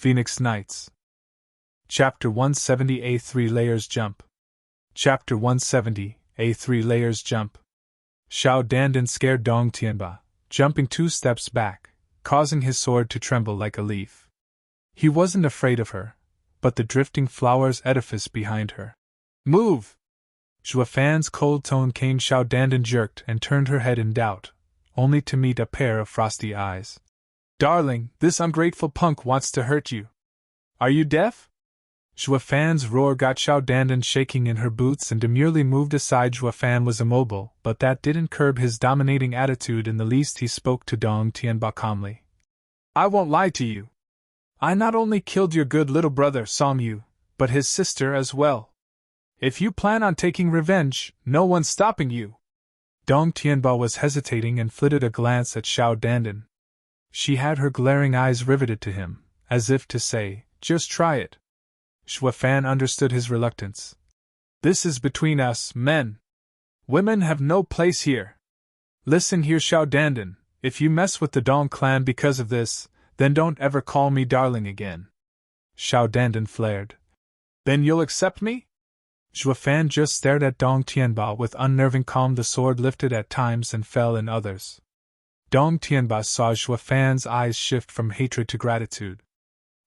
Phoenix Knights. Chapter 170 A 3 Layers Jump. Chapter 170 A 3 Layers Jump. Xiao Dandan scared Dong Tianba, jumping 2 steps back, causing his sword to tremble like a leaf. He wasn't afraid of her, but the drifting flowers edifice behind her. Move! Zhua Fan's cold tone came. Xiao Dandan jerked and turned her head in doubt, only to meet a pair of frosty eyes. Darling, this ungrateful punk wants to hurt you. Are you deaf? Zhua Fan's roar got Xiao Dandan shaking in her boots and demurely moved aside. Zhua Fan was immobile, but that didn't curb his dominating attitude in the least. He spoke to Dong Tianba calmly. I won't lie to you. I not only killed your good little brother Song Yu, but his sister as well. If you plan on taking revenge, no one's stopping you. Dong Tianba was hesitating and flitted a glance at Xiao Dandan. She had her glaring eyes riveted to him, as if to say, just try it. Zhua Fan understood his reluctance. This is between us, men. Women have no place here. Listen here, Xiao Dandan, if you mess with the Dong clan because of this, then don't ever call me darling again. Xiao Dandan flared. Then you'll accept me? Zhua Fan just stared at Dong Tianba with unnerving calm. The sword lifted at times and fell in others. Dong Tianba saw Zhua Fan's eyes shift from hatred to gratitude.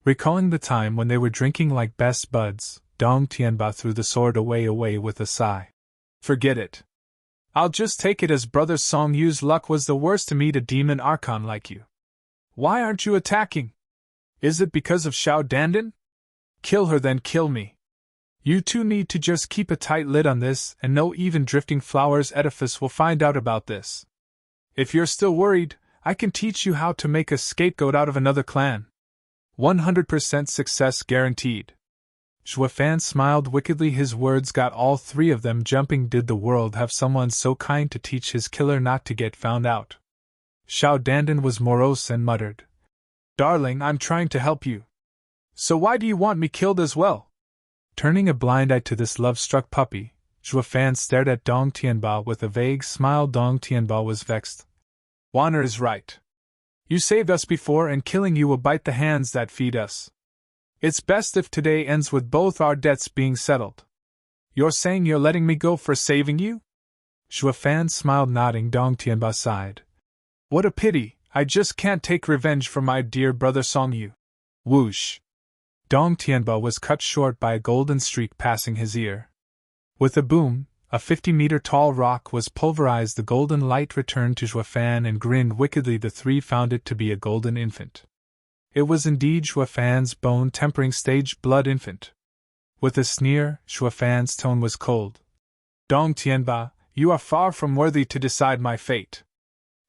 Recalling the time when they were drinking like best buds, Dong Tianba threw the sword away with a sigh. Forget it. I'll just take it as Brother Song Yu's luck was the worst to meet a demon archon like you. Why aren't you attacking? Is it because of Xiao Dandan? Kill her then kill me. You two need to just keep a tight lid on this, and no even drifting flowers edifice will find out about this. If you're still worried, I can teach you how to make a scapegoat out of another clan. 100% success guaranteed. Zhua Fan smiled wickedly. His words got all 3 of them jumping. Did the world have someone so kind to teach his killer not to get found out? Xiao Dandan was morose and muttered. Darling, I'm trying to help you. So why do you want me killed as well? Turning a blind eye to this love-struck puppy, Zhua Fan stared at Dong Tianba with a vague smile. Dong Tianba was vexed. Wanner is right. You saved us before, and killing you will bite the hands that feed us. It's best if today ends with both our debts being settled. You're saying you're letting me go for saving you? Zhua Fan smiled, nodding. Dong Tianba sighed. What a pity, I just can't take revenge for my dear brother Song Yu. Whoosh! Dong Tianba was cut short by a golden streak passing his ear. With a boom, a 50-meter-tall rock was pulverized. The golden light returned to Zhua Fan and grinned wickedly. The 3 found it to be a golden infant. It was indeed Zhua Fan's bone-tempering stage blood infant. With a sneer, Zhua Fan's tone was cold. Dong Tianba, you are far from worthy to decide my fate.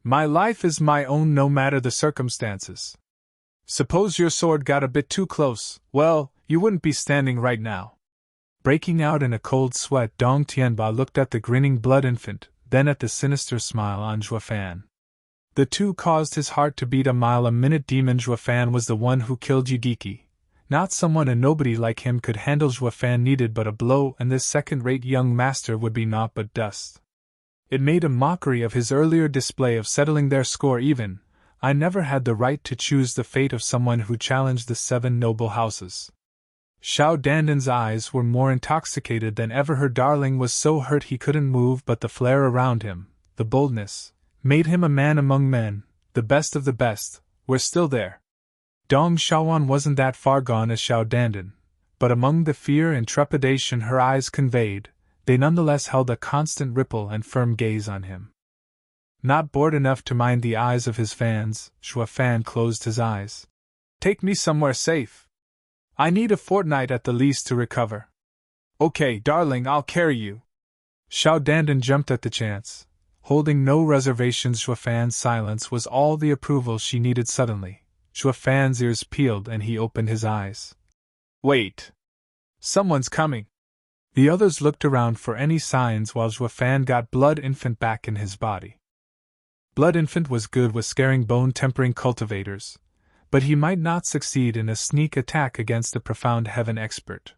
My life is my own no matter the circumstances. Suppose your sword got a bit too close, well, you wouldn't be standing right now. Breaking out in a cold sweat, Dong Tianba looked at the grinning blood infant, then at the sinister smile on Zhua Fan. The 2 caused his heart to beat a mile a minute. Demon Zhua Fan was the one who killed Yugiki. Not someone a nobody like him could handle. Zhua Fan needed but a blow, and this second-rate young master would be naught but dust. It made a mockery of his earlier display of settling their score even. I never had the right to choose the fate of someone who challenged the 7 noble houses. Xiao Dandan's eyes were more intoxicated than ever. Her darling was so hurt he couldn't move, but the flair around him, the boldness, made him a man among men. The best of the best were still there. Dong Xiaowan wasn't that far gone as Xiao Dandan, but among the fear and trepidation her eyes conveyed, they nonetheless held a constant ripple and firm gaze on him. Not bored enough to mind the eyes of his fans, Zhua Fan closed his eyes. Take me somewhere safe. I need a fortnight at the least to recover. Okay, darling, I'll carry you. Xiao Dandan jumped at the chance. Holding no reservations, Zhua Fan's silence was all the approval she needed. Suddenly, Zhua Fan's ears peeled and he opened his eyes. Wait! Someone's coming! The others looked around for any signs while Zhua Fan got Blood Infant back in his body. Blood Infant was good with scaring bone-tempering cultivators, but he might not succeed in a sneak attack against a profound heaven expert.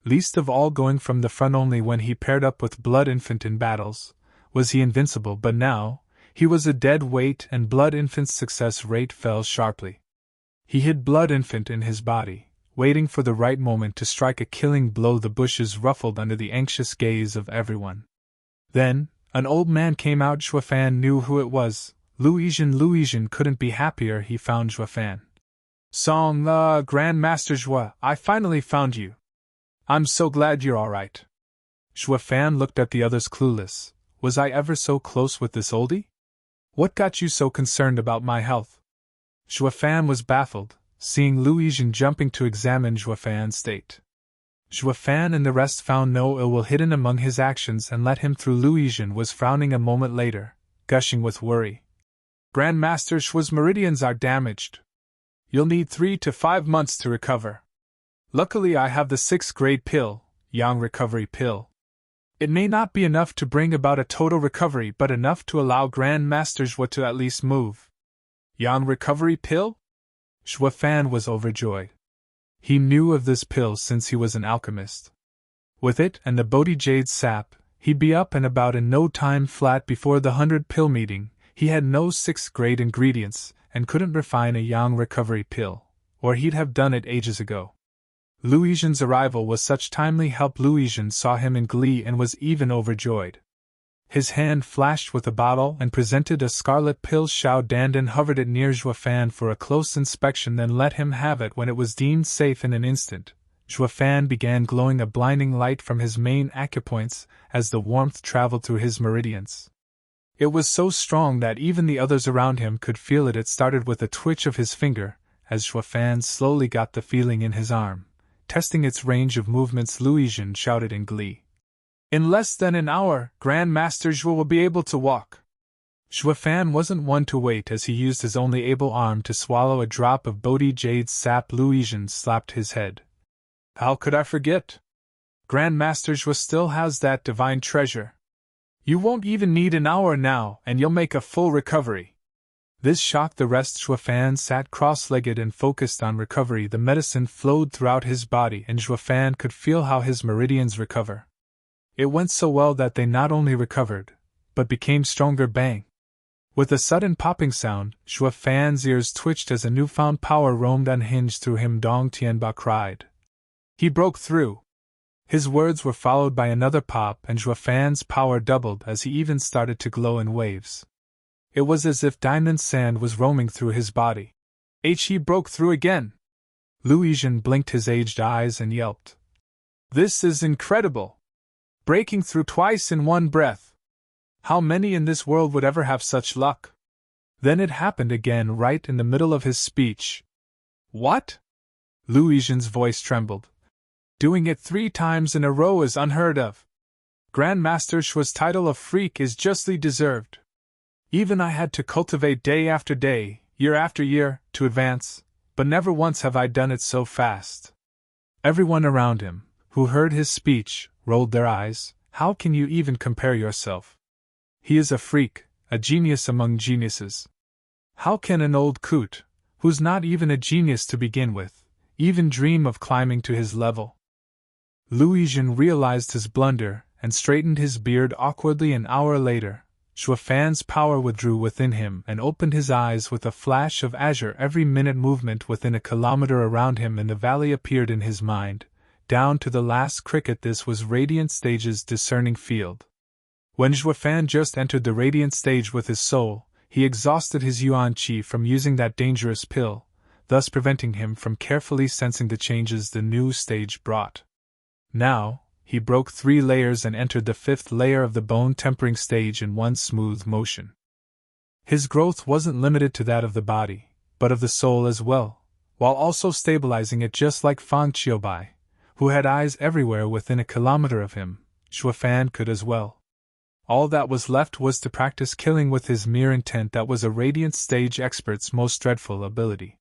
Least of all going from the front. Only when he paired up with Blood Infant in battles was he invincible, but now he was a dead weight and Blood Infant's success rate fell sharply. He hid Blood Infant in his body, waiting for the right moment to strike a killing blow. The bushes ruffled under the anxious gaze of everyone. Then, an old man came out. Juefan knew who it was. Louisian couldn't be happier he found Juefan. Song la Grand Master Jue, I finally found you. I'm so glad you're alright. Juefan looked at the others clueless. Was I ever so close with this oldie? What got you so concerned about my health? Juefan was baffled, seeing Louisian jumping to examine Juefan's state. Juefan and the rest found no ill will hidden among his actions and let him through. Louisian was frowning a moment later, gushing with worry. Grandmaster Shua's meridians are damaged. You'll need 3 to 5 months to recover. Luckily I have the 6th grade pill, Yang Recovery Pill. It may not be enough to bring about a total recovery but enough to allow Grandmaster Shua to at least move. Yang Recovery Pill? Juefan was overjoyed. He knew of this pill since he was an alchemist. With it and the Bodhi Jade sap, he'd be up and about in no time. Flat before the 100-pill meeting, he had no 6th grade ingredients and couldn't refine a Yang Recovery Pill, or he'd have done it ages ago. Louisian's arrival was such timely help. Louisian saw him in glee and was even overjoyed. His hand flashed with a bottle and presented a scarlet pill. Xiao Dandan hovered it near Juefan for a close inspection, then let him have it when it was deemed safe. In an instant, Juefan began glowing a blinding light from his main acupoints as the warmth traveled through his meridians. It was so strong that even the others around him could feel it. It started with a twitch of his finger, as Juefan slowly got the feeling in his arm, testing its range of movements. Louisian shouted in glee. In less than an hour, Grandmaster Zhou will be able to walk. Juefan wasn't one to wait as he used his only able arm to swallow a drop of Bodhi Jade's sap. Louisian slapped his head. How could I forget? Grandmaster Zhou still has that divine treasure. You won't even need an hour now, and you'll make a full recovery. This shocked the rest. Juefan sat cross-legged and focused on recovery. The medicine flowed throughout his body, and Juefan could feel how his meridians recover. It went so well that they not only recovered, but became stronger. Bang! With a sudden popping sound, Juefan's ears twitched as a newfound power roamed unhinged through him. Dong Tianba cried. He broke through. His words were followed by another pop, and Juefan's power doubled as he even started to glow in waves. It was as if diamond sand was roaming through his body. He broke through again. Louisian blinked his aged eyes and yelped. This is incredible! Breaking through twice in one breath. How many in this world would ever have such luck? Then it happened again right in the middle of his speech. What? Louisian's voice trembled. Doing it 3 times in a row is unheard of. Grandmaster Shua's title of freak is justly deserved. Even I had to cultivate day after day, year after year, to advance, but never once have I done it so fast. Everyone around him, who heard his speech, rolled their eyes. How can you even compare yourself? He is a freak, a genius among geniuses. How can an old coot, who's not even a genius to begin with, even dream of climbing to his level? Louisian realized his blunder and straightened his beard awkwardly. An hour later, Juefan's power withdrew within him and opened his eyes with a flash of azure. Every minute movement within a kilometer around him in the valley appeared in his mind, down to the last cricket. This was Radiant Stage's discerning field. When Juefan just entered the Radiant Stage with his soul, he exhausted his Yuan Qi from using that dangerous pill, thus preventing him from carefully sensing the changes the new stage brought. Now, he broke 3 layers and entered the 5th layer of the bone-tempering stage in one smooth motion. His growth wasn't limited to that of the body, but of the soul as well, while also stabilizing it. Just like Fang Qiubai, who had eyes everywhere within a kilometer of him, Juefan could as well. All that was left was to practice killing with his mere intent. That was a Radiant Stage expert's most dreadful ability.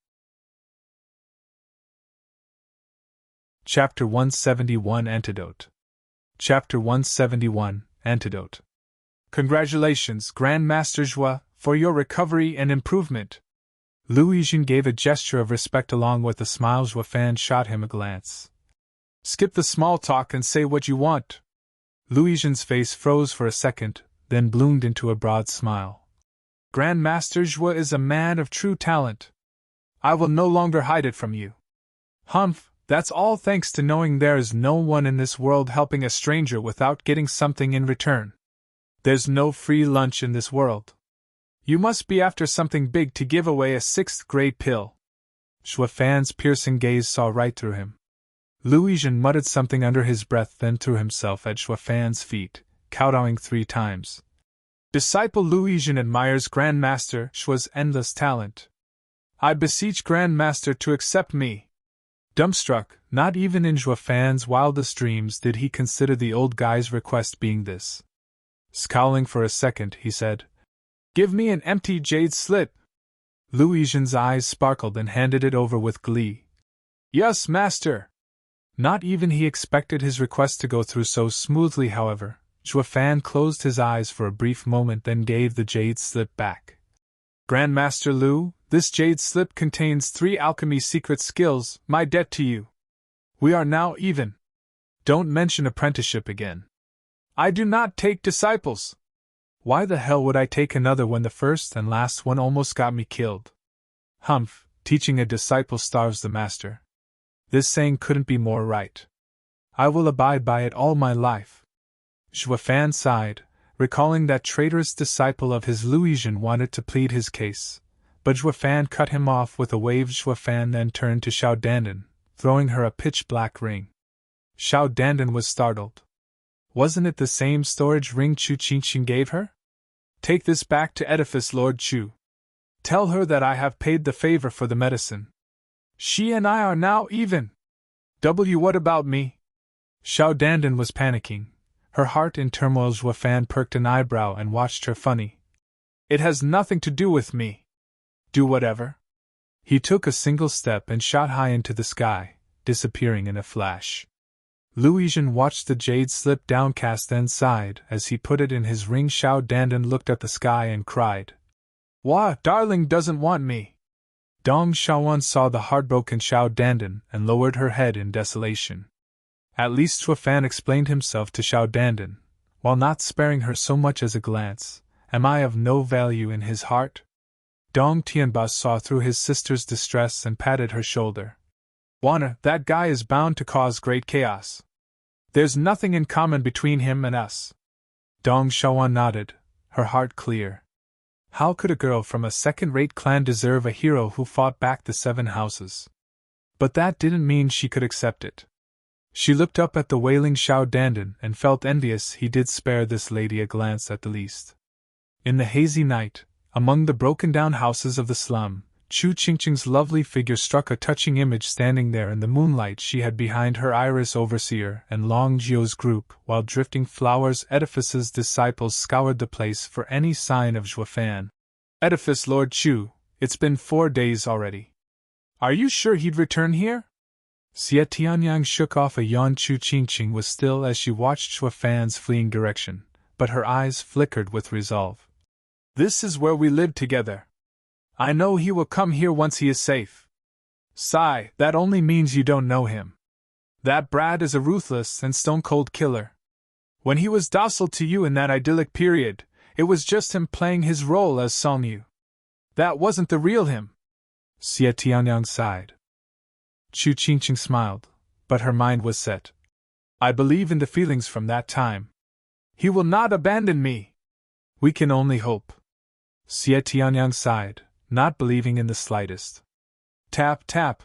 Chapter 171 Antidote. Chapter 171 Antidote. Congratulations, Grandmaster Zhua, for your recovery and improvement. Louisian gave a gesture of respect along with a smile. Juefan shot him a glance. Skip the small talk and say what you want. Louisian's face froze for a second, then bloomed into a broad smile. Grandmaster Zhua is a man of true talent. I will no longer hide it from you. Humph, that's all thanks to knowing there is no one in this world helping a stranger without getting something in return. There's no free lunch in this world. You must be after something big to give away a 6th-grade pill. Xuefan's piercing gaze saw right through him. Regent muttered something under his breath, then threw himself at Xuefan's feet, kowtowing 3 times. Disciple Regent admires Grandmaster Xue's endless talent. I beseech Grandmaster to accept me. Dumbstruck, not even in Xuefan's wildest dreams did he consider the old guy's request being this. Scowling for a second, he said, "Give me an empty jade slip." Regent's eyes sparkled and handed it over with glee. "Yes, master." Not even he expected his request to go through so smoothly, however. Xuefan closed his eyes for a brief moment, then gave the jade slip back. "Grandmaster Lu, this jade slip contains 3 alchemy secret skills, my debt to you. We are now even. Don't mention apprenticeship again. I do not take disciples. Why the hell would I take another when the first and last one almost got me killed? Humph, teaching a disciple starves the master. This saying couldn't be more right. I will abide by it all my life." Xuefan sighed, recalling that traitorous disciple of his Regent wanted to plead his case, but Xuefan cut him off with a wave. Xuefan then turned to Xiao Dandan, throwing her a pitch-black ring. Xiao Dandan was startled. Wasn't it the same storage ring Chu Qingqing gave her? "Take this back to Edifice Lord Chu. Tell her that I have paid the favor for the medicine. She and I are now even. What about me?" Xiao Dandan was panicking, her heart in turmoil. Xuefan perked an eyebrow and watched her funny. "It has nothing to do with me." "Do whatever?" He took a single step and shot high into the sky, disappearing in a flash. Regent watched the jade slip downcast, then sighed as he put it in his ring. Xiao Dandan looked at the sky and cried, "Wah, darling doesn't want me." Dong Xiaowan saw the heartbroken Xiao Dandan and lowered her head in desolation. At least Xuefan explained himself to Xiao Dandan, while not sparing her so much as a glance. "Am I of no value in his heart?" Dong Tianba saw through his sister's distress and patted her shoulder. "Wana, that guy is bound to cause great chaos. There's nothing in common between him and us." Dong Xiaowan nodded, her heart clear. How could a girl from a second-rate clan deserve a hero who fought back the 7 houses? But that didn't mean she could accept it. She looked up at the wailing Xiao Dandan and felt envious he did spare this lady a glance at the least. In the hazy night, among the broken-down houses of the slum, Chu Qingqing's lovely figure struck a touching image standing there in the moonlight. She had behind her Iris Overseer and Long Jio's group, while Drifting Flowers Edifice's disciples scoured the place for any sign of Xuefan. "Edifice Lord Chu, it's been 4 days already. Are you sure he'd return here?" Xie Tianyang shook off a yawn. Chu Qingqing was still as she watched Xuefan's fleeing direction, but her eyes flickered with resolve. "This is where we lived together. I know he will come here once he is safe." "Sigh, that only means you don't know him. That Brad is a ruthless and stone-cold killer. When he was docile to you in that idyllic period, it was just him playing his role as Song Yu. That wasn't the real him." Xie Tianyang sighed. Chu Qingqing smiled, but her mind was set. "I believe in the feelings from that time. He will not abandon me." "We can only hope." Xie Tianyang sighed, not believing in the slightest. Tap, tap.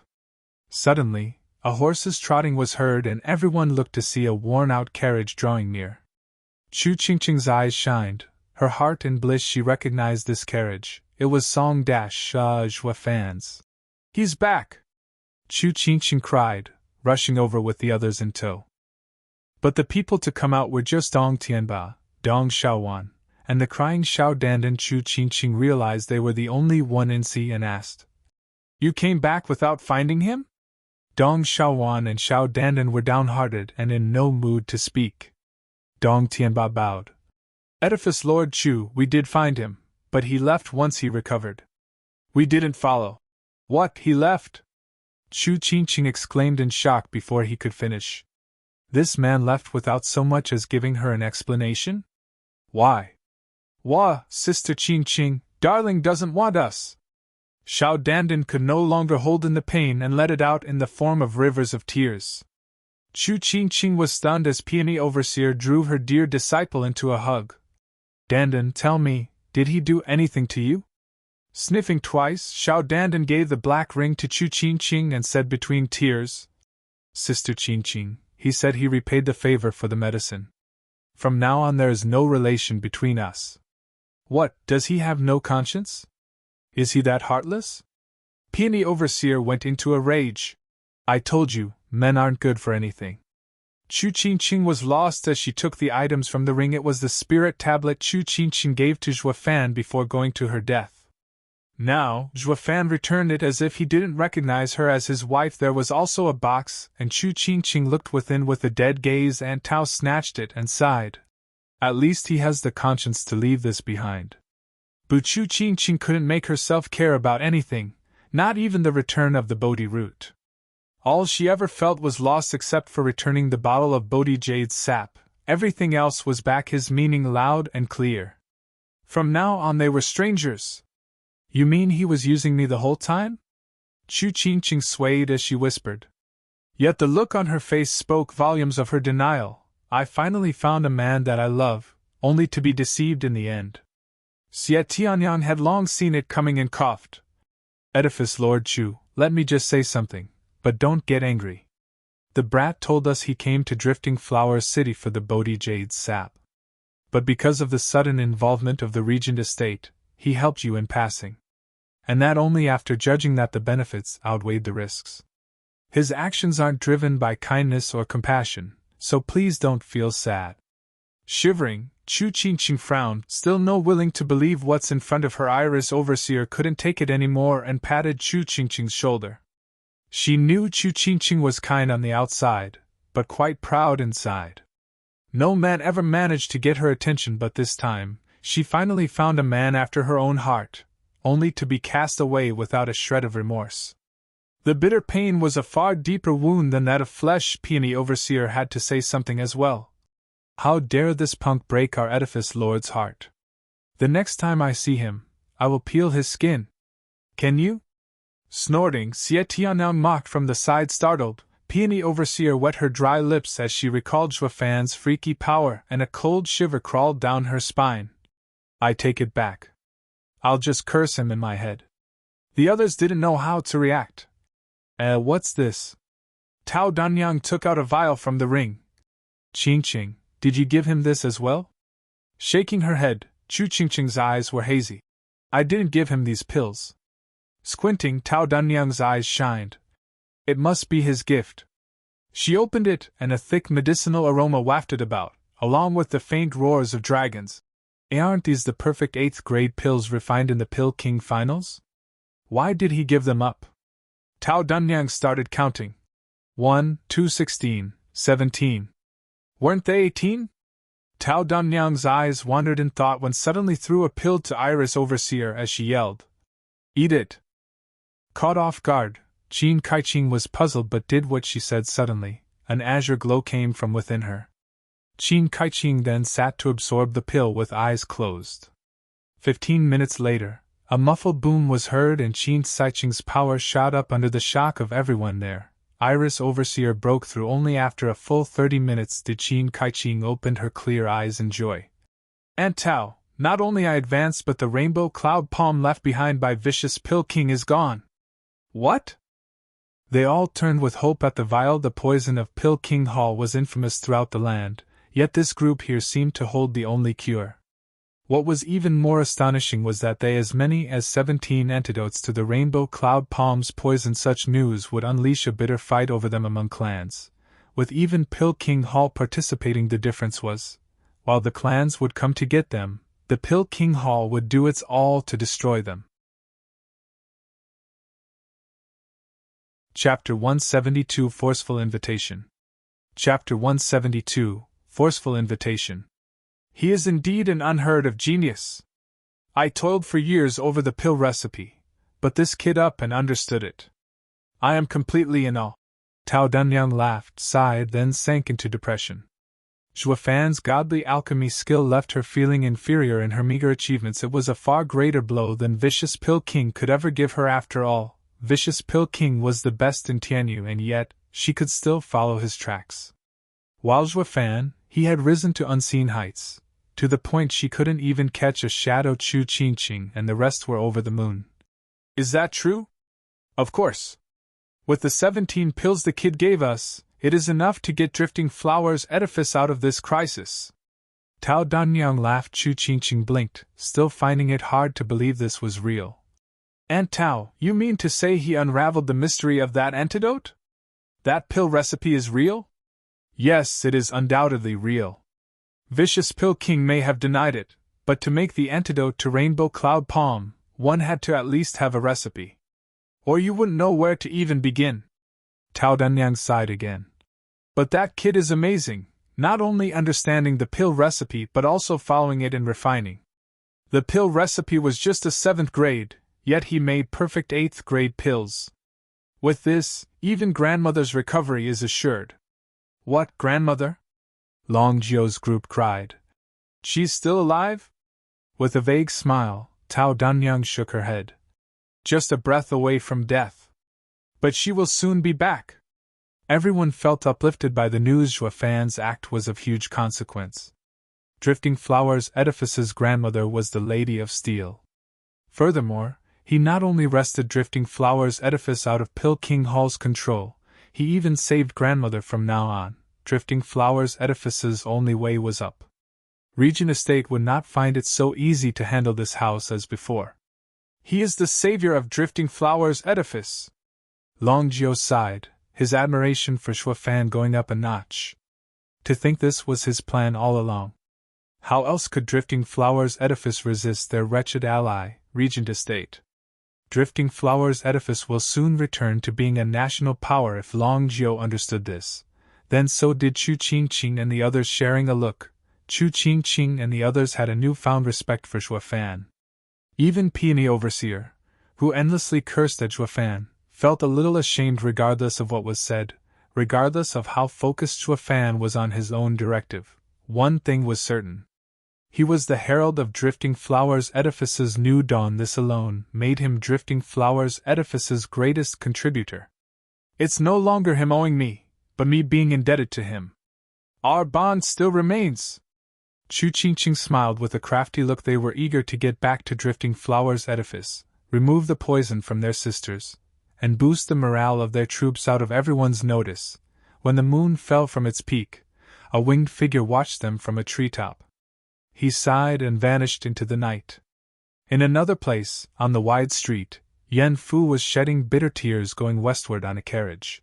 Suddenly, a horse's trotting was heard and everyone looked to see a worn-out carriage drawing near. Chu Qingqing's eyes shined, her heart in bliss. She recognized this carriage. It was Song Xuefan's. "He's back!" Chu Qingqing cried, rushing over with the others in tow. But the people to come out were just Dong Tianba, Dong Xiaowan, and the crying Xiao Dandan. Chu Qingqing realized they were the only one in see and asked, "You came back without finding him?" Dong Xiaowan and Xiao Dandan were downhearted and in no mood to speak. Dong Tianba bowed. "Edifice Lord Chu, we did find him, but he left once he recovered. We didn't follow." "What, he left?" Chu Qingqing exclaimed in shock before he could finish. This man left without so much as giving her an explanation? Why? "Wah, Sister Qingqing, darling doesn't want us." Xiao Dandan could no longer hold in the pain and let it out in the form of rivers of tears. Chu Qingqing was stunned as Peony Overseer drew her dear disciple into a hug. Dandan, tell me, did he do anything to you? Sniffing twice, Xiao Dandan gave the black ring to Chu Qingqing and said between tears, Sister Qingqing, he said he repaid the favor for the medicine. From now on there is no relation between us. What, does he have no conscience? Is he that heartless? Peony Overseer went into a rage. I told you, men aren't good for anything. Chu Qingqing was lost as she took the items from the ring. It was the spirit tablet Chu Qingqing gave to Zhuofan before going to her death. Now, Zhuofan returned it as if he didn't recognize her as his wife. There was also a box, and Chu Qingqing looked within with a dead gaze. Aunt Tao snatched it and sighed. At least he has the conscience to leave this behind. But Chu Qingqing couldn't make herself care about anything, not even the return of the Bodhi root. All she ever felt was lost except for returning the bottle of Bodhi Jade's sap. Everything else was back, his meaning loud and clear. From now on they were strangers. You mean he was using me the whole time? Chu Qingqing swayed as she whispered. Yet the look on her face spoke volumes of her denial. I finally found a man that I love, only to be deceived in the end. Xie Tianyang had long seen it coming and coughed. Edifice Lord Chu, let me just say something, but don't get angry. The brat told us he came to Drifting Flower City for the Bodhi Jade's sap. But because of the sudden involvement of the Regent estate, he helped you in passing. And that only after judging that the benefits outweighed the risks. His actions aren't driven by kindness or compassion, so please don't feel sad. Shivering, Chu Qingqing frowned, still no willing to believe what's in front of her. Iris Overseer couldn't take it anymore and patted Chu Qingqing's shoulder. She knew Chu Qingqing was kind on the outside, but quite proud inside. No man ever managed to get her attention, but this time, she finally found a man after her own heart, only to be cast away without a shred of remorse. The bitter pain was a far deeper wound than that of flesh. Peony Overseer had to say something as well. How dare this punk break our edifice lord's heart? The next time I see him, I will peel his skin. Can you? Snorting, Xie Tianyang mocked from the side. Startled, Peony Overseer wet her dry lips as she recalled Zhuofan's freaky power, and a cold shiver crawled down her spine. I take it back. I'll just curse him in my head. The others didn't know how to react. What's this? Tao Danyang took out a vial from the ring. Qingqing, did you give him this as well? Shaking her head, Chu Qingqing's eyes were hazy. I didn't give him these pills. Squinting, Tao Danyang's eyes shined. It must be his gift. She opened it, and a thick medicinal aroma wafted about, along with the faint roars of dragons. Aren't these the perfect 8th grade pills refined in the Pill King finals? Why did he give them up? Tao Danyang started counting. 1, 2, 16, 17. Weren't they 18? Tao Danyang's eyes wandered in thought when suddenly threw a pill to Iris Overseer as she yelled. Eat it! Caught off guard, Qin Kaiqing was puzzled but did what she said suddenly. An azure glow came from within her. Qin Kaiqing then sat to absorb the pill with eyes closed. 15 minutes later, a muffled boom was heard and Qin Kaiqing's power shot up under the shock of everyone there. Iris Overseer broke through. Only after a full 30 minutes did Qin Kaiqing open her clear eyes in joy. Aunt Tao, not only I advanced but the rainbow cloud palm left behind by vicious Pill King is gone. What? They all turned with hope at the vial. The poison of Pill King Hall was infamous throughout the land, yet this group here seemed to hold the only cure. What was even more astonishing was that they as many as 17 antidotes to the rainbow cloud palm's poison. Such news would unleash a bitter fight over them among clans. With even Pill King Hall participating, the difference was, while the clans would come to get them, the Pill King Hall would do its all to destroy them. Chapter 172 Forceful Invitation. Chapter 172 Forceful Invitation. He is indeed an unheard of genius. I toiled for years over the pill recipe, but this kid up and understood it. I am completely in awe. Tao Danyang laughed, sighed, then sank into depression. Zhuofan's godly alchemy skill left her feeling inferior in her meager achievements. It was a far greater blow than Vicious Pill King could ever give her. After all, Vicious Pill King was the best in Tianyu, and yet, she could still follow his tracks. While Zhuofan, he had risen to unseen heights, to the point she couldn't even catch a shadow. Chu Qingqing and the rest were over the moon. Is that true? Of course. With the 17 pills the kid gave us, it is enough to get Drifting Flower's edifice out of this crisis. Tao Danyang laughed. Chu Qingqing blinked, still finding it hard to believe this was real. Aunt Tao, you mean to say he unraveled the mystery of that antidote? That pill recipe is real? Yes, it is undoubtedly real. Vicious Pill King may have denied it, but to make the antidote to Rainbow Cloud Palm, one had to at least have a recipe. Or you wouldn't know where to even begin. Tao Danyang sighed again. But that kid is amazing, not only understanding the pill recipe but also following it and refining. The pill recipe was just a 7th grade, yet he made perfect 8th grade pills. With this, even grandmother's recovery is assured. What, grandmother? Long Jio's group cried. She's still alive? With a vague smile, Tao Danyang shook her head. Just a breath away from death. But she will soon be back. Everyone felt uplifted by the news. Zhuofan's act was of huge consequence. Drifting Flower's edifice's grandmother was the Lady of Steel. Furthermore, he not only wrested Drifting Flower's edifice out of Pill King Hall's control, he even saved grandmother. From now on, Drifting Flower's edifice's only way was up. Regent Estate would not find it so easy to handle this house as before. He is the savior of Drifting Flower's edifice. Long Jio sighed, his admiration for Zhuofan going up a notch. To think this was his plan all along. How else could Drifting Flower's edifice resist their wretched ally, Regent Estate? Drifting Flower's edifice will soon return to being a national power. If Long Jio understood this, then so did Chu Qingqing and the others. Sharing a look, Chu Qingqing and the others had a newfound respect for Zhuofan. Even Peony Overseer, who endlessly cursed at Zhuofan, felt a little ashamed regardless of what was said, regardless of how focused Zhuofan was on his own directive. One thing was certain. He was the herald of Drifting Flower's edifice's new dawn. This alone made him Drifting Flower's edifice's greatest contributor. It's no longer him owing me, but me being indebted to him. Our bond still remains. Chu Qingqing smiled with a crafty look. They were eager to get back to Drifting Flower's edifice, remove the poison from their sisters, and boost the morale of their troops. Out of everyone's notice, when the moon fell from its peak, a winged figure watched them from a treetop. He sighed and vanished into the night. In another place, on the wide street, Yen Fu was shedding bitter tears going westward on a carriage.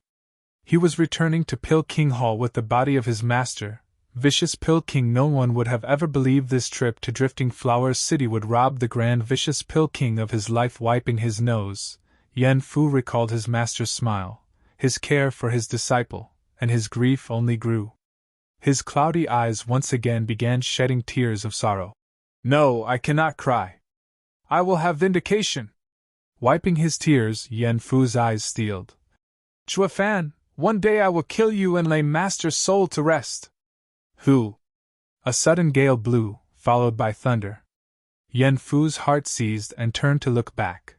He was returning to Pill King Hall with the body of his master, Vicious Pill King. No one would have ever believed this trip to Drifting Flower City would rob the grand Vicious Pill King of his life. Wiping his nose, Yen Fu recalled his master's smile, his care for his disciple, and his grief only grew. His cloudy eyes once again began shedding tears of sorrow. No, I cannot cry. I will have vindication. Wiping his tears, Yen Fu's eyes steeled. Zhuofan, one day I will kill you and lay Master's soul to rest. Who? A sudden gale blew, followed by thunder. Yen Fu's heart seized and turned to look back.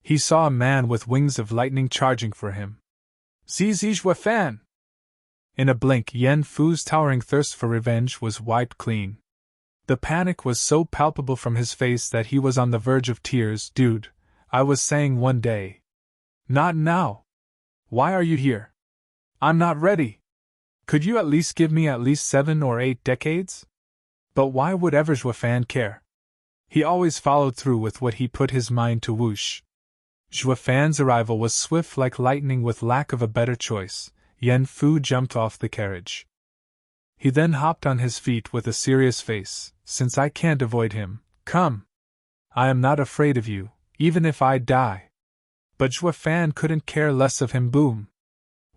He saw a man with wings of lightning charging for him. Zizi Zhuofan! In a blink, Yen Fu's towering thirst for revenge was wiped clean. The panic was so palpable from his face that he was on the verge of tears. Dude, I was saying one day. Not now. Why are you here? I'm not ready. Could you at least give me at least 7 or 8 decades? But why would ever Zhuofan care? He always followed through with what he put his mind to. Whoosh. Zhuofan's arrival was swift like lightning. With lack of a better choice, Yen Fu jumped off the carriage. He then hopped on his feet with a serious face. Since I can't avoid him, come. I am not afraid of you, even if I die. But Zhuofan couldn't care less of him. Boom.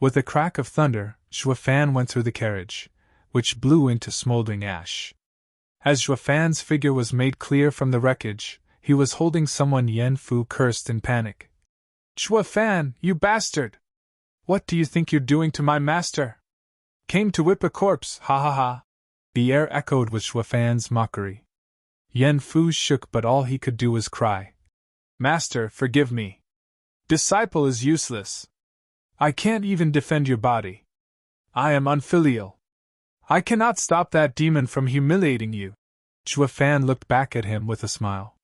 With a crack of thunder, Zhuofan went through the carriage, which blew into smoldering ash. As Zhuofan's figure was made clear from the wreckage, he was holding someone. Yen Fu cursed in panic. Zhuofan, you bastard! What do you think you're doing to my master? Came to whip a corpse, ha ha ha. The air echoed with Shuafan's mockery. Yen Fu shook, but all he could do was cry. Master, forgive me. Disciple is useless. I can't even defend your body. I am unfilial. I cannot stop that demon from humiliating you. Shuafan looked back at him with a smile.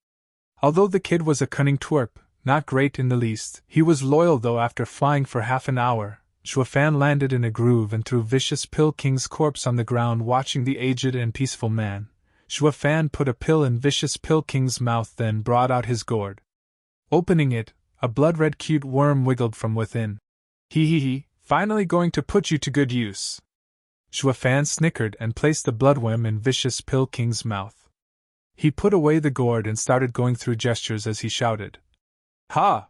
Although the kid was a cunning twerp, not great in the least, he was loyal though. After flying for half an hour, Shuafan landed in a groove and threw Vicious Pill King's corpse on the ground. Watching the aged and peaceful man, Shuafan put a pill in Vicious Pill King's mouth, then brought out his gourd. Opening it, a blood-red cute worm wiggled from within. He, finally going to put you to good use. Shuafan snickered and placed the bloodworm in Vicious Pill King's mouth. He put away the gourd and started going through gestures as he shouted, Ha!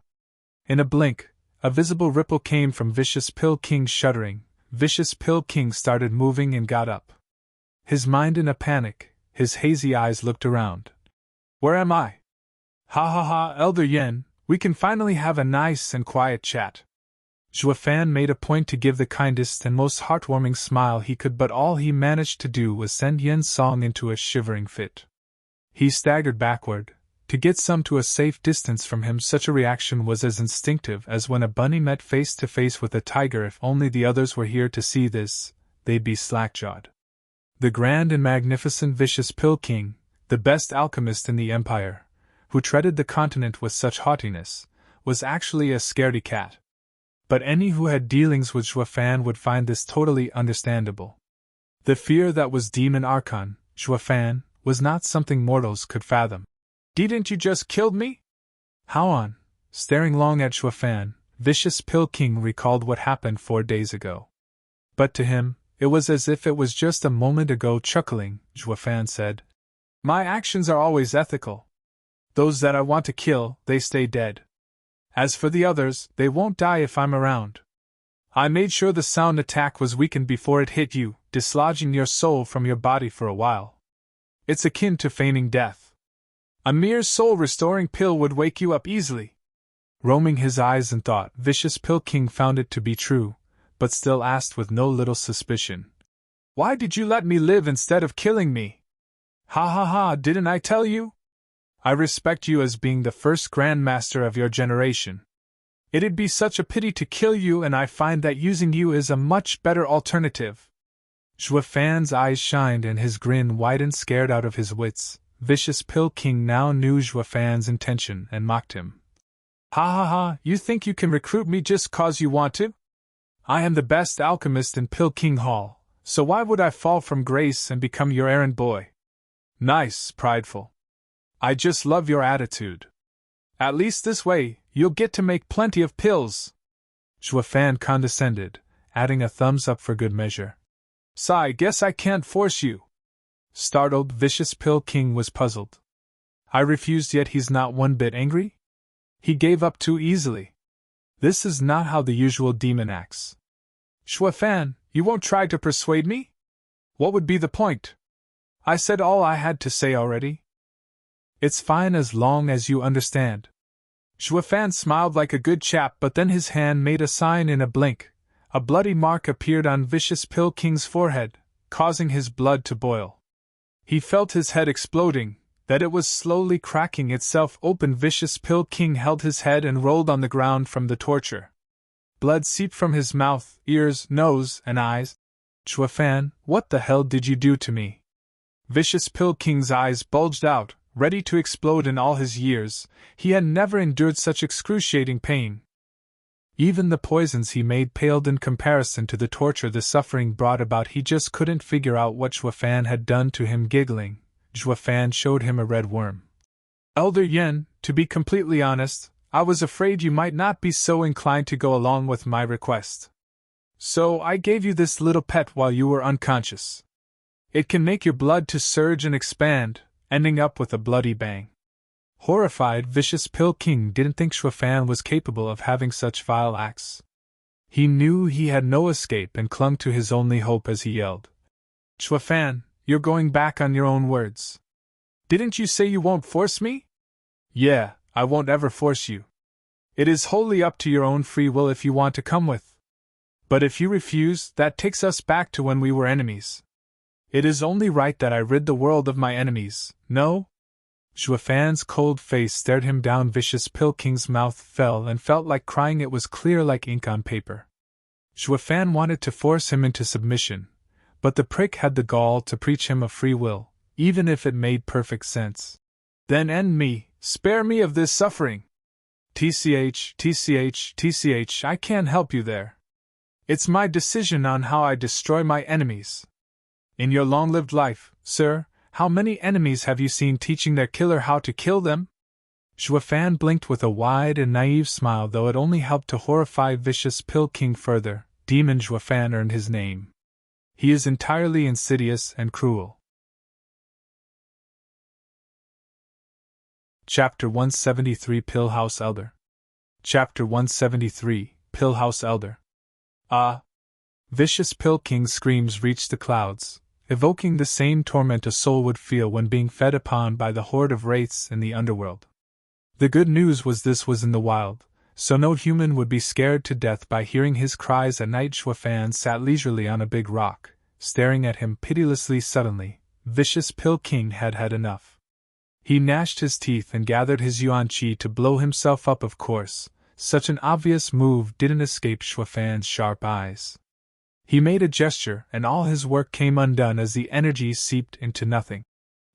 In a blink, a visible ripple came from Vicious Pill King. Shuddering, Vicious Pill King started moving and got up. His mind in a panic, his hazy eyes looked around. Where am I? Ha, Elder Yen, we can finally have a nice and quiet chat. Shuafan made a point to give the kindest and most heartwarming smile he could, but all he managed to do was send Yen Song into a shivering fit. He staggered backward, to get some to a safe distance from him. Such a reaction was as instinctive as when a bunny met face to face with a tiger. If only the others were here to see this, they'd be slack-jawed. The grand and magnificent Vicious Pill King, the best alchemist in the empire, who treaded the continent with such haughtiness, was actually a scaredy cat. But any who had dealings with Shuafan would find this totally understandable. The fear that was Demon Archon, Shuafan, was not something mortals could fathom. Didn't you just kill me? How on? Staring long at Shuafan, Vicious Pill King recalled what happened 4 days ago. But to him, it was as if it was just a moment ago. Chuckling, Shuafan said, My actions are always ethical. Those that I want to kill, they stay dead. As for the others, they won't die if I'm around. I made sure the sound attack was weakened before it hit you, dislodging your soul from your body for a while. It's akin to feigning death. A mere soul-restoring pill would wake you up easily. Roaming his eyes in thought, Vicious Pill King found it to be true, but still asked with no little suspicion. Why did you let me live instead of killing me? Ha, didn't I tell you? I respect you as being the first Grand Master of your generation. It'd be such a pity to kill you, and I find that using you is a much better alternative. Shuafan's eyes shined and his grin widened. Scared out of his wits, Vicious Pill King now knew Shuafan's intention and mocked him. Ha, you think you can recruit me just cause you want to? I am the best alchemist in Pill King Hall, so why would I fall from grace and become your errand boy? Nice, prideful. I just love your attitude. At least this way, you'll get to make plenty of pills. Shuafan condescended, adding a thumbs up for good measure. I guess I can't force you. Startled, Vicious Pill King was puzzled. I refused, yet he's not one bit angry? He gave up too easily. This is not how the usual demon acts. Shuafan, you won't try to persuade me? What would be the point? I said all I had to say already. It's fine as long as you understand. Shuafan smiled like a good chap, but then his hand made a sign. In a blink, a bloody mark appeared on Vicious Pill King's forehead, causing his blood to boil. He felt his head exploding, that it was slowly cracking itself open. Vicious Pill King held his head and rolled on the ground from the torture. Blood seeped from his mouth, ears, nose, and eyes. Shuafan, what the hell did you do to me? Vicious Pill King's eyes bulged out, ready to explode. In all his years, he had never endured such excruciating pain. Even the poisons he made paled in comparison to the torture the suffering brought about. He just couldn't figure out what Shuafan had done to him. Giggling, Shuafan showed him a red worm. Elder Yen, to be completely honest, I was afraid you might not be so inclined to go along with my request. So I gave you this little pet while you were unconscious. It can make your blood to surge and expand, ending up with a bloody bang. Horrified, Vicious Pill King didn't think Shuafan was capable of having such vile acts. He knew he had no escape and clung to his only hope as he yelled. Shuafan, you're going back on your own words. Didn't you say you won't force me? Yeah, I won't ever force you. It is wholly up to your own free will if you want to come with. But if you refuse, that takes us back to when we were enemies. It is only right that I rid the world of my enemies, no? Zhuofan's cold face stared him down. Vicious Pilking's mouth fell and felt like crying. It was clear like ink on paper. Zhuofan wanted to force him into submission, but the prick had the gall to preach him of free will, even if it made perfect sense. Then end me, spare me of this suffering. TCH, I can't help you there. It's my decision on how I destroy my enemies. In your long-lived life, sir, how many enemies have you seen teaching their killer how to kill them? Zhuofan blinked with a wide and naive smile, though it only helped to horrify Vicious Pilking further. Demon Zhuofan earned his name. He is entirely insidious and cruel. Chapter 173 Pillhouse Elder. Chapter 173 Pillhouse Elder. Ah! Vicious Pilking's screams reached the clouds, evoking the same torment a soul would feel when being fed upon by the horde of wraiths in the underworld. The good news was this was in the wild, so no human would be scared to death by hearing his cries at night. Zhuofan sat leisurely on a big rock, staring at him pitilessly. Suddenly, Vicious Pilking had had enough. He gnashed his teeth and gathered his yuan qi to blow himself up. Of course, such an obvious move didn't escape Zhuofan's sharp eyes. He made a gesture, and all his work came undone as the energy seeped into nothing.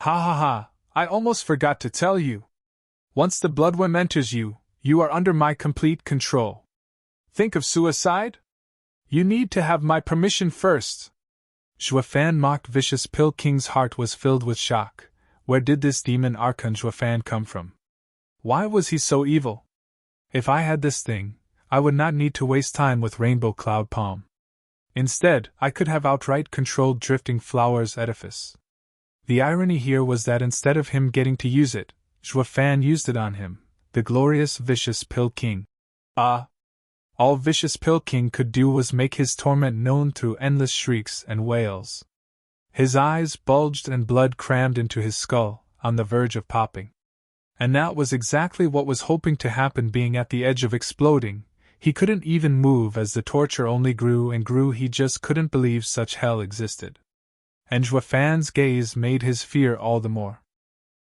Ha ha ha, I almost forgot to tell you. Once the bloodworm enters you, you are under my complete control. Think of suicide? You need to have my permission first. Zhuofan mocked. Vicious Pilking's heart was filled with shock. Where did this demon Archon Zhuofan come from? Why was he so evil? If I had this thing, I would not need to waste time with Rainbow Cloud Palm. Instead, I could have outright controlled Drifting Flower's edifice. The irony here was that instead of him getting to use it, Zhuofan used it on him, the glorious Vicious Pilking. Ah! All Vicious Pilking could do was make his torment known through endless shrieks and wails. His eyes bulged and blood crammed into his skull, on the verge of popping. And that was exactly what was hoping to happen. Being at the edge of exploding, he couldn't even move as the torture only grew and grew. He just couldn't believe such hell existed. And Zhuofan's gaze made his fear all the more.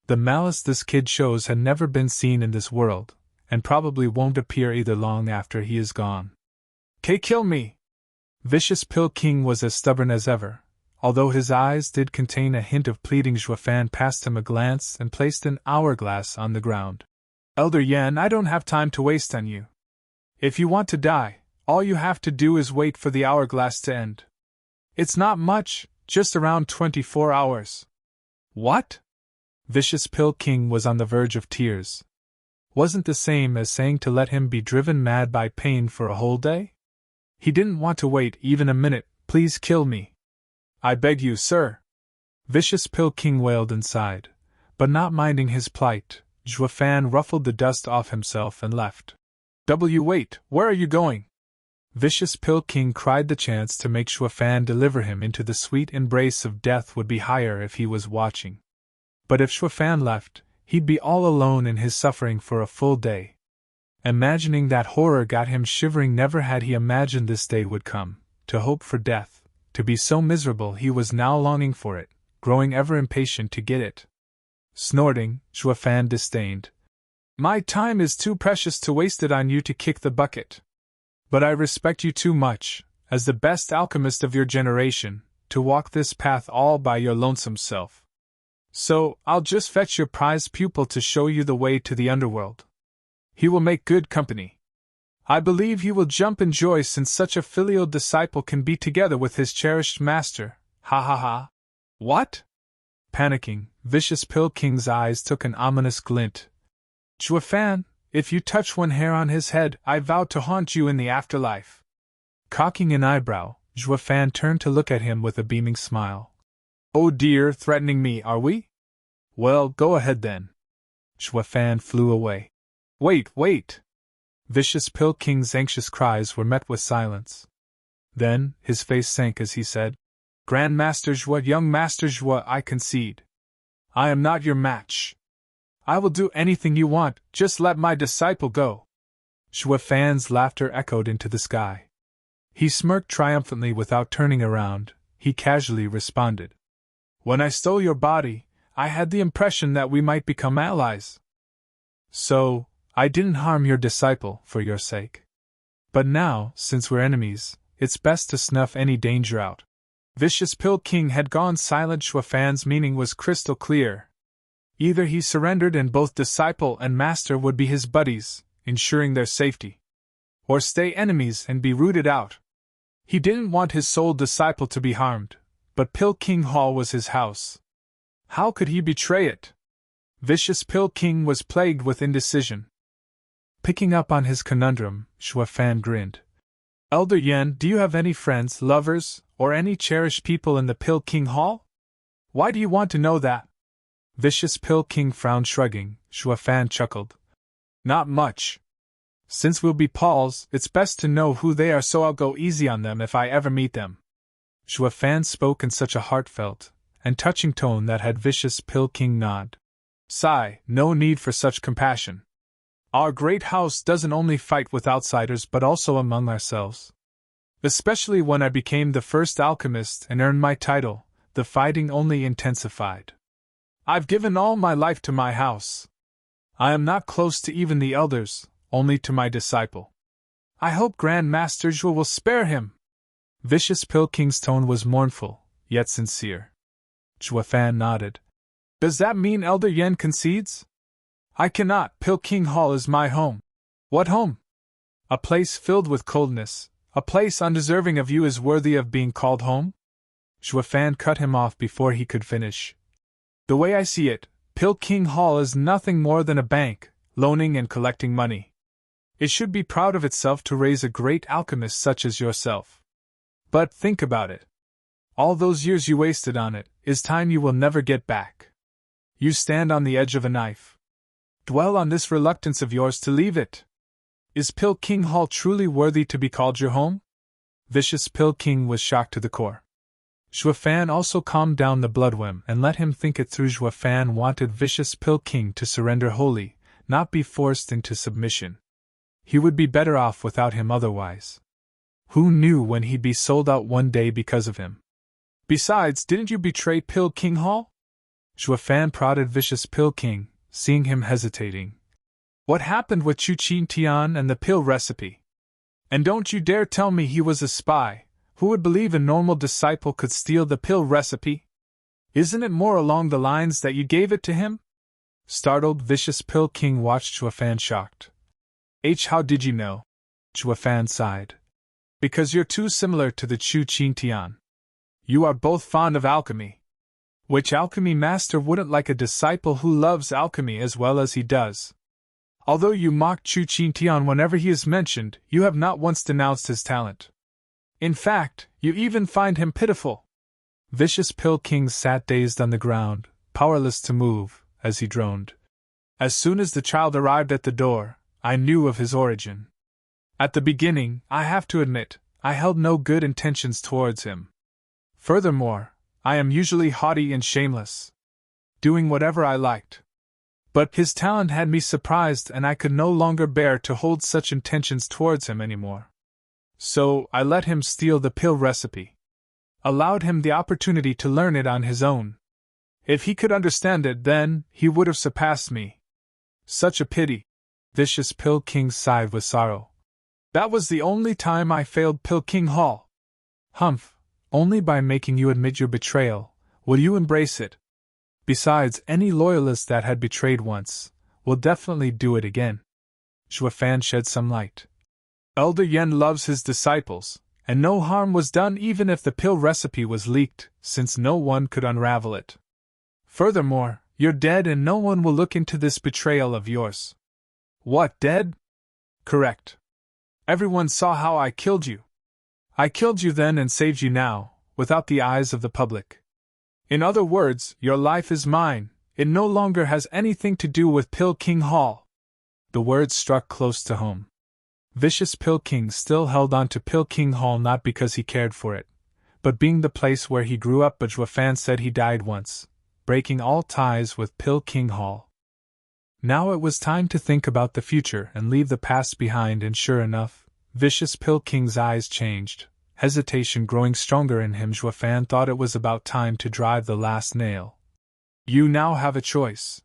The malice this kid shows had never been seen in this world, and probably won't appear either long after he is gone. Kill me! Vicious Pilking was as stubborn as ever. Although his eyes did contain a hint of pleading, Zhuofan passed him a glance and placed an hourglass on the ground. Elder Yan, I don't have time to waste on you. If you want to die, all you have to do is wait for the hourglass to end. It's not much, just around 24 hours. What? Vicious Pilking was on the verge of tears. Wasn't the same as saying to let him be driven mad by pain for a whole day? He didn't want to wait even a minute. Please kill me. I beg you, sir. Vicious Pilking wailed inside, but not minding his plight, Zhuofan ruffled the dust off himself and left. Wait, where are you going? Vicious Pilking cried. The chance to make Zhuofan deliver him into the sweet embrace of death would be higher if he was watching. But if Zhuofan left, he'd be all alone in his suffering for a full day. Imagining that horror got him shivering. Never had he imagined this day would come, to hope for death, to be so miserable. He was now longing for it, growing ever impatient to get it. Snorting, Zhuofan disdained. My time is too precious to waste it on you to kick the bucket. But I respect you too much, as the best alchemist of your generation, to walk this path all by your lonesome self. So, I'll just fetch your prized pupil to show you the way to the underworld. He will make good company. I believe he will jump in joy since such a filial disciple can be together with his cherished master. Ha ha ha. What? Panicking, Vicious Pilking's eyes took an ominous glint. Zhuofan, if you touch one hair on his head, I vow to haunt you in the afterlife. Cocking an eyebrow, Zhuofan turned to look at him with a beaming smile. Oh dear, threatening me, are we? Well, go ahead then. Zhuofan flew away. Wait! Vicious Pilking's anxious cries were met with silence. Then, his face sank as he said, Grand Master Zhuo, young Master Zhuo, I concede. I am not your match. I will do anything you want, just let my disciple go. Zhuofan's laughter echoed into the sky. He smirked triumphantly without turning around. He casually responded. When I stole your body, I had the impression that we might become allies. So, I didn't harm your disciple for your sake. But now, since we're enemies, it's best to snuff any danger out. Vicious Pill King had gone silent. Shuafan's meaning was crystal clear. Either he surrendered and both disciple and master would be his buddies, ensuring their safety, or stay enemies and be rooted out. He didn't want his sole disciple to be harmed, but Pill King Hall was his house. How could he betray it? Vicious Pill King was plagued with indecision. Picking up on his conundrum, Shuafan grinned. Elder Yen, do you have any friends, lovers, or any cherished people in the Pill King Hall? Why do you want to know that? Vicious Pill King frowned, shrugging. Shuafan chuckled. Not much. Since we'll be pals, it's best to know who they are, so I'll go easy on them if I ever meet them. Shuafan spoke in such a heartfelt and touching tone that had Vicious Pill King nod. Sigh, no need for such compassion. Our great house doesn't only fight with outsiders but also among ourselves. Especially when I became the first alchemist and earned my title, the fighting only intensified. I've given all my life to my house. I am not close to even the elders, only to my disciple. I hope Grand Master Zhuo will spare him. Vicious Pill King's tone was mournful, yet sincere. Shuafan nodded. Does that mean Elder Yen concedes? I cannot. Pill King Hall is my home. What home? A place filled with coldness, a place undeserving of you is worthy of being called home? Shuafan cut him off before he could finish. The way I see it, Pill King Hall is nothing more than a bank, loaning and collecting money. It should be proud of itself to raise a great alchemist such as yourself. But think about it. All those years you wasted on it is time you will never get back. You stand on the edge of a knife. Dwell on this reluctance of yours to leave it. Is Pill King Hall truly worthy to be called your home? Vicious Pill King was shocked to the core. Shuafan also calmed down the bloodworm and let him think it through. Shuafan wanted Vicious Pill King to surrender wholly, not be forced into submission. He would be better off without him otherwise. Who knew when he'd be sold out one day because of him? Besides, didn't you betray Pill King Hall? Shuafan prodded Vicious Pill King, seeing him hesitating. What happened with Chu Chin Tian and the pill recipe? And don't you dare tell me he was a spy. Who would believe a normal disciple could steal the pill recipe? Isn't it more along the lines that you gave it to him? Startled, Vicious Pill King watched Shuafan shocked. How did you know? Shuafan sighed. Because you're too similar to the Chu Chin Tian. You are both fond of alchemy. Which alchemy master wouldn't like a disciple who loves alchemy as well as he does? Although you mock Chu Chin Tian whenever he is mentioned, you have not once denounced his talent. In fact, you even find him pitiful. Vicious Pill King sat dazed on the ground, powerless to move, as he droned. As soon as the child arrived at the door, I knew of his origin. At the beginning, I have to admit, I held no good intentions towards him. Furthermore, I am usually haughty and shameless, doing whatever I liked. But his talent had me surprised and I could no longer bear to hold such intentions towards him anymore. So, I let him steal the pill recipe. Allowed him the opportunity to learn it on his own. If he could understand it then, he would have surpassed me. Such a pity. Vicious Pill King sighed with sorrow. That was the only time I failed Pill King Hall. Humph. Only by making you admit your betrayal will you embrace it. Besides, any loyalist that had betrayed once will definitely do it again. Shuafan shed some light. Elder Yen loves his disciples, and no harm was done even if the pill recipe was leaked, since no one could unravel it. Furthermore, you're dead and no one will look into this betrayal of yours. What, dead? Correct. Everyone saw how I killed you. I killed you then and saved you now, without the eyes of the public. In other words, your life is mine, it no longer has anything to do with Pill King Hall. The words struck close to home. Vicious Pill King still held on to Pill King Hall not because he cared for it, but being the place where he grew up. But Shuafan said he died once, breaking all ties with Pill King Hall. Now it was time to think about the future and leave the past behind, and sure enough, Vicious Pill King's eyes changed, Hesitation growing stronger in him, Fan thought it was about time to drive the last nail. You now have a choice.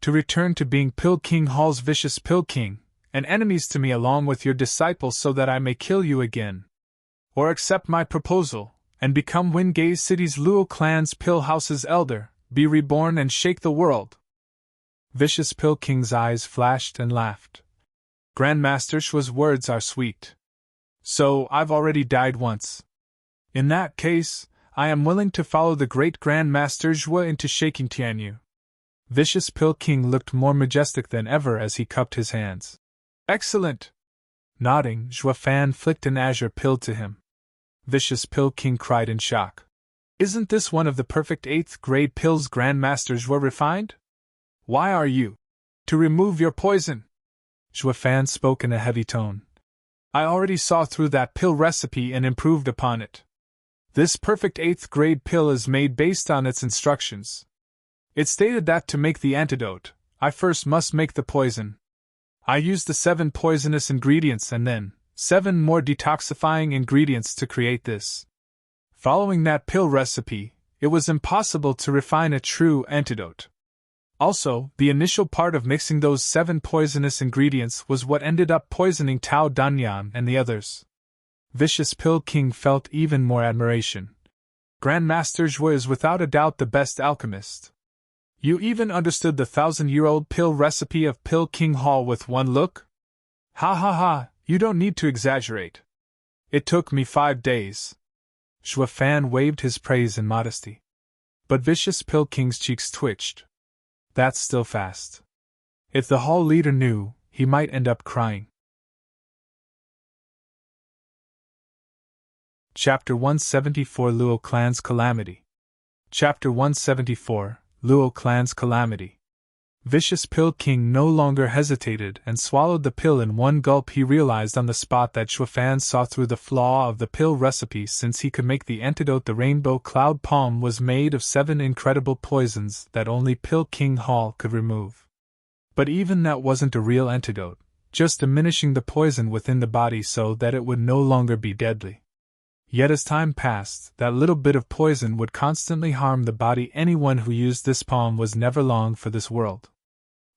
To return to being Purging Hall's vicious Purging, and enemies to me along with your disciples so that I may kill you again. Or accept my proposal, and become Wingay City's Luo clan's Pill House's elder, be reborn and shake the world. Vicious Purging's eyes flashed and laughed. Grandmaster Shua's words are sweet. So, I've already died once. In that case, I am willing to follow the great Grandmaster Zhua into shaking Tianyu. Vicious Purging looked more majestic than ever as he cupped his hands. Excellent! Nodding, Fan flicked an azure pill to him. Vicious Purging cried in shock. Isn't this one of the perfect 8th grade pills Grandmaster Zhua refined? Why are you? To remove your poison! Fan spoke in a heavy tone. I already saw through that pill recipe and improved upon it. This perfect 8th grade pill is made based on its instructions. It stated that to make the antidote, I first must make the poison. I used the 7 poisonous ingredients and then 7 more detoxifying ingredients to create this. Following that pill recipe, it was impossible to refine a true antidote. Also, the initial part of mixing those 7 poisonous ingredients was what ended up poisoning Tao Danyan and the others. Vicious Purging felt even more admiration. Grandmaster Zhua is without a doubt the best alchemist. You even understood the 1,000-year-old pill recipe of Purging Hall with one look? Ha ha ha, you don't need to exaggerate. It took me 5 days. Fan waved his praise in modesty. But Vicious Purging's cheeks twitched. That's still fast. If the hall leader knew, he might end up crying. Chapter 174 Luo Clan's Calamity. Chapter 174 Luo Clan's Calamity. Vicious Purging no longer hesitated and swallowed the pill in one gulp. He realized on the spot that Fan saw through the flaw of the pill recipe since he could make the antidote. The rainbow cloud palm was made of 7 incredible poisons that only Purging Hall could remove. But even that wasn't a real antidote, just diminishing the poison within the body so that it would no longer be deadly. Yet as time passed, that little bit of poison would constantly harm the body. Anyone who used this palm was never long for this world.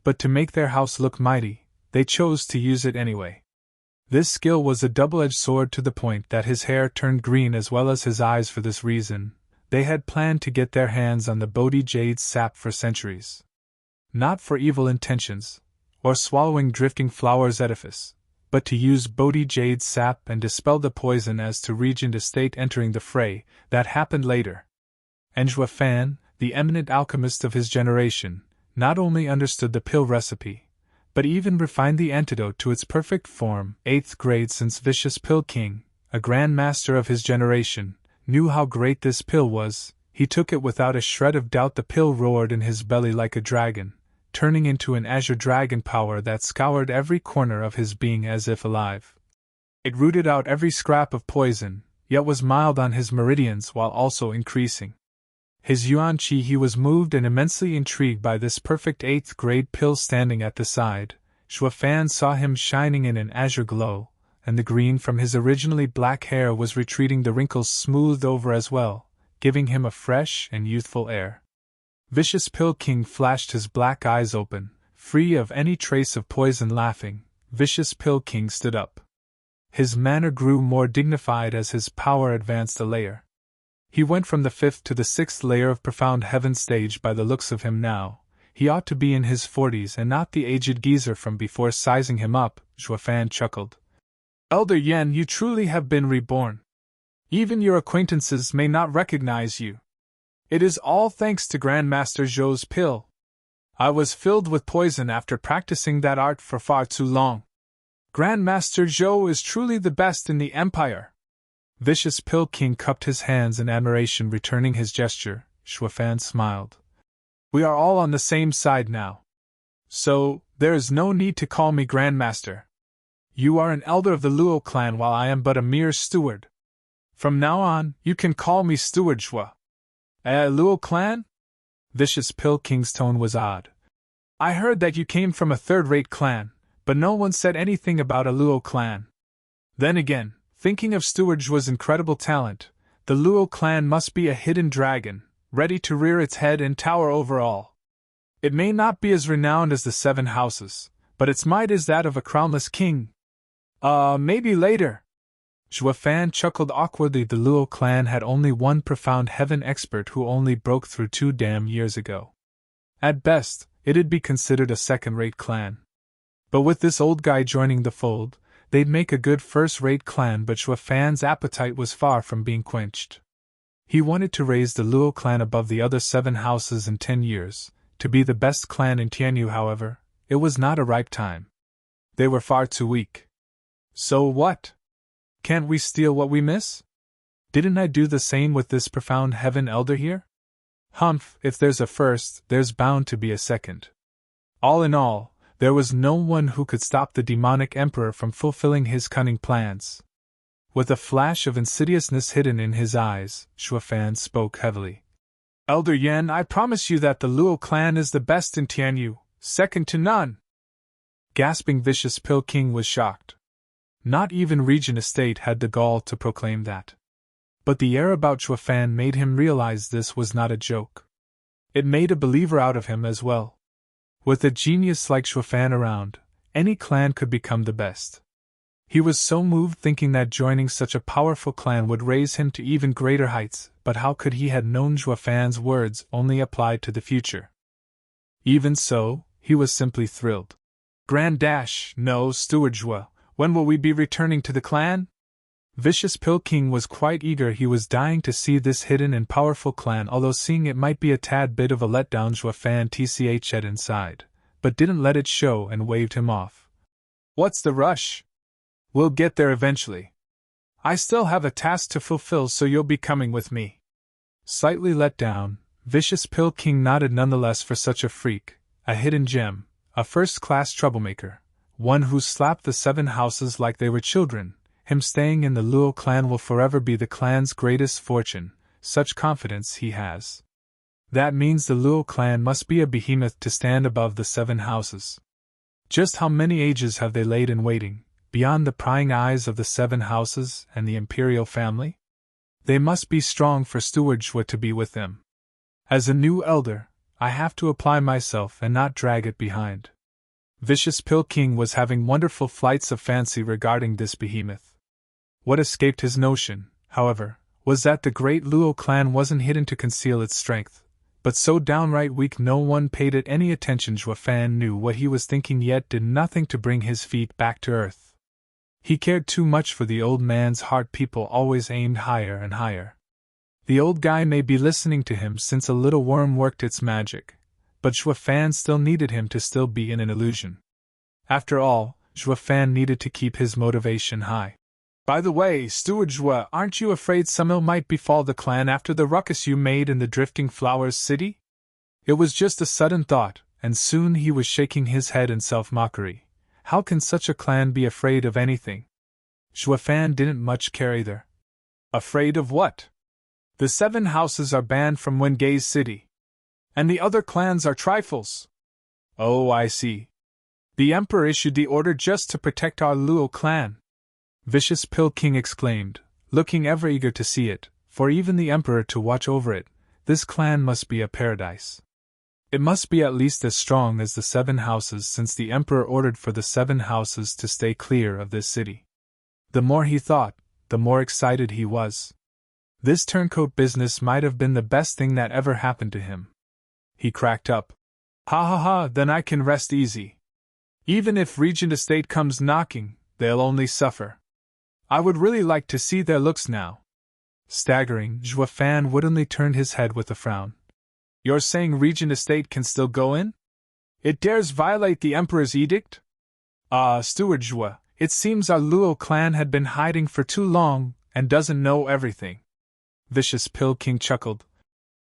But to make their house look mighty, they chose to use it anyway. This skill was a double-edged sword to the point that his hair turned green as well as his eyes. For this reason, they had planned to get their hands on the Bodhi Jade's sap for centuries. Not for evil intentions, or swallowing drifting flowers edifice, but to use Bodhi Jade's sap and dispel the poison. As to Regent estate entering the fray, that happened later. And Fan, the eminent alchemist of his generation, not only understood the pill recipe, but even refined the antidote to its perfect form. 8th grade since Vicious Purging, a grand master of his generation, knew how great this pill was. He took it without a shred of doubt. The pill roared in his belly like a dragon, turning into an azure dragon power that scoured every corner of his being as if alive. It rooted out every scrap of poison, yet was mild on his meridians while also increasing his yuan qi. He was moved and immensely intrigued by this perfect 8th grade pill standing at the side. Fan saw him shining in an azure glow, and the green from his originally black hair was retreating, the wrinkles smoothed over as well, giving him a fresh and youthful air. Vicious Purging flashed his black eyes open, free of any trace of poison. Laughing, Vicious Purging stood up. His manner grew more dignified as his power advanced a layer. He went from the 5th to the 6th layer of profound heaven stage. By the looks of him now, he ought to be in his 40s and not the aged geezer from before. Sizing him up, Fan chuckled. Elder Yan, you truly have been reborn. Even your acquaintances may not recognize you. It is all thanks to Grandmaster Zhou's pill. I was filled with poison after practicing that art for far too long. Grandmaster Zhou is truly the best in the empire. Vicious Purging cupped his hands in admiration. Returning his gesture, Fan smiled. We are all on the same side now. So, there is no need to call me Grandmaster. You are an elder of the Luo clan while I am but a mere steward. From now on, you can call me Steward Zhua. Luo clan? Vicious Purging's tone was odd. I heard that you came from a third-rate clan, but no one said anything about a Luo clan. Then again, Thinking of Steward's incredible talent, the Luo clan must be a hidden dragon, ready to rear its head and tower over all. It may not be as renowned as the 7 houses, but its might is that of a crownless king. Maybe later. Fan chuckled awkwardly. The Luo clan had only one profound heaven expert who only broke through 2 damn years ago. At best, it'd be considered a second-rate clan. But with this old guy joining the fold, they'd make a good first-rate clan. But Fan's appetite was far from being quenched. He wanted to raise the Luo clan above the other 7 houses in 10 years, to be the best clan in Tianyu. However, it was not a ripe time. They were far too weak. So what? Can't we steal what we miss? Didn't I do the same with this profound heaven elder here? Humph, if there's a first, there's bound to be a second. All in all, there was no one who could stop the demonic emperor from fulfilling his cunning plans. With a flash of insidiousness hidden in his eyes, Fan spoke heavily. Elder Yan, I promise you that the Luo clan is the best in Tianyu, second to none. Gasping Vicious Pill King was shocked. Not even Regent Estate had the gall to proclaim that. But the air about Fan made him realize this was not a joke. It made a believer out of him as well. With a genius like Fan around, any clan could become the best. He was so moved thinking that joining such a powerful clan would raise him to even greater heights, but how could he have known Fan's words only applied to the future? Even so, he was simply thrilled. Grand Dash, no, Steward Zhua. When will we be returning to the clan? Vicious Pill King was quite eager. He was dying to see this hidden and powerful clan, although seeing it might be a tad bit of a letdown. Fan tched inside, but didn't let it show and waved him off. What's the rush? We'll get there eventually. I still have a task to fulfill, so you'll be coming with me. Slightly let down, Vicious Pill King nodded nonetheless. For such a freak, a hidden gem, a first-class troublemaker, one who slapped the 7 houses like they were children, him staying in the Luo clan will forever be the clan's greatest fortune. Such confidence he has. That means the Luo clan must be a behemoth to stand above the 7 houses. Just how many ages have they laid in waiting, beyond the prying eyes of the 7 houses and the imperial family? They must be strong for Steward Zhua to be with them. As a new elder, I have to apply myself and not drag it behind. Vicious Pill King was having wonderful flights of fancy regarding this behemoth. What escaped his notion, however, was that the great Luo clan wasn't hidden to conceal its strength, but so downright weak no one paid it any attention. Fan knew what he was thinking, yet did nothing to bring his feet back to earth. He cared too much for the old man's heart. People always aimed higher and higher. The old guy may be listening to him since a little worm worked its magic, but Fan still needed him to still be in an illusion. After all, Fan needed to keep his motivation high. By the way, Steward Zhua, aren't you afraid some ill might befall the clan after the ruckus you made in the Drifting Flowers City? It was just a sudden thought, and soon he was shaking his head in self-mockery. How can such a clan be afraid of anything? Fan didn't much care either. Afraid of what? The 7 houses are banned from Wengai's city. And the other clans are trifles. Oh, I see. The Emperor issued the order just to protect our Luo clan. Vicious Pill King exclaimed, looking ever eager to see it, for even the Emperor to watch over it. This clan must be a paradise. It must be at least as strong as the 7 houses, since the Emperor ordered for the 7 houses to stay clear of this city. The more he thought, the more excited he was. This turncoat business might have been the best thing that ever happened to him. He cracked up. Ha ha ha, then I can rest easy. Even if Regent Estate comes knocking, they'll only suffer. I would really like to see their looks now. Staggering, Fan woodenly turned his head with a frown. You're saying Regent Estate can still go in? It dares violate the Emperor's edict? Steward Zhua, it seems our Luo clan had been hiding for too long, and doesn't know everything. Vicious Pill King chuckled.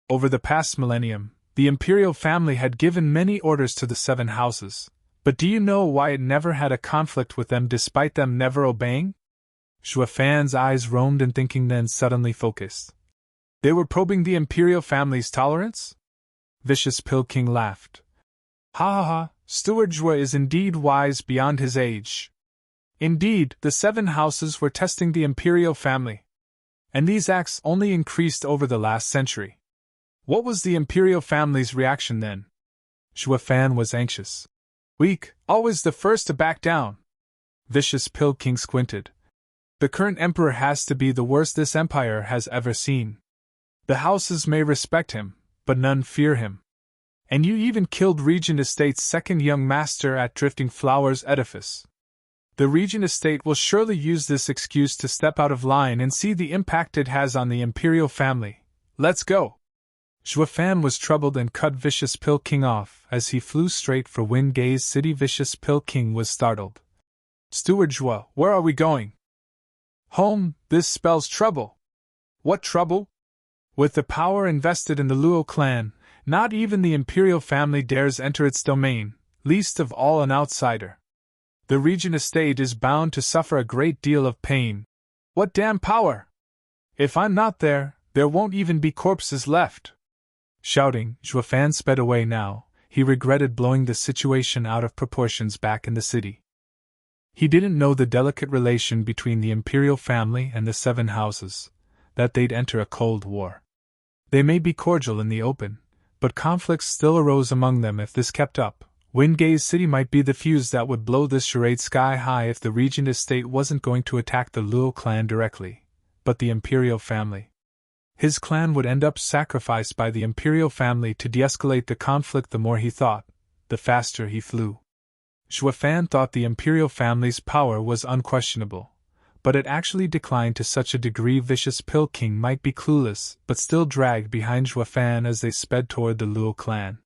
Over the past millennium, the imperial family had given many orders to the 7 houses, but do you know why it never had a conflict with them despite them never obeying? Fan's eyes roamed in thinking, then suddenly focused. They were probing the imperial family's tolerance? Vicious Pill King laughed. Ha ha ha, Steward Zhua is indeed wise beyond his age. Indeed, the 7 houses were testing the imperial family. And these acts only increased over the last century. What was the imperial family's reaction then? Xue Fan was anxious. Weak, always the first to back down. Vicious Pill King squinted. The current emperor has to be the worst this empire has ever seen. The houses may respect him, but none fear him. And you even killed Regent Estate's second young master at Drifting Flowers edifice. The Regent Estate will surely use this excuse to step out of line and see the impact it has on the imperial family. Let's go! Xue Fan was troubled and cut Vicious Pill King off as he flew straight for Wind Gaze City. Vicious Pill King was startled. Steward Xue, where are we going? Home, this spells trouble. What trouble? With the power invested in the Luo clan, not even the imperial family dares enter its domain, least of all an outsider. The Regent Estate is bound to suffer a great deal of pain. What damn power! If I'm not there, there won't even be corpses left. Shouting, Xue Fan sped away now. He regretted blowing the situation out of proportions back in the city. He didn't know the delicate relation between the imperial family and the 7 houses, that they'd enter a cold war. They may be cordial in the open, but conflicts still arose among them if this kept up. Wind Gaze City might be the fuse that would blow this charade sky high if the Regent Estate wasn't going to attack the Luo clan directly, but the imperial family. His clan would end up sacrificed by the imperial family to de-escalate the conflict. The more he thought, the faster he flew. Xue Fan thought the imperial family's power was unquestionable, but it actually declined to such a degree Vicious Pill King might be clueless but still dragged behind Xue Fan as they sped toward the Luo clan.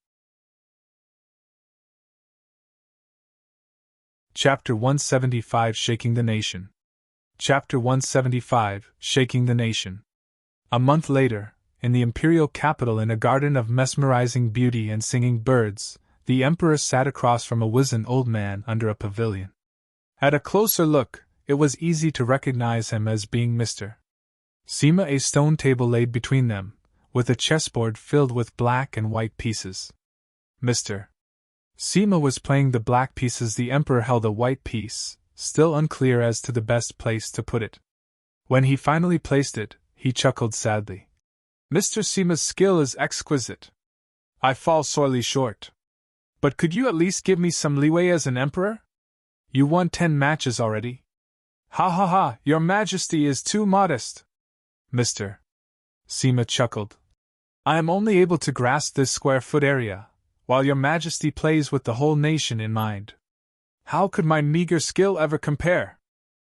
Chapter 175 Shaking the Nation. Chapter 175 Shaking the Nation. A month later, in the imperial capital in a garden of mesmerizing beauty and singing birds, the emperor sat across from a wizened old man under a pavilion. At a closer look, it was easy to recognize him as being Mr. Sima. A stone table laid between them, with a chessboard filled with black and white pieces. Mr. Sima was playing the black pieces. The emperor held a white piece, still unclear as to the best place to put it. When he finally placed it, he chuckled sadly. Mr. Sima's skill is exquisite. I fall sorely short. But could you at least give me some leeway as an emperor? You won 10 matches already. Ha ha ha, your majesty is too modest. Mr. Sima chuckled. I am only able to grasp this square-foot area, while your majesty plays with the whole nation in mind. How could my meager skill ever compare?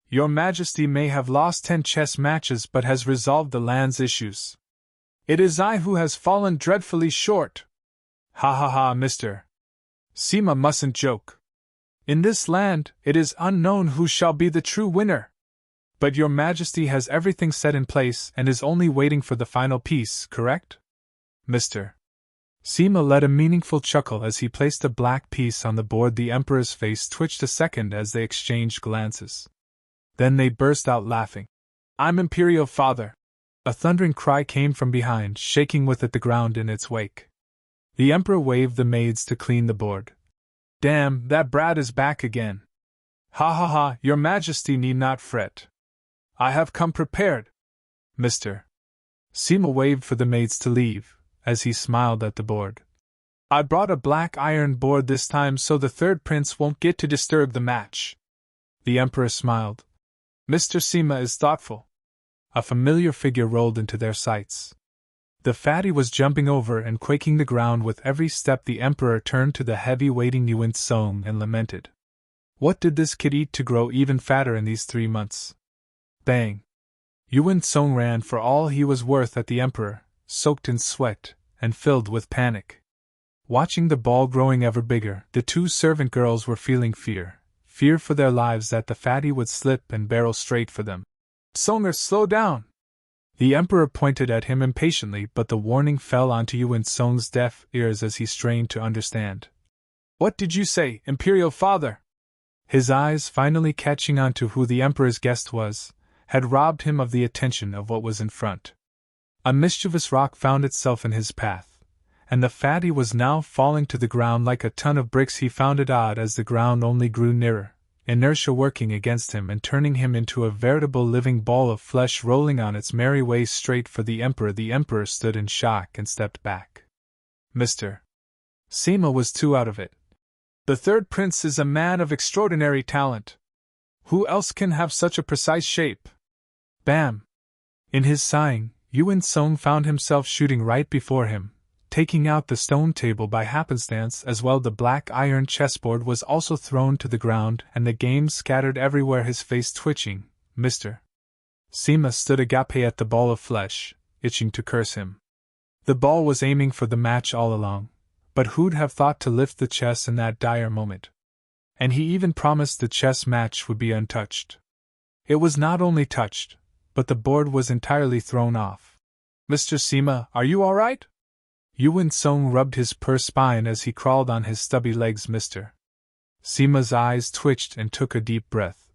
Your majesty may have lost 10 chess matches but has resolved the land's issues. It is I who has fallen dreadfully short. Ha ha ha, Mr. Sima mustn't joke. In this land, it is unknown who shall be the true winner. But your majesty has everything set in place and is only waiting for the final piece, correct? Mr. Sima let a meaningful chuckle as he placed a black piece on the board. The emperor's face twitched a second as they exchanged glances. Then they burst out laughing. I'm Imperial Father! A thundering cry came from behind, shaking with it the ground in its wake. The emperor waved the maids to clean the board. Damn, that brat is back again. Ha ha ha, your majesty need not fret. I have come prepared. Mr. Sima waved for the maids to leave, as he smiled at the board. I brought a black iron board this time so the third prince won't get to disturb the match. The emperor smiled. Mr. Sima is thoughtful. A familiar figure rolled into their sights. The fatty was jumping over and quaking the ground with every step. The emperor turned to the heavy-waiting Yuan Song and lamented. What did this kid eat to grow even fatter in these 3 months? Bang! Yuan Song ran for all he was worth at the emperor, soaked in sweat, and filled with panic. Watching the ball growing ever bigger, the 2 servant girls were feeling fear for their lives that the fatty would slip and barrel straight for them. Songer, slow down! The emperor pointed at him impatiently, but the warning fell onto Yuan Song's deaf ears as he strained to understand. What did you say, Imperial Father? His eyes, finally catching on to who the emperor's guest was, had robbed him of the attention of what was in front. A mischievous rock found itself in his path, and the fatty was now falling to the ground like a ton of bricks. He found it odd as the ground only grew nearer, inertia working against him and turning him into a veritable living ball of flesh rolling on its merry way straight for the Emperor. The Emperor stood in shock and stepped back. Mr. Seema was too out of it. The third prince is a man of extraordinary talent. Who else can have such a precise shape? Bam! In his sighing, Yuan Song found himself shooting right before him, taking out the stone table by happenstance as well. The black iron chessboard was also thrown to the ground and the game scattered everywhere, his face twitching. Mr. Seema stood agape at the ball of flesh, itching to curse him. The ball was aiming for the match all along, but who'd have thought to lift the chess in that dire moment? And he even promised the chess match would be untouched. It was not only touched, but the board was entirely thrown off. Mr. Seema, are you all right? Yuan Song rubbed his poor spine as he crawled on his stubby legs. Mr. Seema's eyes twitched and took a deep breath.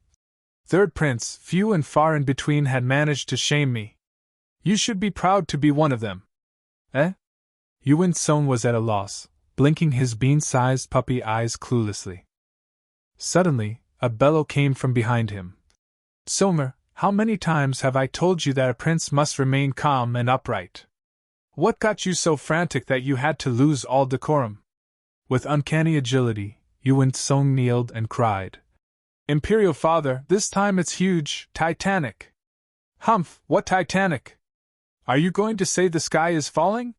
Third prince, few and far in between, had managed to shame me. You should be proud to be one of them. Eh? Yuan Song was at a loss, blinking his bean-sized puppy eyes cluelessly. Suddenly, a bellow came from behind him. Somer, how many times have I told you that a prince must remain calm and upright? What got you so frantic that you had to lose all decorum? With uncanny agility, Yuan Song kneeled and cried. Imperial Father, this time it's huge, Titanic. Humph, what Titanic? Are you going to say the sky is falling?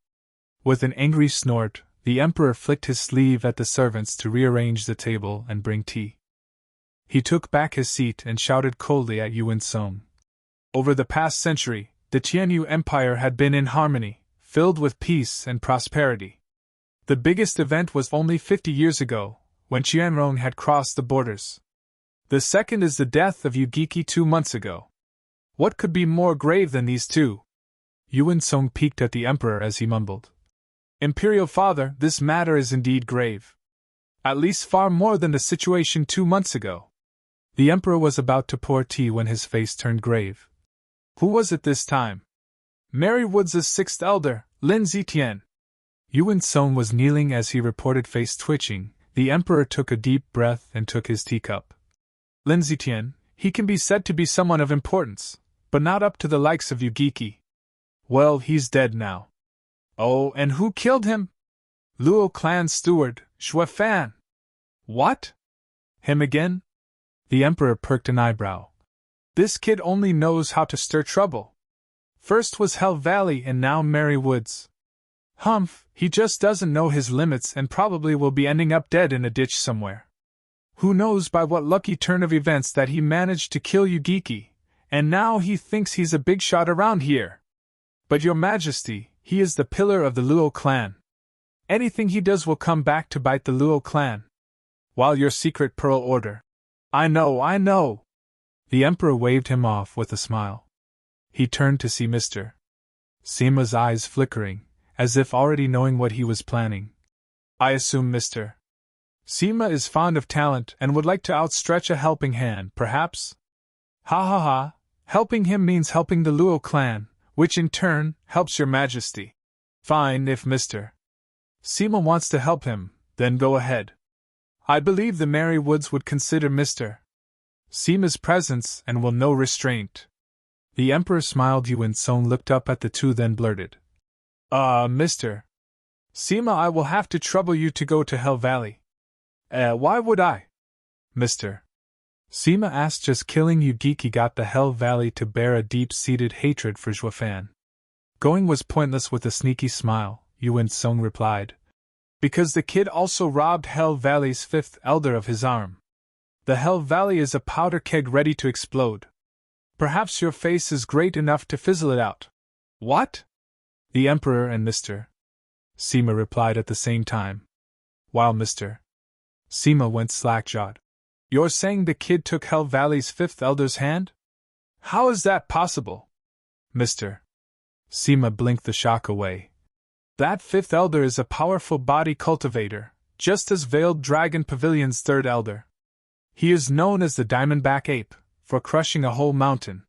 With an angry snort, the Emperor flicked his sleeve at the servants to rearrange the table and bring tea. He took back his seat and shouted coldly at Yuan Song. Over the past century, the Tianyu Empire had been in harmony, filled with peace and prosperity. The biggest event was only 50 years ago, when Qianrong had crossed the borders. The second is the death of Yugiki 2 months ago. What could be more grave than these two? Yuan Song peeked at the Emperor as he mumbled. Imperial Father, this matter is indeed grave. At least far more than the situation 2 months ago. The Emperor was about to pour tea when his face turned grave. Who was it this time? Mary Woods' sixth elder, Lin Zitian. Yuan Song was kneeling as he reported, face twitching. The Emperor took a deep breath and took his teacup. Lin Zitian, he can be said to be someone of importance, but not up to the likes of Yugiki. Well, he's dead now. Oh, and who killed him? Luo clan steward, Xue Fan. What? Him again? The Emperor perked an eyebrow. This kid only knows how to stir trouble. First was Hell Valley and now Mary Woods. Humph, he just doesn't know his limits and probably will be ending up dead in a ditch somewhere. Who knows by what lucky turn of events that he managed to kill Yugiki, and now he thinks he's a big shot around here. But Your Majesty, he is the pillar of the Luo clan. Anything he does will come back to bite the Luo clan. While your secret pearl order. I know. The Emperor waved him off with a smile. He turned to see Mr. Seema's eyes flickering, as if already knowing what he was planning. I assume Mr. Seema is fond of talent and would like to outstretch a helping hand, perhaps? Ha ha ha, helping him means helping the Luo clan, which in turn helps Your Majesty. Fine, if Mr. Seema wants to help him, then go ahead. I believe the Mary Woods would consider Mr. Seema's presence and will know restraint. The Emperor smiled. Yuan Song looked up at the two, then blurted. Mr. Seema, I will have to trouble you to go to Hell Valley. Why would I? Mr. Seema asked. Just killing Yugiki got the Hell Valley to bear a deep-seated hatred for Xue Fan. Going was pointless. With a sneaky smile, Yuan Song replied. Because the kid also robbed Hell Valley's fifth elder of his arm. The Hell Valley is a powder keg ready to explode. Perhaps your face is great enough to fizzle it out. What? The Emperor and Mr. Seema replied at the same time, while Mr. Seema went slack-jawed. You're saying the kid took Hell Valley's fifth elder's hand? How is that possible? Mr. Seema blinked the shock away. That fifth elder is a powerful body cultivator, just as Veiled Dragon Pavilion's third elder. He is known as the Diamondback Ape, for crushing a whole mountain.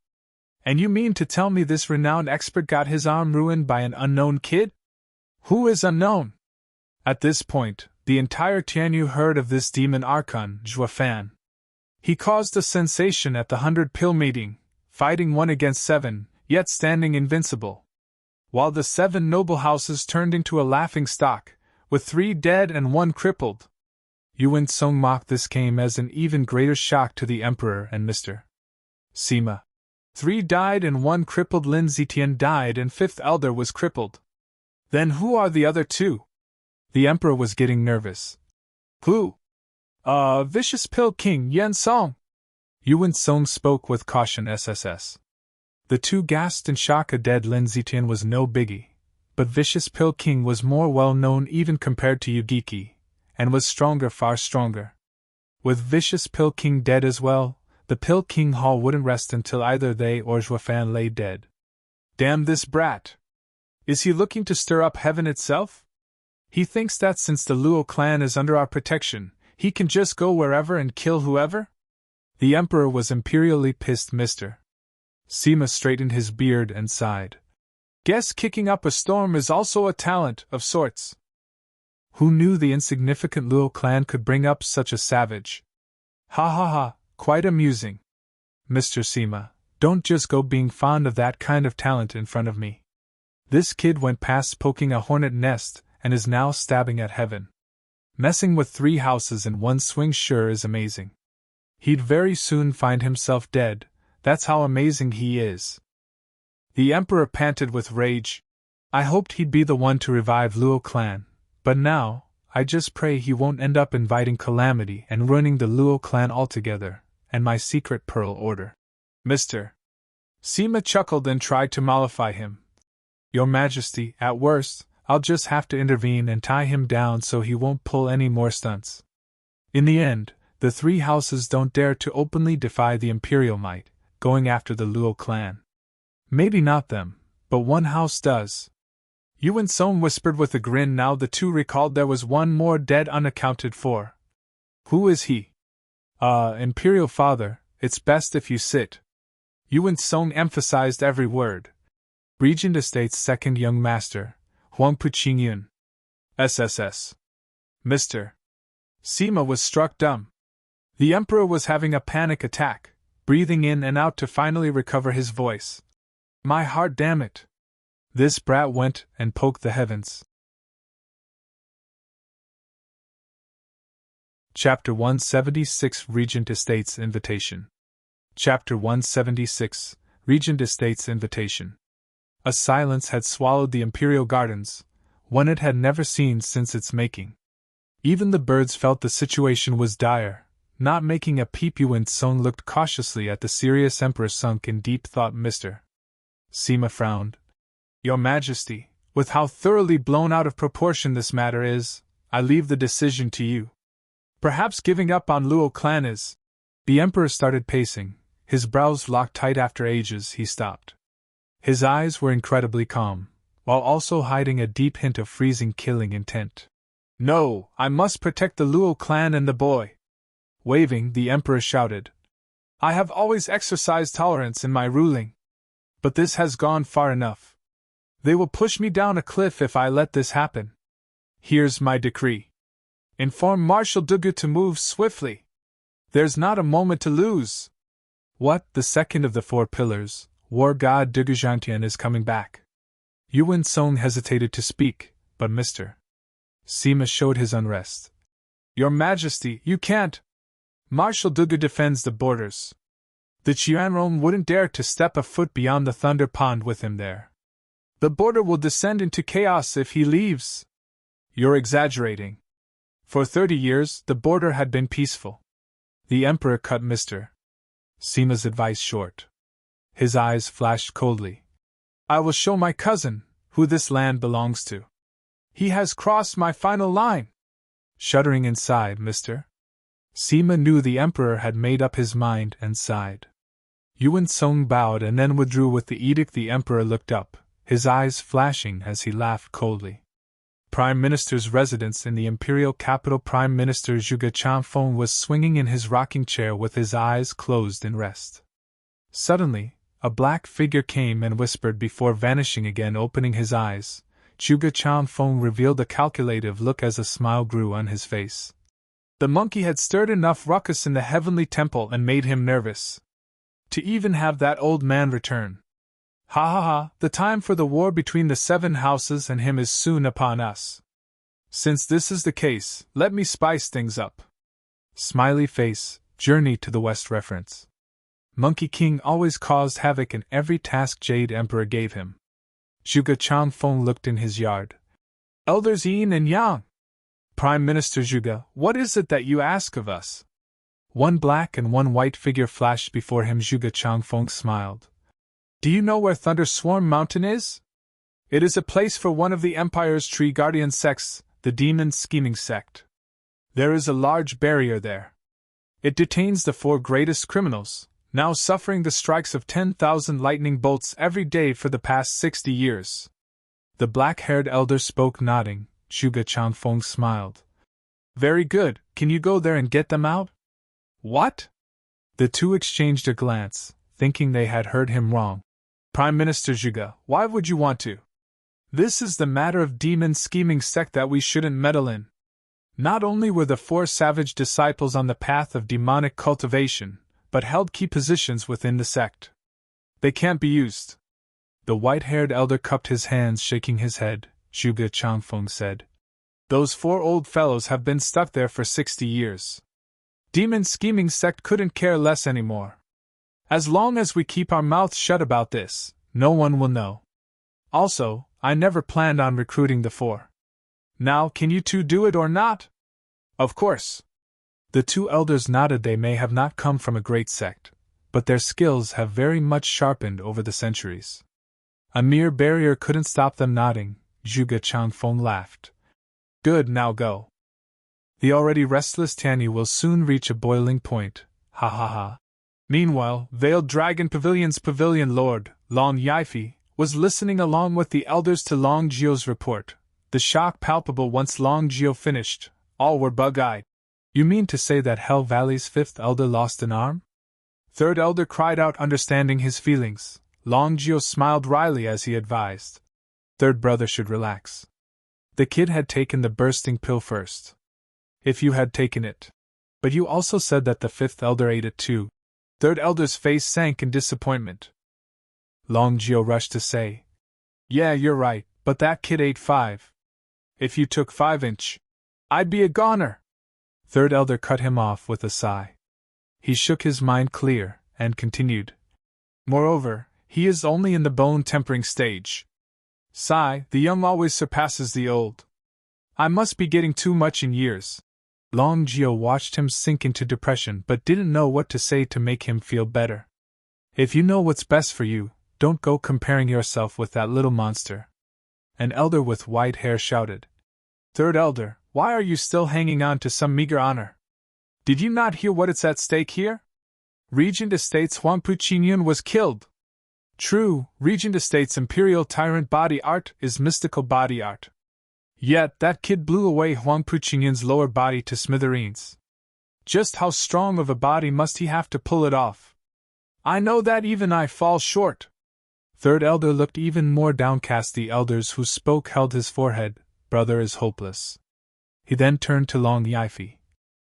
And you mean to tell me this renowned expert got his arm ruined by an unknown kid? Who is unknown? At this point, the entire Tianyu heard of this demon archon, Xue Fan. He caused a sensation at the 100-pill meeting, fighting 1 against 7, yet standing invincible. While the 7 noble houses turned into a laughing stock, with 3 dead and 1 crippled. Yuan Song mocked. This came as an even greater shock to the Emperor and Mr. Sima. 3 died and 1 crippled. Lin Zetian died and 5th elder was crippled. Then who are the other 2? The Emperor was getting nervous. Who? Vicious Pill King Yen Song. Yuan Song spoke with caution. SSS. The 2 gasped in shock. A dead Lin Zetian was no biggie, but Vicious Pill King was more well known even compared to Yugiki, and was stronger, far stronger. With Vicious Pill King dead as well, the Pill King Hall wouldn't rest until either they or Zhuafan lay dead. Damn this brat! Is he looking to stir up heaven itself? He thinks that since the Luo clan is under our protection, he can just go wherever and kill whoever? The Emperor was imperially pissed. Mr. Sima straightened his beard and sighed. Guess kicking up a storm is also a talent of sorts. Who knew the insignificant Luo clan could bring up such a savage? Ha ha ha, quite amusing. Mr. Sima, don't just go being fond of that kind of talent in front of me. This kid went past poking a hornet nest and is now stabbing at heaven. Messing with 3 houses in one swing sure is amazing. He'd very soon find himself dead, that's how amazing he is. The Emperor panted with rage. I hoped he'd be the one to revive Luo clan, but now, I just pray he won't end up inviting Calamity and ruining the Luo clan altogether, and my secret pearl order. Mr. Sima chuckled and tried to mollify him. Your Majesty, at worst, I'll just have to intervene and tie him down so he won't pull any more stunts. In the end, the 3 houses don't dare to openly defy the imperial might, going after the Luo clan. Maybe not them, but one house does. Yuan Song whispered with a grin. Now the 2 recalled there was 1 more dead unaccounted for. Who is he? Imperial Father, it's best if you sit. Yuan Song emphasized every word. Regent Estate's 2nd young master, Huang Puqingyun. SSS. Mr. Sima was struck dumb. The Emperor was having a panic attack, breathing in and out to finally recover his voice. My heart, damn it! This brat went and poked the heavens. Chapter 176 Regent Estate's Invitation. Chapter 176 Regent Estate's Invitation. A silence had swallowed the Imperial Gardens, one it had never seen since its making. Even the birds felt the situation was dire. Not making a peep, Yuan Song looked cautiously at the serious Emperor, sunk in deep thought. Mr. Sima frowned. Your Majesty, with how thoroughly blown out of proportion this matter is, I leave the decision to you. Perhaps giving up on Luo clan is... The Emperor started pacing, his brows locked tight. After ages he stopped. His eyes were incredibly calm, while also hiding a deep hint of freezing, killing intent. No, I must protect the Luo clan and the boy. Waving, the Emperor shouted. I have always exercised tolerance in my ruling. But this has gone far enough. They will push me down a cliff if I let this happen. Here's my decree. Inform Marshal Dugu to move swiftly. There's not a moment to lose. What? The 2nd of the 4 pillars, War God Dugu Zhantian, is coming back. Yuan Song hesitated to speak, but Mr. Sima showed his unrest. Your Majesty, you can't. Marshal Dugu defends the borders. The Qianrong wouldn't dare to step a foot beyond the Thunder Pond with him there. The border will descend into chaos if he leaves. You're exaggerating. For 30 years, the border had been peaceful. The Emperor cut Mr. Sima's advice short. His eyes flashed coldly. I will show my cousin who this land belongs to. He has crossed my final line. Shuddering inside, Mr. Sima knew the Emperor had made up his mind and sighed. Yuan Song bowed and then withdrew with the edict. The Emperor looked up, his eyes flashing as he laughed coldly. Prime Minister's residence in the imperial capital. Prime Minister Zhuge Chanfeng was swinging in his rocking chair with his eyes closed in rest. Suddenly, a black figure came and whispered before vanishing again. Opening his eyes, Zhuge Chanfeng revealed a calculative look as a smile grew on his face. The monkey had stirred enough ruckus in the heavenly temple and made him nervous. To even have that old man return. Ha ha ha, the time for the war between the 7 houses and him is soon upon us. Since this is the case, let me spice things up. Smiley face, Journey to the West reference. Monkey King always caused havoc in every task Jade Emperor gave him. Zhuge Changfeng looked in his yard. Elders Yin and Yang. Prime Minister Zhuge, what is it that you ask of us? One black and one white figure flashed before him. Zhuge Changfeng smiled. Do you know where Thunder Swarm Mountain is? It is a place for one of the Empire's tree guardian sects, the Demon Scheming Sect. There is a large barrier there. It detains the 4 greatest criminals, now suffering the strikes of 10,000 lightning bolts every day for the past 60 years. The black-haired elder spoke, nodding. Zhuge Changfeng smiled. Very good, can you go there and get them out? What? The two exchanged a glance, thinking they had heard him wrong. Prime Minister Zhuge, why would you want to? This is the matter of demon scheming sect that we shouldn't meddle in. Not only were the 4 savage disciples on the path of demonic cultivation, but held key positions within the sect. They can't be used. The white-haired elder cupped his hands, shaking his head. Zhuge Changfeng said. Those 4 old fellows have been stuck there for 60 years. Demon scheming sect couldn't care less anymore. As long as we keep our mouths shut about this, no one will know. Also, I never planned on recruiting the 4. Now, can you 2 do it or not? Of course. The 2 elders nodded. They may have not come from a great sect, but their skills have very much sharpened over the centuries. A mere barrier couldn't stop them nodding. Zhuge Changfeng laughed. Good, now go. The already restless Tianyi will soon reach a boiling point. Ha ha ha. Meanwhile, Veiled Dragon Pavilion's pavilion lord, Long Yifi, was listening along with the elders to Long Jio's report. The shock palpable once Long Jio finished. All were bug-eyed. You mean to say that Hell Valley's 5th elder lost an arm? 3rd elder cried out, understanding his feelings. Long Jio smiled wryly as he advised. 3rd brother should relax. The kid had taken the bursting pill first. If you had taken it. But you also said that the 5th elder ate it too. 3rd elder's face sank in disappointment. Long Jio rushed to say. Yeah, you're right, but that kid ate 5. If you took 5-inch, I'd be a goner. 3rd elder cut him off with a sigh. He shook his mind clear, and continued. Moreover, he is only in the bone-tempering stage. Sigh, the young always surpasses the old. I must be getting too much in years. Long Jio watched him sink into depression but didn't know what to say to make him feel better. If you know what's best for you, don't go comparing yourself with that little monster. An elder with white hair shouted. 3rd elder, why are you still hanging on to some meager honor? Did you not hear what is at stake here? Regent Estate's Huangpu Qingyun was killed. True, Regent Estate's imperial tyrant body art is mystical body art. Yet that kid blew away Huangpu Qingyun's lower body to smithereens. Just how strong of a body must he have to pull it off? I know that even I fall short. 3rd elder looked even more downcast. The elders who spoke held his forehead. Brother is hopeless. He then turned to Long Yifi.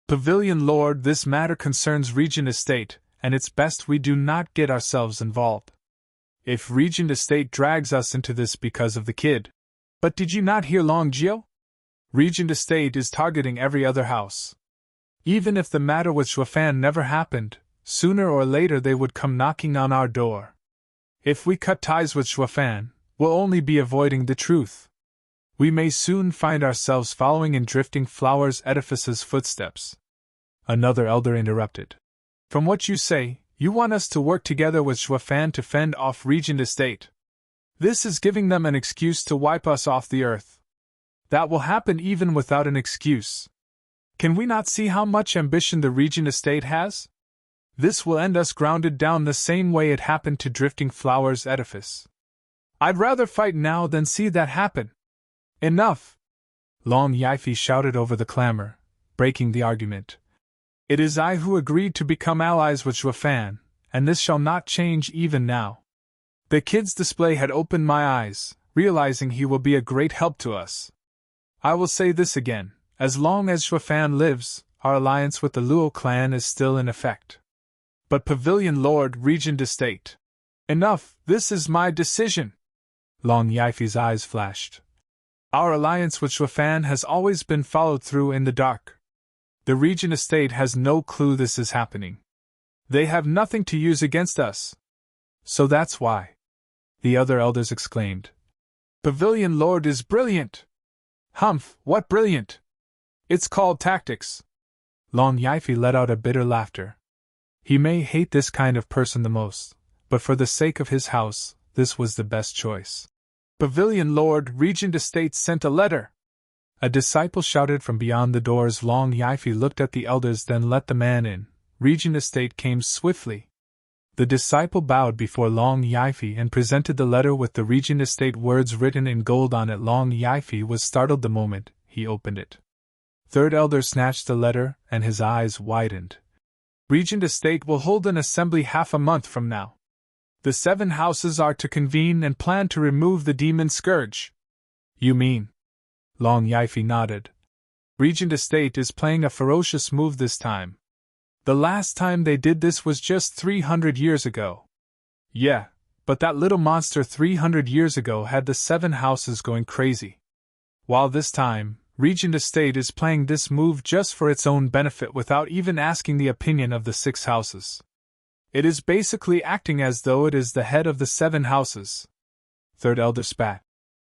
Pavilion Lord, this matter concerns Regent Estate, and it's best we do not get ourselves involved. If Regent Estate drags us into this because of the kid. But did you not hear Long Jio? Regent Estate is targeting every other house. Even if the matter with Shuafan never happened, sooner or later they would come knocking on our door. If we cut ties with Shuafan, we'll only be avoiding the truth. We may soon find ourselves following in Drifting Flowers Edifice's footsteps. Another elder interrupted. From what you say, you want us to work together with Shuafan to fend off Regent Estate. This is giving them an excuse to wipe us off the earth. That will happen even without an excuse. Can we not see how much ambition the Regent Estate has? This will end us grounded down the same way it happened to Drifting Flowers Edifice. I'd rather fight now than see that happen. Enough! Long Yifi shouted over the clamor, breaking the argument. It is I who agreed to become allies with Shuafan, and this shall not change even now. The kid's display had opened my eyes, realizing he will be a great help to us. I will say this again, as long as Shuafan lives, our alliance with the Luo clan is still in effect. But Pavilion Lord, Regent Estate. Enough, this is my decision. Long Yifei's eyes flashed. Our alliance with Shuafan has always been followed through in the dark. The Regent Estate has no clue this is happening. They have nothing to use against us. So that's why. The other elders exclaimed. Pavilion Lord is brilliant! Humph, what brilliant? It's called tactics. Long Yifei let out a bitter laughter. He may hate this kind of person the most, but for the sake of his house, this was the best choice. Pavilion Lord, Regent Estate sent a letter. A disciple shouted from beyond the doors. Long Yifei looked at the elders, then let the man in. Regent Estate came swiftly. The disciple bowed before Long Yifei and presented the letter with the Regent Estate words written in gold on it. Long Yifei was startled the moment he opened it. Third elder snatched the letter, and his eyes widened. Regent Estate will hold an assembly half a month from now. The 7 houses are to convene and plan to remove the demon scourge. You mean? Long Yifei nodded. Regent Estate is playing a ferocious move this time. The last time they did this was just 300 years ago. Yeah, but that little monster 300 years ago had the 7 houses going crazy. While this time, Regent Estate is playing this move just for its own benefit without even asking the opinion of the 6 houses. It is basically acting as though it is the head of the 7 houses. Third elder spat.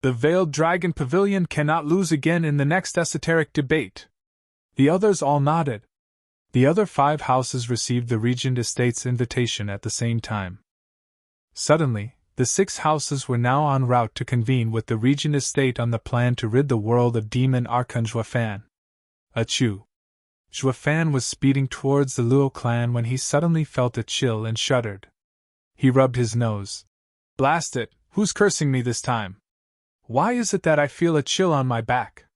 The Veiled Dragon Pavilion cannot lose again in the next esoteric debate. The others all nodded. The other 5 houses received the Regent Estate's invitation at the same time. Suddenly, the 6 houses were now en route to convene with the Regent Estate on the plan to rid the world of Demon Archon Shuafan. Achoo! Shuafan was speeding towards the Luo clan when he suddenly felt a chill and shuddered. He rubbed his nose. Blast it, who's cursing me this time? Why is it that I feel a chill on my back?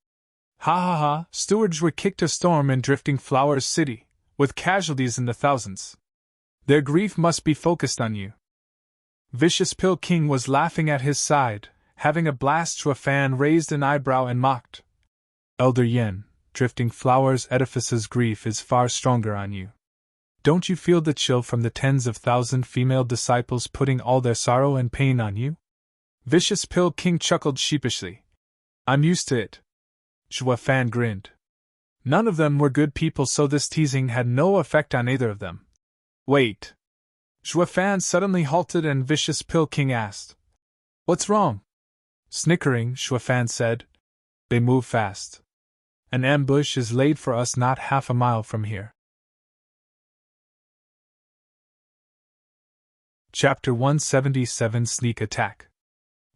Ha ha ha, Stewards were kicked a storm in Drifting Flowers City, with casualties in the thousands. Their grief must be focused on you. Vicious Pill King was laughing at his side, having a blast. Shuafan raised an eyebrow and mocked. Elder Yen, Drifting Flowers Edifice's grief is far stronger on you. Don't you feel the chill from the tens of thousand female disciples putting all their sorrow and pain on you? Vicious Pill King chuckled sheepishly. I'm used to it. Shuafan grinned. None of them were good people, so this teasing had no effect on either of them. Wait. Shuafan suddenly halted and Vicious Pill King asked. What's wrong? Snickering, Shuafan said. They move fast. An ambush is laid for us not half a mile from here. Chapter 177 Sneak Attack.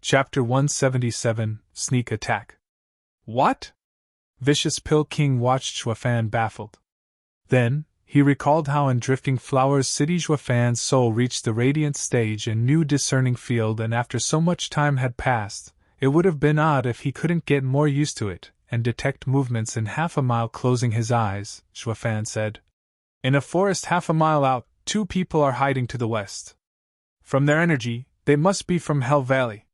Chapter 177 Sneak Attack. What? Vicious Pill King watched Shuafan baffled. Then, he recalled how in Drifting Flowers City Shuafan's soul reached the radiant stage and new discerning field, and after so much time had passed, it would have been odd if he couldn't get more used to it and detect movements in half a mile. Closing his eyes, Shuafan said. In a forest half a mile out, 2 people are hiding to the west. From their energy, they must be from Hell Valley.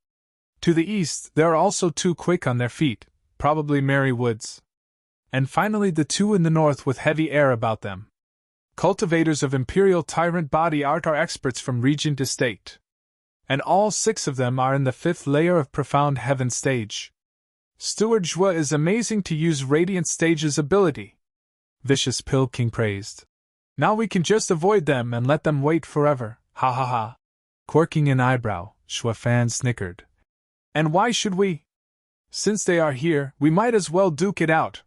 To the east, there are also 2 quick on their feet, probably Merry Woods. And finally the 2 in the north with heavy air about them. Cultivators of Imperial Tyrant Body Art are experts from Regent Estate. And all 6 of them are in the 5th layer of Profound Heaven stage. Steward Zhua is amazing to use Radiant Stage's ability. Vicious Pill King praised. Now we can just avoid them and let them wait forever, ha ha ha. Quirking an eyebrow, Shuafan snickered. And why should we? Since they are here, we might as well duke it out.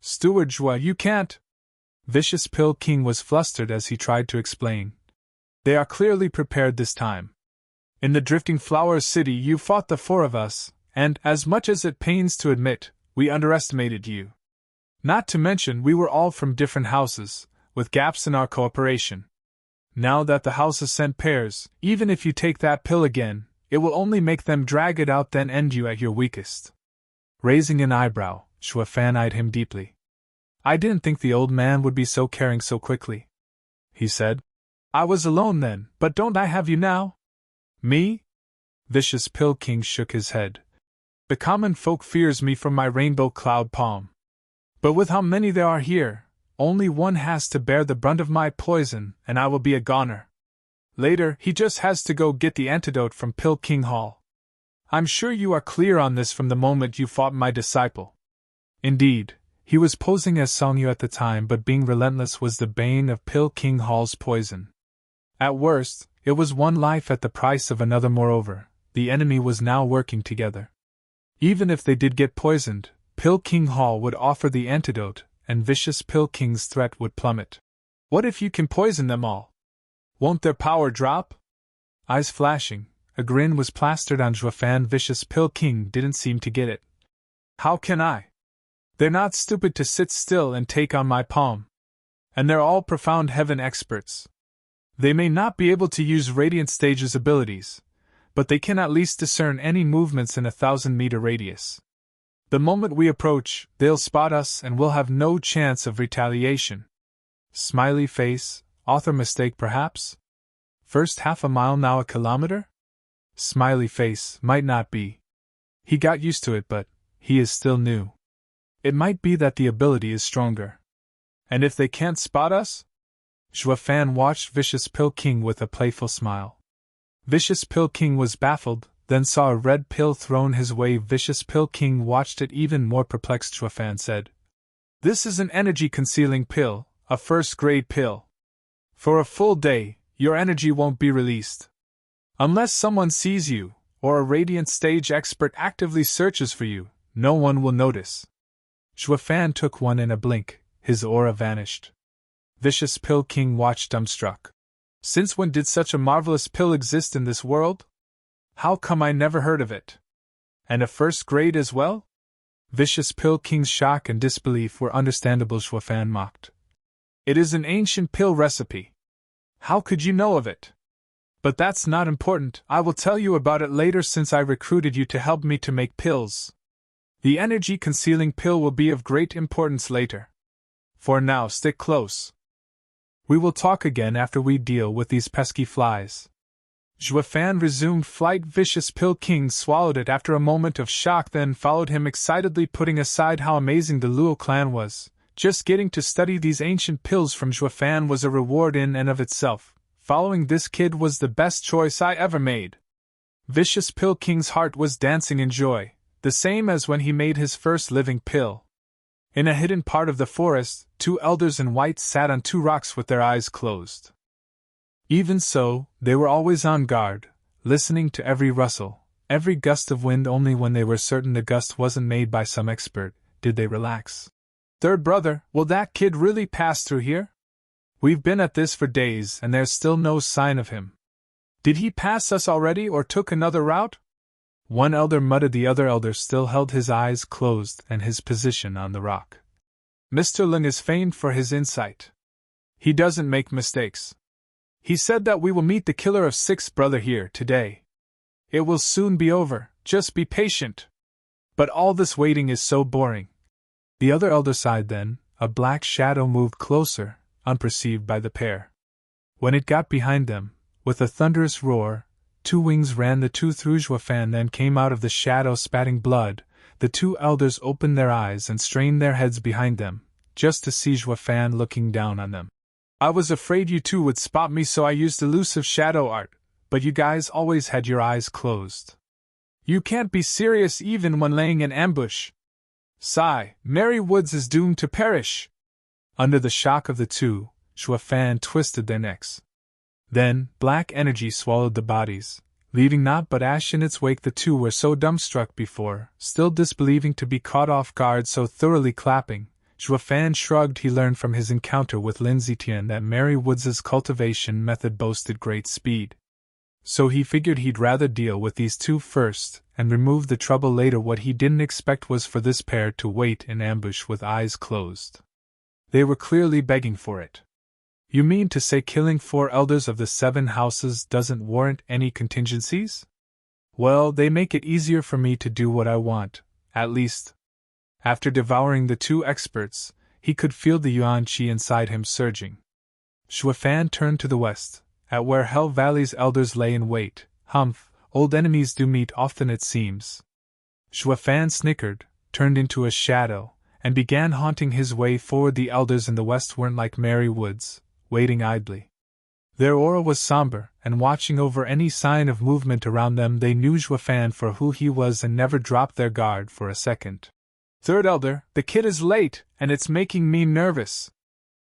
Steward Zhua, you can't. Vicious Pill King was flustered as he tried to explain. They are clearly prepared this time. In the Drifting Flowers City you fought the 4 of us, and, as much as it pains to admit, we underestimated you. Not to mention we were all from different houses, with gaps in our cooperation. Now that the houses sent pairs, even if you take that pill again, it will only make them drag it out, then end you at your weakest. Raising an eyebrow, Shuafan eyed him deeply. I didn't think the old man would be so caring so quickly, he said. I was alone then, but don't I have you now? Me? Vicious Pill King shook his head. The common folk fears me from my rainbow cloud palm. But with how many there are here, Only one has to bear the brunt of my poison, and I will be a goner. Later, he just has to go get the antidote from Purging Hall. I'm sure you are clear on this from the moment you fought my disciple. Indeed, he was posing as Songyu at the time, but being relentless was the bane of Purging Hall's poison. At worst, it was one life at the price of another. Moreover, the enemy was now working together. Even if they did get poisoned, Purging Hall would offer the antidote, and vicious Purging's threat would plummet. What if you can poison them all? Won't their power drop? Eyes flashing, a grin was plastered on Zhuofan. Vicious Purging didn't seem to get it. How can I? They're not stupid to sit still and take on my palm. And they're all profound heaven experts. They may not be able to use Radiant Stage's abilities, but they can at least discern any movements in a 1,000-meter radius. The moment we approach, they'll spot us and we'll have no chance of retaliation. Smiley face, author mistake perhaps? First half a mile, now a kilometer? Smiley face, might not be. He got used to it, but he is still new. It might be that the ability is stronger. And if they can't spot us? Zhuofan watched Vicious Purging with a playful smile. Vicious Purging was baffled, then saw a red pill thrown his way. Vicious Purging watched it even more perplexed. Zhuofan said, "This is an energy-concealing pill, a first-grade pill. For a full day, your energy won't be released. Unless someone sees you, or a Radiant Stage expert actively searches for you, no one will notice." Zhuofan took one in a blink, his aura vanished. Vicious Purging watched dumbstruck. Since when did such a marvelous pill exist in this world? How come I never heard of it? And a first grade as well? Vicious Purging's shock and disbelief were understandable. Zhuofan mocked. It is an ancient pill recipe. How could you know of it? But that's not important. I will tell you about it later, since I recruited you to help me to make pills. The energy-concealing pill will be of great importance later. For now, stick close. We will talk again after we deal with these pesky flies. Zhuofan resumed flight. Vicious Purging swallowed it after a moment of shock, then followed him excitedly, putting aside how amazing the Luo clan was. Just getting to study these ancient pills from Zhuofan was a reward in and of itself. Following this kid was the best choice I ever made. Vicious Purging's heart was dancing in joy, the same as when he made his first living pill. In a hidden part of the forest, two elders in white sat on two rocks with their eyes closed. Even so, they were always on guard, listening to every rustle, every gust of wind. Only when they were certain the gust wasn't made by some expert did they relax. "Third brother, will that kid really pass through here? We've been at this for days and there's still no sign of him. Did he pass us already or took another route?" One elder muttered. The other elder still held his eyes closed and his position on the rock. "Mr. Lin is famed for his insight. He doesn't make mistakes. He said that we will meet the killer of sixth brother here today. It will soon be over, just be patient. But all this waiting is so boring." The other elder sighed. Then a black shadow moved closer, unperceived by the pair. When it got behind them, with a thunderous roar, two wings ran the two through Zhuofan, then came out of the shadow spatting blood. The two elders opened their eyes and strained their heads behind them, just to see Zhuofan looking down on them. "I was afraid you two would spot me, so I used elusive shadow art, but you guys always had your eyes closed. You can't be serious even when laying an ambush. Sigh, Mary Woods is doomed to perish." Under the shock of the two, Zhuofan twisted their necks. Then, black energy swallowed the bodies, leaving naught but ash in its wake. The two were so dumbstruck before, still disbelieving, to be caught off guard so thoroughly. Clapping, Zhuofan shrugged. He learned from his encounter with Lin Zetian that Mary Woods's cultivation method boasted great speed. So he figured he'd rather deal with these two first, and remove the trouble later. What he didn't expect was for this pair to wait in ambush with eyes closed. They were clearly begging for it. "You mean to say killing 4 elders of the 7 houses doesn't warrant any contingencies? Well, they make it easier for me to do what I want, at least." After devouring the 2 experts, he could feel the yuan qi inside him surging. Zhuofan turned to the west, at where Hell Valley's elders lay in wait. "Humph, old enemies do meet often, it seems." Zhuofan snickered, turned into a shadow, and began haunting his way forward. The elders in the west weren't like merry woods, waiting idly. Their aura was somber, and watching over any sign of movement around them. They knew Zhuofan for who he was and never dropped their guard for a second. Third elder, the kid is late, and it's making me nervous.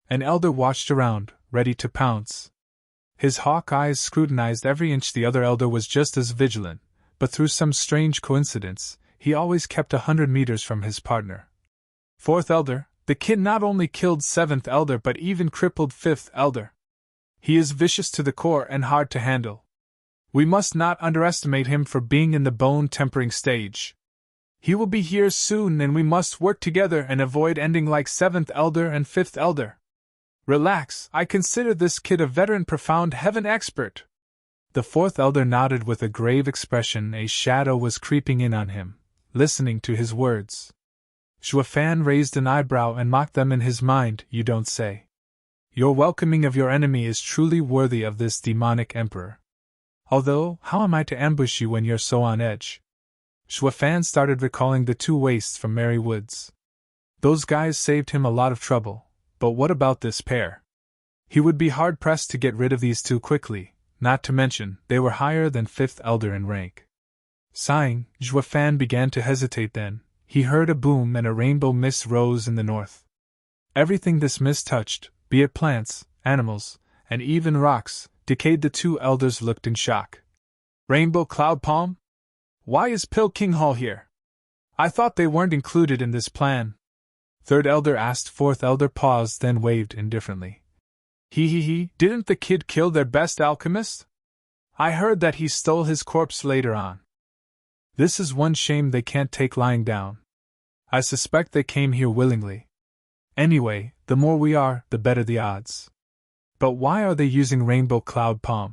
An elder watched around, ready to pounce. His hawk eyes scrutinized every inch. The other elder was just as vigilant, but through some strange coincidence, he always kept 100 meters from his partner. Fourth elder, the kid not only killed seventh elder but even crippled fifth elder. He is vicious to the core and hard to handle. We must not underestimate him for being in the bone-tempering stage. He will be here soon and we must work together and avoid ending like seventh elder and fifth elder. Relax, I consider this kid a veteran profound heaven expert. The fourth elder nodded with a grave expression. A shadow was creeping in on him, listening to his words. Zhuofan raised an eyebrow and mocked them in his mind. You don't say. Your welcoming of your enemy is truly worthy of this demonic emperor. Although, how am I to ambush you when you're so on edge? Zhuofan started recalling the two wastes from Merry Woods. Those guys saved him a lot of trouble, but what about this pair? He would be hard-pressed to get rid of these two quickly, not to mention, they were higher than fifth elder in rank. Sighing, Zhuofan began to hesitate. Then he heard a boom and a rainbow mist rose in the north. Everything this mist touched, be it plants, animals, and even rocks, decayed. The two elders looked in shock. Rainbow Cloud Palm? Why is Purging Hall here? I thought they weren't included in this plan. Third elder asked. Fourth elder paused, then waved indifferently. Didn't the kid kill their best alchemist? I heard that he stole his corpse later on. This is one shame they can't take lying down. I suspect they came here willingly. Anyway, the more we are, the better the odds. But why are they using Rainbow Cloud Palm?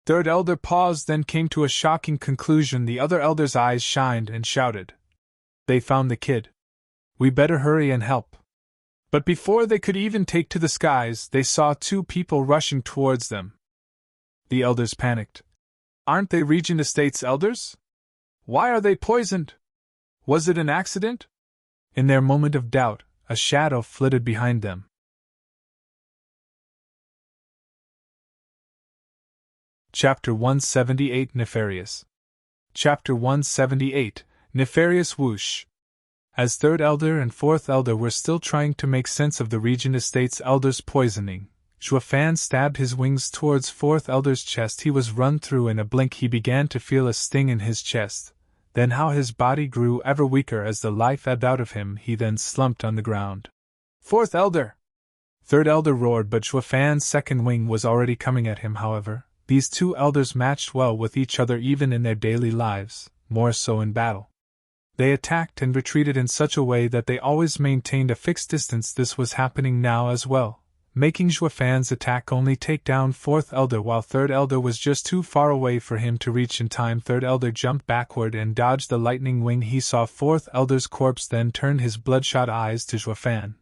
Third elder paused, then came to a shocking conclusion. The other elder's eyes shined and shouted. They found the kid. We better hurry and help. But before they could even take to the skies, they saw two people rushing towards them. The elders panicked. Aren't they Regent Estate's elders? Why are they poisoned? Was it an accident? In their moment of doubt, a shadow flitted behind them. Chapter 178 Nefarious. Chapter 178 Nefarious. Whoosh. As third elder and fourth elder were still trying to make sense of the Regent Estate's elders' poisoning, Zhuofan stabbed his wings towards fourth elder's chest. He was run through. In a blink he began to feel a sting in his chest, then how his body grew ever weaker as the life ebbed out of him. He then slumped on the ground. Fourth elder! Third elder roared, but Zhuofan's second wing was already coming at him. However, these two elders matched well with each other even in their daily lives, more so in battle. They attacked and retreated in such a way that they always maintained a fixed distance. This was happening now as well, making Zhuofan's attack only take down fourth elder while third elder was just too far away for him to reach in time. Third elder jumped backward and dodged the lightning wing. He saw fourth elder's corpse, then turned his bloodshot eyes to Zhuofan.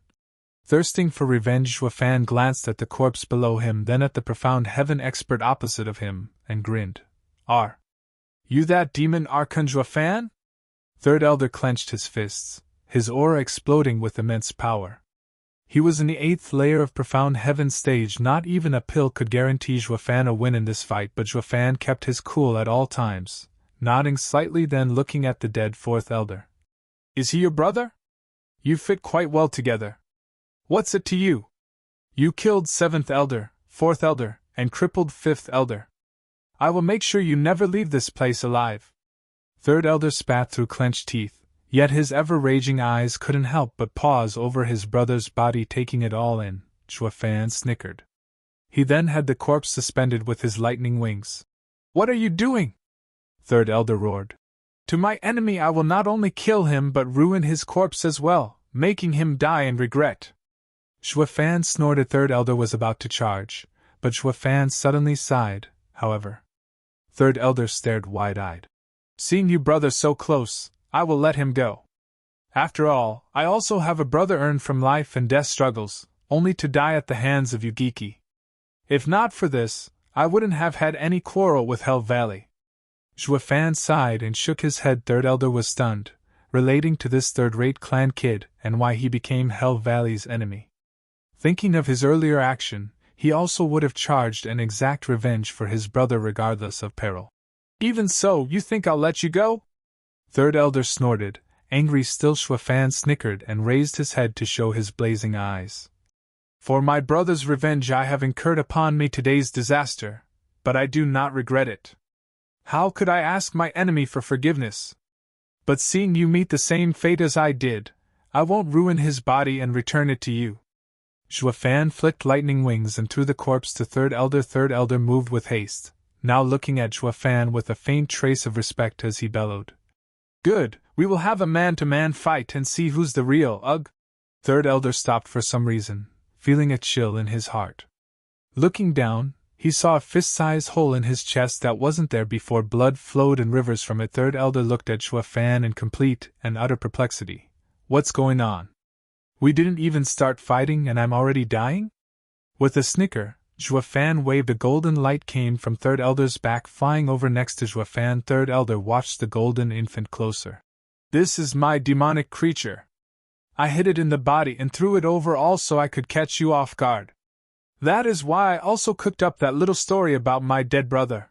Thirsting for revenge, Zhuofan glanced at the corpse below him, then at the profound heaven expert opposite of him, and grinned. Are you that demon Archon Zhuofan? Third elder clenched his fists, his aura exploding with immense power. He was in the 8th layer of profound heaven stage. Not even a pill could guarantee Zhuofan a win in this fight, but Zhuofan kept his cool at all times, nodding slightly, then looking at the dead fourth elder. Is he your brother? You fit quite well together. What's it to you? You killed 7th elder, 4th elder, and crippled 5th elder. I will make sure you never leave this place alive. Third elder spat through clenched teeth, yet his ever-raging eyes couldn't help but pause over his brother's body, taking it all in. Zhuofan snickered. He then had the corpse suspended with his lightning wings. What are you doing? Third elder roared. To my enemy I will not only kill him but ruin his corpse as well, making him die in regret. Zhuofan snorted. Third elder was about to charge, but Zhuofan suddenly sighed, however. Third elder stared wide-eyed. Seeing you brother so close, I will let him go. After all, I also have a brother earned from life and death struggles, only to die at the hands of you geeky. If not for this, I wouldn't have had any quarrel with Hell Valley. Zhuofan sighed and shook his head. Third elder was stunned, relating to this third-rate clan kid and why he became Hell Valley's enemy. Thinking of his earlier action, he also would have charged an exact revenge for his brother regardless of peril. Even so, you think I'll let you go? Third Elder snorted, angry still. Shuafan snickered and raised his head to show his blazing eyes. For my brother's revenge I have incurred upon me today's disaster, but I do not regret it. How could I ask my enemy for forgiveness? But seeing you meet the same fate as I did, I won't ruin his body and return it to you. Shuafan flicked lightning wings and threw the corpse to Third Elder. Third Elder moved with haste, now looking at Shuafan with a faint trace of respect as he bellowed. Good, we will have a man-to-man fight and see who's the real Ugh. Third Elder stopped for some reason, feeling a chill in his heart. Looking down, he saw a fist-sized hole in his chest that wasn't there before. Blood flowed in rivers from it. Third Elder looked at Shuafan in complete and utter perplexity. What's going on? We didn't even start fighting and I'm already dying? With a snicker, Shuafan waved. A golden light came from Third Elder's back, flying over next to Shuafan. Third Elder watched the golden infant closer. This is my demonic creature. I hid it in the body and threw it over all so I could catch you off guard. That is why I also cooked up that little story about my dead brother.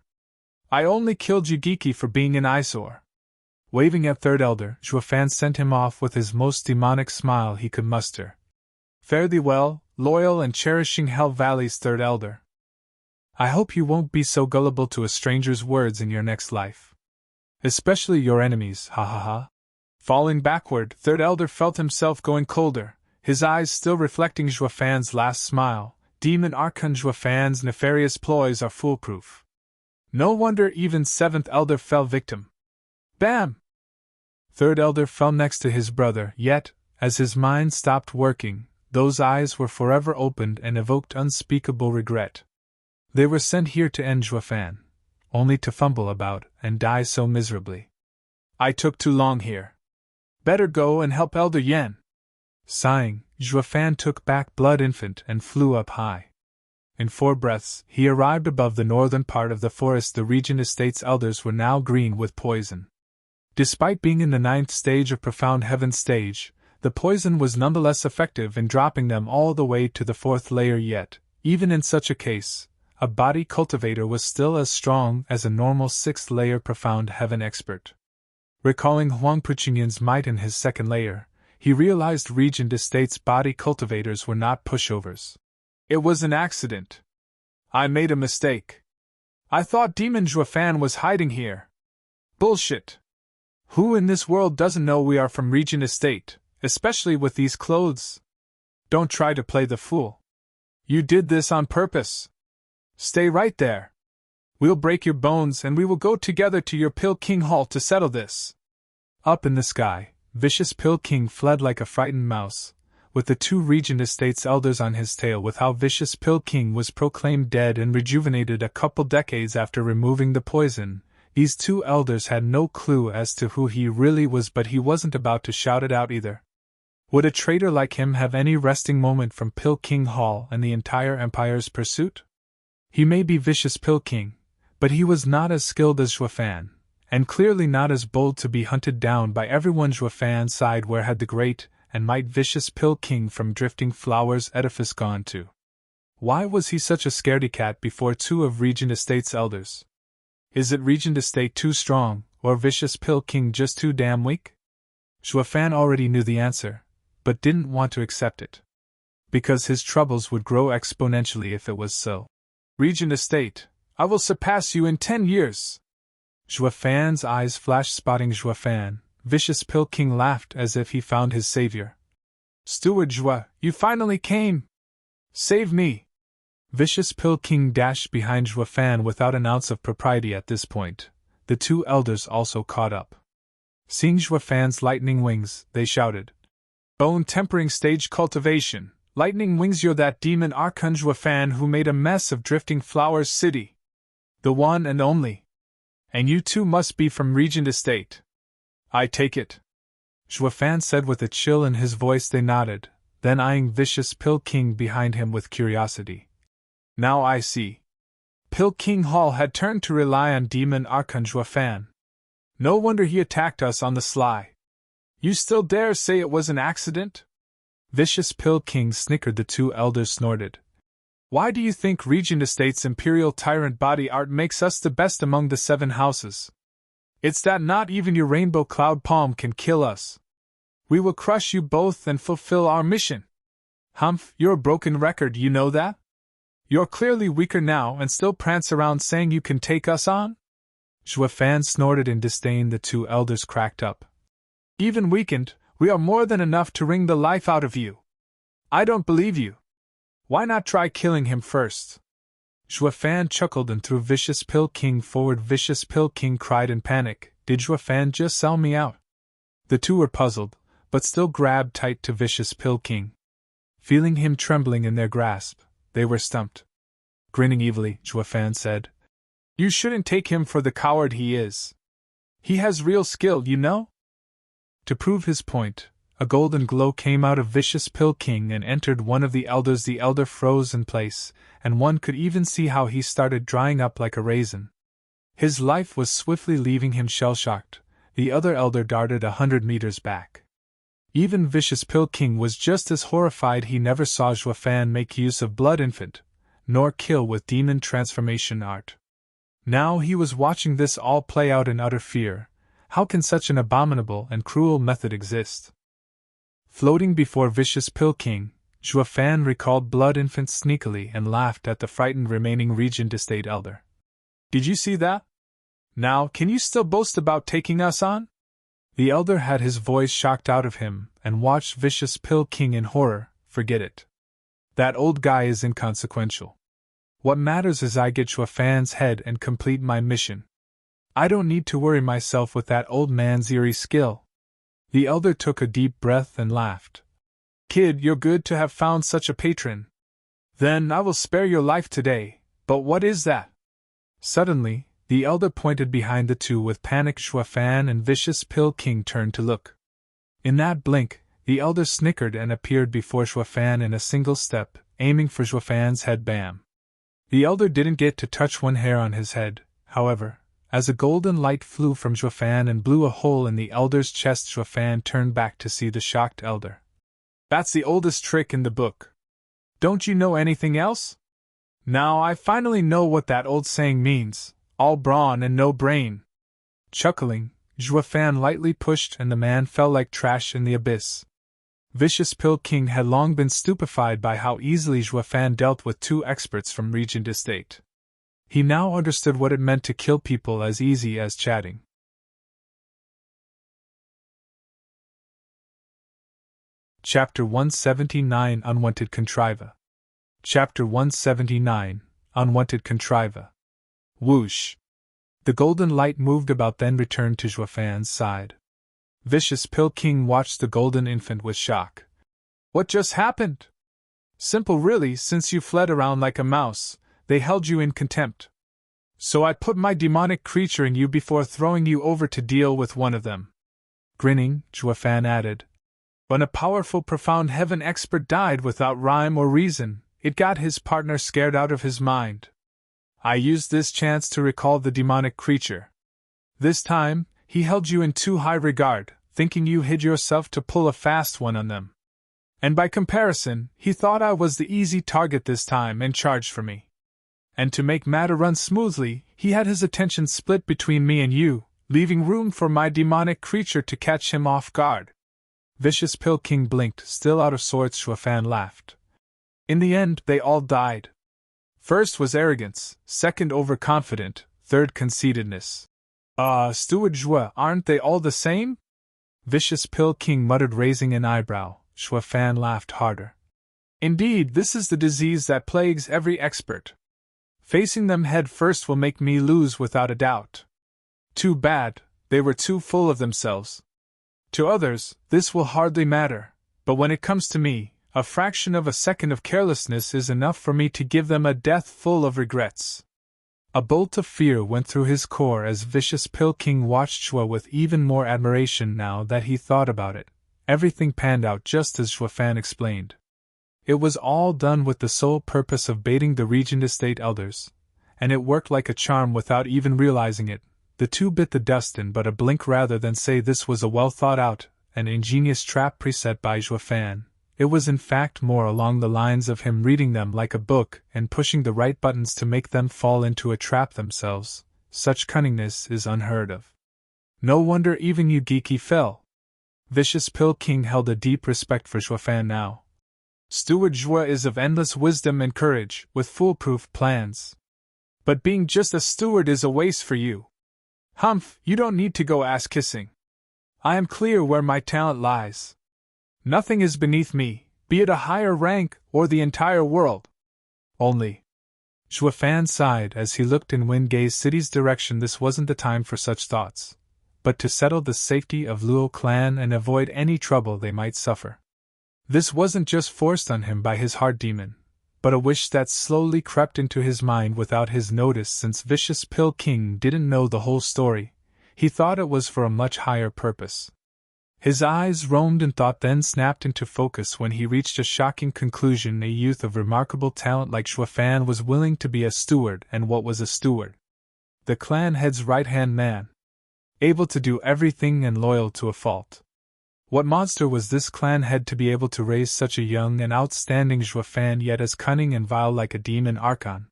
I only killed Yugiki for being an eyesore. Waving at Third Elder, Shuafan sent him off with his most demonic smile he could muster. Fare thee well, loyal and cherishing Hell Valley's Third Elder. I hope you won't be so gullible to a stranger's words in your next life. Especially your enemies, ha ha ha. Falling backward, Third Elder felt himself going colder, his eyes still reflecting Shuafan's last smile. Demon Archon Shuafan's nefarious ploys are foolproof. No wonder even Seventh Elder fell victim. Bam! Third Elder fell next to his brother, yet, as his mind stopped working, those eyes were forever opened and evoked unspeakable regret. They were sent here to end Shuafan, only to fumble about and die so miserably. I took too long here. Better go and help Elder Yen. Sighing, Shuafan took back Blood Infant and flew up high. In 4 breaths, he arrived above the northern part of the forest. The Regent Estate's elders were now green with poison. Despite being in the 9th stage of Profound Heaven stage, the poison was nonetheless effective in dropping them all the way to the 4th layer. Yet, even in such a case, a body cultivator was still as strong as a normal 6th layer Profound Heaven expert. Recalling Huang Puqingyan's might in his 2nd layer, he realized Regent Estate's body cultivators were not pushovers. It was an accident. I made a mistake. I thought Demon Shuafan was hiding here. Bullshit. Who in this world doesn't know we are from Regent Estate, especially with these clothes? Don't try to play the fool. You did this on purpose. Stay right there. We'll break your bones and we will go together to your Pill King Hall to settle this. Up in the sky, Vicious Pill King fled like a frightened mouse, with the 2 Regent Estate's elders on his tail. With how Vicious Pill King was proclaimed dead and rejuvenated a couple decades after removing the poison, these 2 elders had no clue as to who he really was, but he wasn't about to shout it out either. Would a traitor like him have any resting moment from Pill King Hall and the entire Empire's pursuit? He may be Vicious Pill King, but he was not as skilled as Shuafan, and clearly not as bold to be hunted down by everyone. Shuafan's side where had the great and might Vicious Pill King from Drifting Flowers edifice gone to? Why was he such a scaredy cat before 2 of Regent Estate's elders? Is it Regent Estate too strong, or Vicious Pill King just too damn weak? Shuafan already knew the answer, but didn't want to accept it. Because his troubles would grow exponentially if it was so. Regent Estate, I will surpass you in 10 years! Shuafan's eyes flashed. Spotting Shuafan, Vicious Pill King laughed as if he found his savior. Steward Zhua, you finally came! Save me! Vicious Pill King dashed behind Shuafan without an ounce of propriety at this point. The 2 elders also caught up. Seeing Shuafan's lightning wings, they shouted. Bone tempering stage cultivation, lightning wings, you're that demon Archon Shuafan who made a mess of Drifting Flowers City. The one and only. And you 2 must be from Regent Estate. I take it. Shuafan said with a chill in his voice. They nodded, then eyeing Vicious Pill King behind him with curiosity. Now I see. Pill King Hall had turned to rely on Demon Archon Shuafan. No wonder he attacked us on the sly. You still dare say it was an accident? Vicious Pill King snickered. The two elders snorted. Why do you think Regent Estate's imperial tyrant body art makes us the best among the 7 houses? It's that not even your rainbow cloud palm can kill us. We will crush you both and fulfill our mission. Humph, you're a broken record, you know that? You're clearly weaker now and still prance around saying you can take us on? Zhuofan snorted in disdain. The two elders cracked up. Even weakened, we are more than enough to wring the life out of you. I don't believe you. Why not try killing him first? Zhuofan chuckled and threw Vicious Pill King forward. Vicious Pill King cried in panic, Did Zhuofan just sell me out? The two were puzzled, but still grabbed tight to Vicious Pill King. Feeling him trembling in their grasp, they were stumped. Grinning evilly, Zhuofan said, You shouldn't take him for the coward he is. He has real skill, you know? To prove his point, a golden glow came out of Vicious Pill King and entered one of the elders. The elder froze in place, and one could even see how he started drying up like a raisin. His life was swiftly leaving him shell-shocked. The other elder darted 100 meters back. Even Vicious Pill King was just as horrified. He never saw Zhuofan make use of Blood Infant, nor kill with demon transformation art. Now he was watching this all play out in utter fear. How can such an abominable and cruel method exist? Floating before Vicious Pill King, Zhuofan recalled Blood Infant sneakily and laughed at the frightened remaining Regent Estate elder. Did you see that? Now, can you still boast about taking us on? The elder had his voice shocked out of him and watched Vicious Pill King in horror. Forget it. That old guy is inconsequential. What matters is I get Zhuofan's head and complete my mission. I don't need to worry myself with that old man's eerie skill. The elder took a deep breath and laughed. Kid, you're good to have found such a patron. Then I will spare your life today, but what is that? Suddenly, the elder pointed behind the two with panic. Zhuofan and Vicious Pill King turned to look. In that blink, the elder snickered and appeared before Zhuofan in a single step, aiming for Zhuofan's head. Bam! The elder didn't get to touch one hair on his head, however. As a golden light flew from Zhuofan and blew a hole in the elder's chest, Zhuofan turned back to see the shocked elder. That's the oldest trick in the book. Don't you know anything else? Now I finally know what that old saying means, all brawn and no brain. Chuckling, Zhuofan lightly pushed and the man fell like trash in the abyss. Vicious Pill King had long been stupefied by how easily Zhuofan dealt with two experts from Regent Estate. He now understood what it meant to kill people as easy as chatting. Chapter 179 Unwanted Contriver. Chapter 179 Unwanted Contriver. Whoosh! The golden light moved about, then returned to Zhuofan's side. Vicious Pill King watched the golden infant with shock. What just happened? Simple really, since you fled around like a mouse. They held you in contempt. So I put my demonic creature in you before throwing you over to deal with one of them. Grinning, Zhuofan added. When a powerful, profound heaven expert died without rhyme or reason, it got his partner scared out of his mind. I used this chance to recall the demonic creature. This time, he held you in too high regard, thinking you hid yourself to pull a fast one on them. And by comparison, he thought I was the easy target this time and charged for me. And to make matter run smoothly, he had his attention split between me and you, leaving room for my demonic creature to catch him off guard. Vicious Pill King blinked, still out of sorts. Zhuofan laughed. In the end, they all died. First was arrogance, second overconfident, third conceitedness. Steward Zhuo, aren't they all the same? Vicious Pill King muttered, raising an eyebrow. Zhuofan laughed harder. Indeed, this is the disease that plagues every expert. Facing them head first will make me lose without a doubt. Too bad, they were too full of themselves. To others, this will hardly matter, but when it comes to me, a fraction of a second of carelessness is enough for me to give them a death full of regrets. A bolt of fear went through his core as Vicious Pill King watched Zhuo with even more admiration now that he thought about it. Everything panned out just as Zhuofan explained. It was all done with the sole purpose of baiting the Regent Estate elders, and it worked like a charm without even realizing it. The two bit the dust in but a blink rather than say this was a well-thought-out an ingenious trap preset by Zhuofan. It was in fact more along the lines of him reading them like a book and pushing the right buttons to make them fall into a trap themselves. Such cunningness is unheard of. No wonder even Yu Geeky fell. Vicious Pill King held a deep respect for Zhuofan now. Steward Zhua is of endless wisdom and courage, with foolproof plans. But being just a steward is a waste for you. Humph, you don't need to go ass-kissing. I am clear where my talent lies. Nothing is beneath me, be it a higher rank or the entire world. Only. Zhuofan sighed as he looked in Wingay's city's direction. This wasn't the time for such thoughts, but to settle the safety of Luo clan and avoid any trouble they might suffer. This wasn't just forced on him by his heart demon, but a wish that slowly crept into his mind without his notice. Since Vicious Pill King didn't know the whole story, he thought it was for a much higher purpose. His eyes roamed in thought, then snapped into focus when he reached a shocking conclusion. A youth of remarkable talent like Zhuofan was willing to be a steward, and what was a steward? The clan head's right-hand man. Able to do everything and loyal to a fault. What monster was this clan head to be able to raise such a young and outstanding Zhuofan, yet as cunning and vile like a demon archon?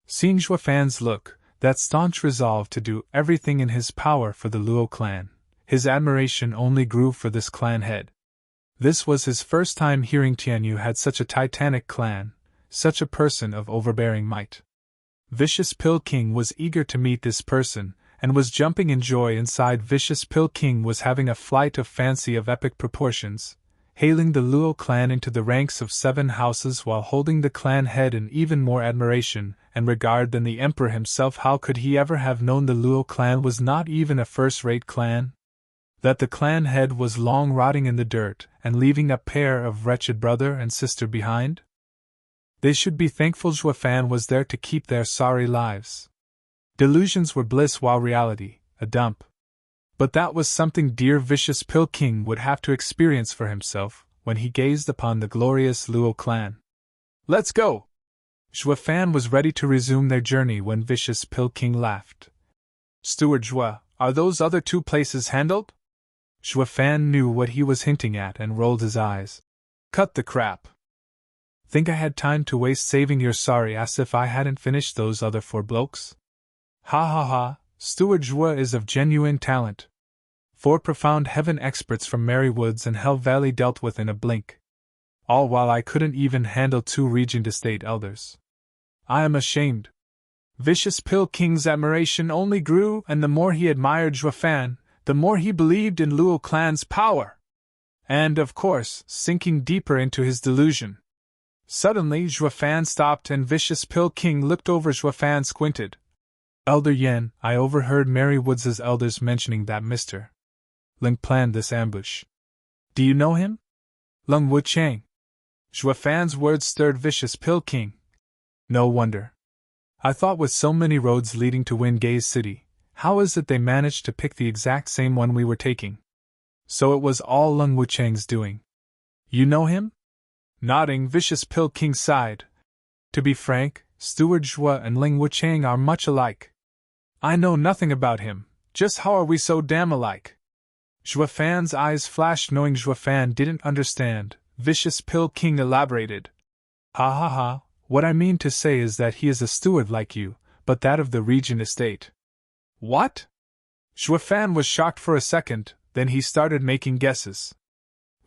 Seeing Zhuofan's look, that staunch resolve to do everything in his power for the Luo clan, his admiration only grew for this clan head. This was his first time hearing Tianyu had such a titanic clan, such a person of overbearing might. Vicious Pill King was eager to meet this person, and was jumping in joy inside. Vicious Pill King was having a flight of fancy of epic proportions, hailing the Luo clan into the ranks of 7 houses while holding the clan head in even more admiration and regard than the emperor himself. How could he ever have known the Luo clan was not even a first-rate clan? That the clan head was long rotting in the dirt and leaving a pair of wretched brother and sister behind? They should be thankful Zhuofan was there to keep their sorry lives. Delusions were bliss while reality, a dump. But that was something dear Vicious Pill King would have to experience for himself when he gazed upon the glorious Luo clan. Let's go! Zhuofan was ready to resume their journey when Vicious Pill King laughed. Steward Zhua, are those other 2 places handled? Zhuofan knew what he was hinting at and rolled his eyes. Cut the crap. Think I had time to waste saving your sorry ass if I hadn't finished those other 4 blokes? Ha ha ha, Steward Zhua is of genuine talent. 4 profound heaven experts from Merry Woods and Hell Valley dealt with in a blink. All while I couldn't even handle 2 Regent Estate elders. I am ashamed. Vicious Pill King's admiration only grew, and the more he admired Zhuofan, the more he believed in Luo clan's power. And, of course, sinking deeper into his delusion. Suddenly Zhuofan stopped and Vicious Pill King looked over. Zhuofan squinted. Elder Yen, I overheard Merry Woods' elders mentioning that Mr. Ling planned this ambush. Do you know him? Lung Wuchang. Zhuofan's words stirred Vicious Pill King. No wonder. I thought with so many roads leading to Wingay's city, how is it they managed to pick the exact same one we were taking? So it was all Lung Wuchang's doing. You know him? Nodding, Vicious Pill King sighed. To be frank, Steward Zhua and Ling Wuchang are much alike. I know nothing about him, just how are we so damn alike? Zhuofan's eyes flashed, knowing Zhuofan didn't understand. Vicious Pill King elaborated. Ha ha ha, what I mean to say is that he is a steward like you, but that of the Regent Estate. What? Zhuofan was shocked for a second, then he started making guesses.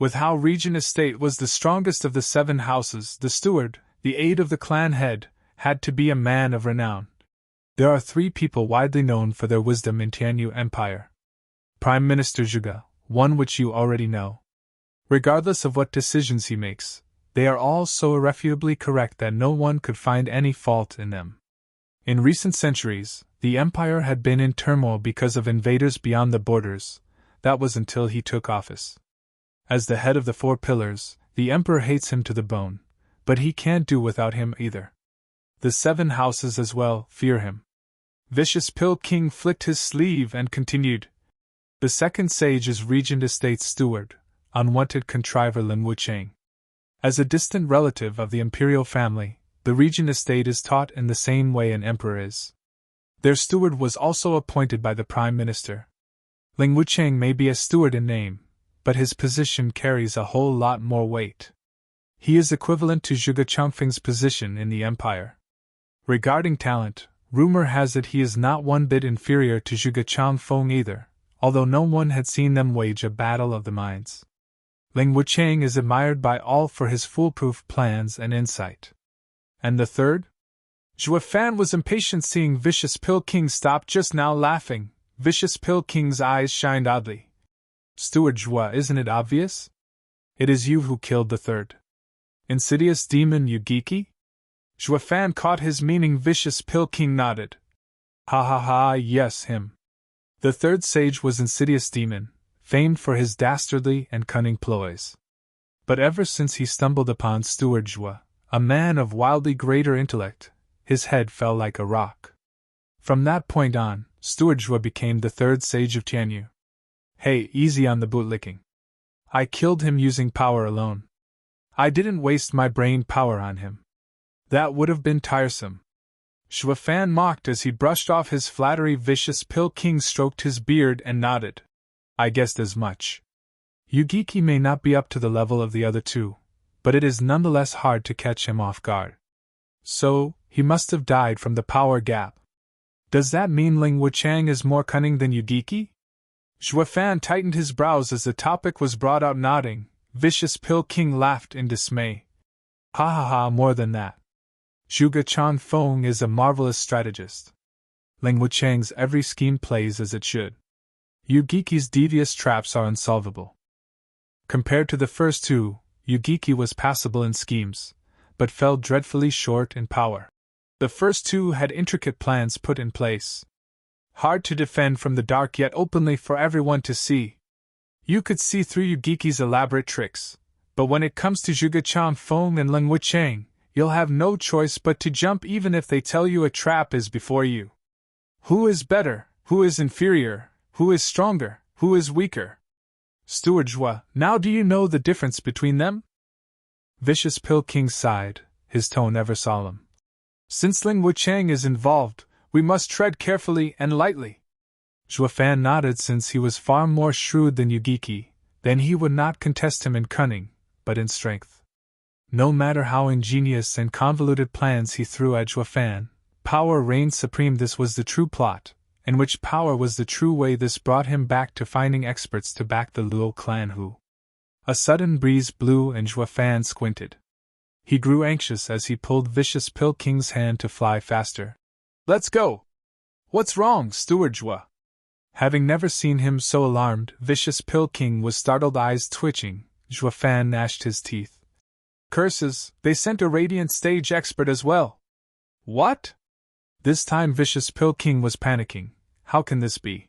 With how Regent Estate was the strongest of the 7 houses, the steward, the aide of the clan head, had to be a man of renown. There are 3 people widely known for their wisdom in Tianyu Empire. Prime Minister Zhuge, one which you already know. Regardless of what decisions he makes, they are all so irrefutably correct that no one could find any fault in them. In recent centuries, the empire had been in turmoil because of invaders beyond the borders. That was until he took office. As the head of the 4 pillars, the emperor hates him to the bone, but he can't do without him either. The 7 houses as well fear him. Vicious Pill King flicked his sleeve and continued. The second sage is Regent Estate's steward, Unwanted Contriver Lin Wuchang. As a distant relative of the imperial family, the Regent Estate is taught in the same way an emperor is. Their steward was also appointed by the Prime Minister. Ling Wuchang may be a steward in name, but his position carries a whole lot more weight. He is equivalent to Zhuge Changfeng's position in the Empire. Regarding talent, rumor has it he is not one bit inferior to Zhuge Changfeng either, although no one had seen them wage a battle of the minds. Ling Wuchang is admired by all for his foolproof plans and insight. And the third? Zhue Fan was impatient seeing Vicious Pill King stop just now laughing. Vicious Pill King's eyes shined oddly. Steward Zhue, isn't it obvious? It is you who killed the third. Insidious demon Yugiki? Zhue Fan caught his meaning. Vicious Pill King nodded. Ha ha ha, yes, him. The third sage was Insidious Demon, famed for his dastardly and cunning ploys. But ever since he stumbled upon Steward Zhue, a man of wildly greater intellect, his head fell like a rock. From that point on, Steward Zhue became the third sage of Tianyu. Hey, easy on the bootlicking. I killed him using power alone. I didn't waste my brain power on him. That would have been tiresome. Zhue Fan mocked as he brushed off his flattery. Vicious Pill King stroked his beard and nodded. I guessed as much. Yugiki may not be up to the level of the other two, but it is nonetheless hard to catch him off guard. So, he must have died from the power gap. Does that mean Ling Wuchang is more cunning than Yugiki? Zhue Fan tightened his brows as the topic was brought out, nodding. Vicious Pill King laughed in dismay. Ha ha ha, more than that. Zhuge Changfeng is a marvelous strategist. Ling Wuchang's every scheme plays as it should. Yugiki's devious traps are unsolvable. Compared to the first two, Yugiki was passable in schemes, but fell dreadfully short in power. The first two had intricate plans put in place. Hard to defend from the dark, yet openly for everyone to see. You could see through Yugiki's elaborate tricks, but when it comes to Zhuge Changfeng and Ling Wuchang, you'll have no choice but to jump even if they tell you a trap is before you. Who is better? Who is inferior? Who is stronger? Who is weaker? Steward Zhue, now do you know the difference between them? Vicious Pill King sighed, his tone ever solemn. Since Ling Wuchang is involved, we must tread carefully and lightly. Zhue Fan nodded. Since he was far more shrewd than Yugiki, then he would not contest him in cunning, but in strength. No matter how ingenious and convoluted plans he threw at Zhue Fan, power reigned supreme. This was the true plot, in which power was the true way. This brought him back to finding experts to back the Luo clan who. A sudden breeze blew and Zhue Fan squinted. He grew anxious as he pulled Vicious Pill King's hand to fly faster. Let's go! What's wrong, Steward Zhue? Having never seen him so alarmed, Vicious Pill King was startled, eyes twitching. Zhue Fan gnashed his teeth. Curses, they sent a radiant stage expert as well. What? This time Vicious Pill King was panicking. How can this be?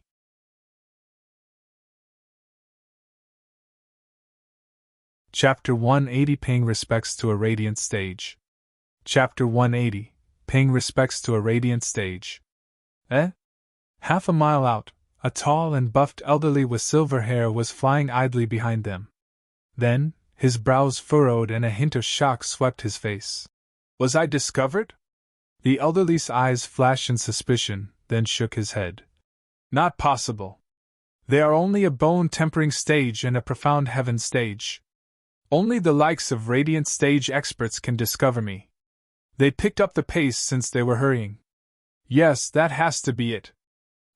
Chapter 180, Paying Respects to a Radiant Stage. Chapter 180, Paying Respects to a Radiant Stage. Half a mile out, a tall and buffed elderly with silver hair was flying idly behind them. Then, his brows furrowed and a hint of shock swept his face. Was I discovered? The elderly's eyes flashed in suspicion, then shook his head. Not possible. They are only a bone-tempering stage and a profound heaven stage. Only the likes of radiant stage experts can discover me. They picked up the pace since they were hurrying. Yes, that has to be it.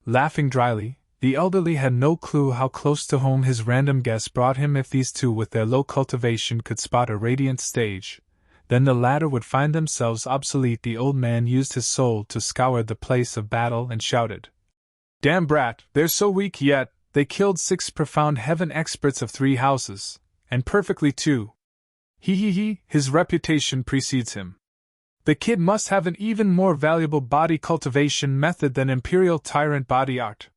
Laughing dryly, the elderly had no clue how close to home his random guess brought him. If these two with their low cultivation could spot a radiant stage, then the latter would find themselves obsolete. The old man used his soul to scour the place of battle and shouted. Damn brat, they're so weak, yet they killed 6 profound heaven experts of 3 houses, and perfectly too. He, his reputation precedes him. The kid must have an even more valuable body cultivation method than Imperial Tyrant body art.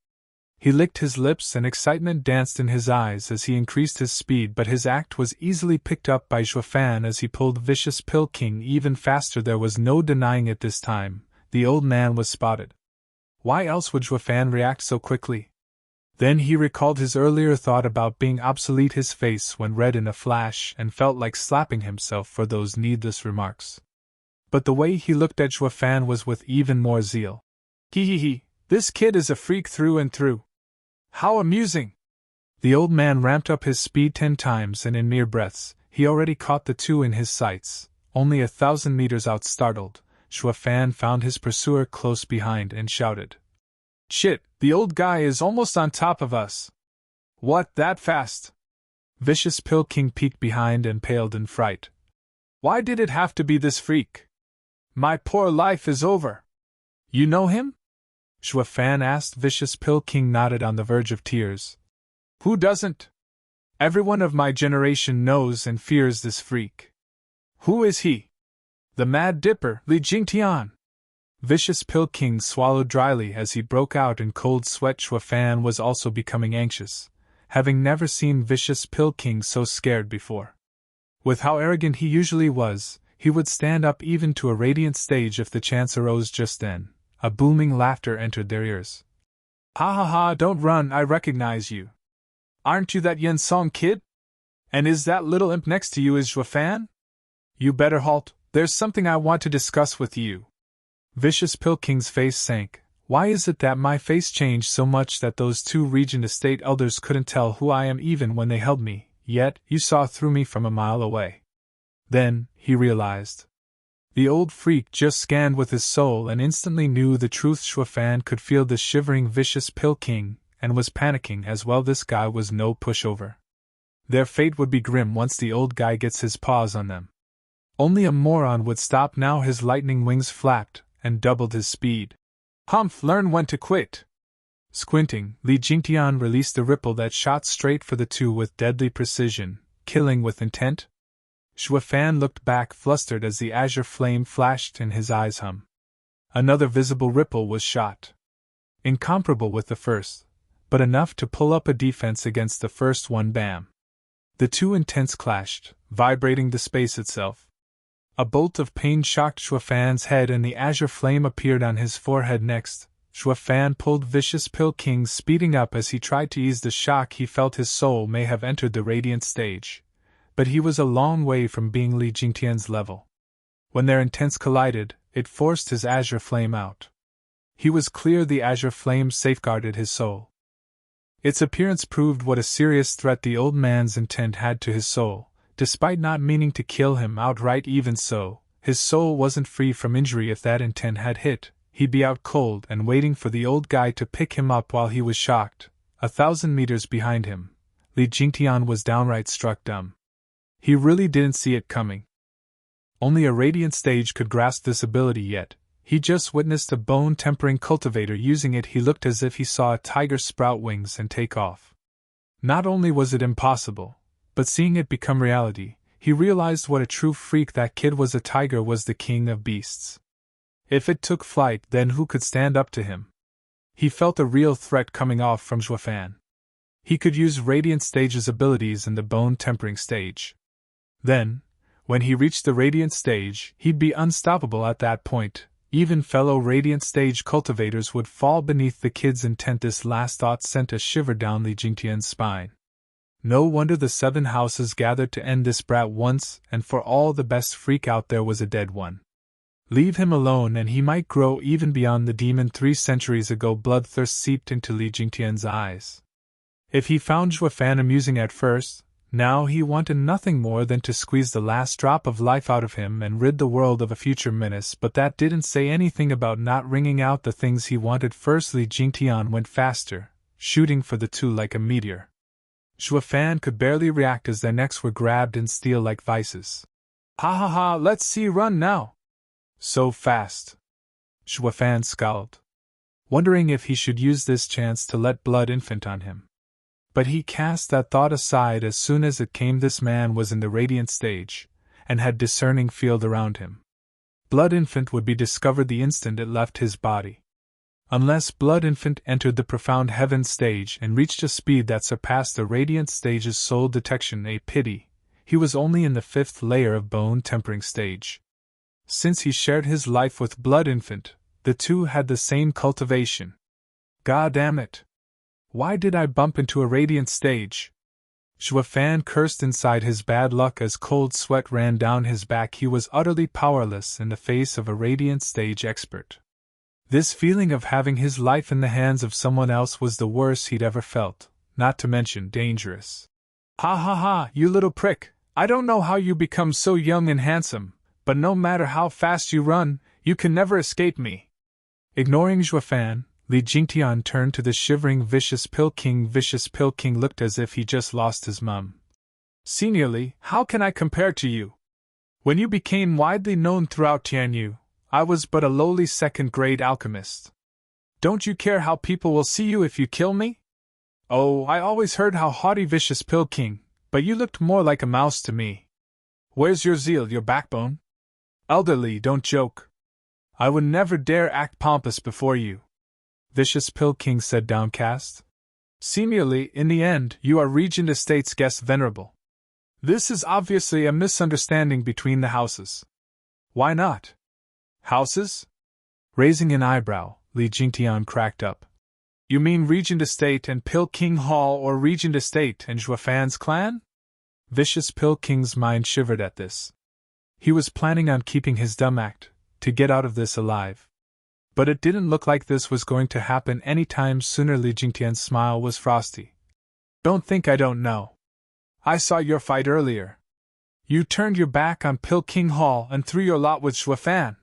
He licked his lips and excitement danced in his eyes as he increased his speed, but his act was easily picked up by Zhue Fan as he pulled Vicious Pill King even faster. There was no denying it this time, the old man was spotted. Why else would Zhue Fan react so quickly? Then he recalled his earlier thought about being obsolete. His face went red in a flash and felt like slapping himself for those needless remarks. But the way he looked at Zhue Fan was with even more zeal. This kid is a freak through and through. How amusing! The old man ramped up his speed 10 times, and in mere breaths, he already caught the two in his sights. Only 1,000 meters out, startled, Xue Fan found his pursuer close behind and shouted, "Shit, the old guy is almost on top of us!" "What, that fast?" Vicious Pill King peeked behind and paled in fright. "Why did it have to be this freak? My poor life is over." "You know him?" Xue Fan asked. Vicious Pill King nodded on the verge of tears. "Who doesn't? Everyone of my generation knows and fears this freak." "Who is he?" "The Mad Dipper, Li Jingtian." Vicious Pill King swallowed dryly as he broke out in cold sweat. Xue Fan was also becoming anxious, having never seen Vicious Pill King so scared before. With how arrogant he usually was, he would stand up even to a radiant stage if the chance arose. Just then, a booming laughter entered their ears. "Ha ha ha, don't run, I recognize you. Aren't you that Yen Song kid? And is that little imp next to you is Xue Fan? You better halt, there's something I want to discuss with you." Vicious Pill King's face sank. "Why is it that my face changed so much that those two Regent estate elders couldn't tell who I am even when they held me, yet you saw through me from a mile away?" Then, he realized. The old freak just scanned with his soul and instantly knew the truth. Xue Fan could feel the shivering Vicious Pill King, and was panicking as well. This guy was no pushover. Their fate would be grim once the old guy gets his paws on them. Only a moron would stop now. His lightning wings flapped, and doubled his speed. "Humph, learn when to quit." Squinting, Li Jingtian released a ripple that shot straight for the two with deadly precision, killing with intent. Xue Fan looked back flustered as the azure flame flashed in his eyes. Another visible ripple was shot. Incomparable with the first, but enough to pull up a defense against the first one. Bam! The two intents clashed, vibrating the space itself. A bolt of pain shocked Xue Fan's head and the azure flame appeared on his forehead next. Xue Fan pulled Vicious Pill King, speeding up as he tried to ease the shock. He felt his soul may have entered the radiant stage, but he was a long way from being Li Jingtian's level. When their intents collided, it forced his azure flame out. He was clear the azure flame safeguarded his soul. Its appearance proved what a serious threat the old man's intent had to his soul, despite not meaning to kill him outright. Even so, his soul wasn't free from injury. If that intent had hit, he'd be out cold and waiting for the old guy to pick him up while he was shocked. 1,000 meters behind him, Li Jingtian was downright struck dumb. He really didn't see it coming. Only a radiant stage could grasp this ability, yet he just witnessed a bone-tempering cultivator using it. He looked as if he saw a tiger sprout wings and take off. Not only was it impossible, but seeing it become reality, he realized what a true freak that kid was. A tiger was the king of beasts. If it took flight, then who could stand up to him? He felt a real threat coming off from Xue Fan. He could use Radiant Stage's abilities in the bone-tempering stage. Then, when he reached the Radiant Stage, he'd be unstoppable at that point. Even fellow Radiant Stage cultivators would fall beneath the kid's intent. This last thought sent a shiver down Li Jingtian's spine. No wonder the 7 houses gathered to end this brat once and for all. The best freak out there was a dead one. Leave him alone and he might grow even beyond the demon. 3 centuries ago, bloodthirst seeped into Li Jingtian's eyes. If he found Xue Fan amusing at first, now he wanted nothing more than to squeeze the last drop of life out of him and rid the world of a future menace. But that didn't say anything about not wringing out the things he wanted. First, Li Jingtian went faster, shooting for the two like a meteor. Xue Fan could barely react as their necks were grabbed in steel like vices. "Ha ha ha, let's see, run now!" "So fast?" Xue Fan scowled, wondering if he should use this chance to let Blood Infant on him. But he cast that thought aside as soon as it came. This man was in the Radiant Stage, and had discerning field around him. Blood Infant would be discovered the instant it left his body. Unless Blood Infant entered the Profound Heaven Stage and reached a speed that surpassed the Radiant Stage's soul detection. A pity, he was only in the 5th layer of Bone Tempering Stage. Since he shared his life with Blood Infant, the two had the same cultivation. God damn it! Why did I bump into a Radiant Stage? Xue Fan cursed inside his bad luck as cold sweat ran down his back. He was utterly powerless in the face of a Radiant Stage expert. This feeling of having his life in the hands of someone else was the worst he'd ever felt. not to mention dangerous. Ha ha ha, you little prick, I don't know how you become so young and handsome, but no matter how fast you run, you can never escape me. Ignoring Juefan, Li Jingtian turned to the shivering Vicious Pill King. Vicious Pill King looked as if he just lost his mum. Seniorly, how can I compare to you? When you became widely known throughout Tianyu, I was but a lowly second-grade alchemist. Don't you care how people will see you if you kill me? Oh, I always heard how haughty Vicious Pill King, but you looked more like a mouse to me. Where's your zeal, your backbone? Elderly, don't joke. I would never dare act pompous before you. Vicious Pill King said downcast. Seniorly, in the end, you are Regent Estate's guest venerable. This is obviously a misunderstanding between the houses. Why not? Houses? Raising an eyebrow, Li Jingtian cracked up. You mean Regent Estate and Pill King Hall, or Regent Estate and Juefan's clan? Vicious Pill King's mind shivered at this. He was planning on keeping his dumb act, to get out of this alive. But it didn't look like this was going to happen any time sooner. Li Jingtian's smile was frosty. Don't think I don't know. I saw your fight earlier. You turned your back on Pill King Hall and threw your lot with Juefan.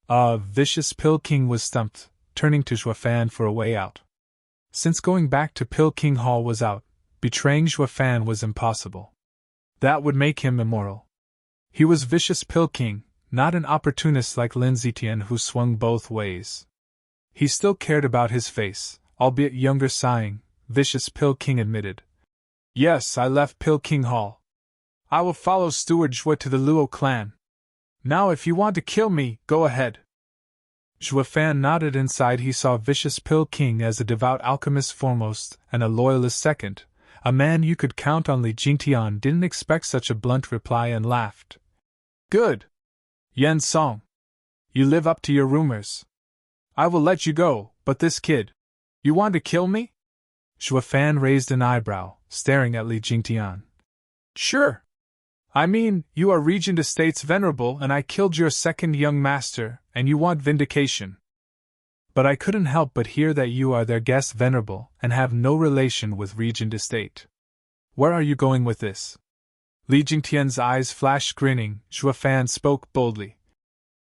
Vicious Pill King was stumped, turning to Juefan for a way out. Since going back to Pill King Hall was out, betraying Juefan was impossible. That would make him immoral. He was Vicious Pill King, not an opportunist like Lin Zitian who swung both ways. He still cared about his face, albeit younger. Sighing, Vicious Pill King admitted. Yes, I left Pill King Hall. I will follow Steward Zhue to the Luo clan. Now if you want to kill me, go ahead. Juefan nodded. Inside he saw Vicious Pill King as a devout alchemist foremost and a loyalist second, a man you could count on. Li Jingtian didn't expect such a blunt reply and laughed. Good. Yan Song. You live up to your rumors. I will let you go, but this kid. You want to kill me? Juefan raised an eyebrow, staring at Li Jingtian. Sure. I mean, you are Regent Estate's venerable and I killed your second young master, and you want vindication. But I couldn't help but hear that you are their guest venerable and have no relation with Regent Estate. Where are you going with this? Li Jingtian's eyes flashed grinning. Juefan spoke boldly.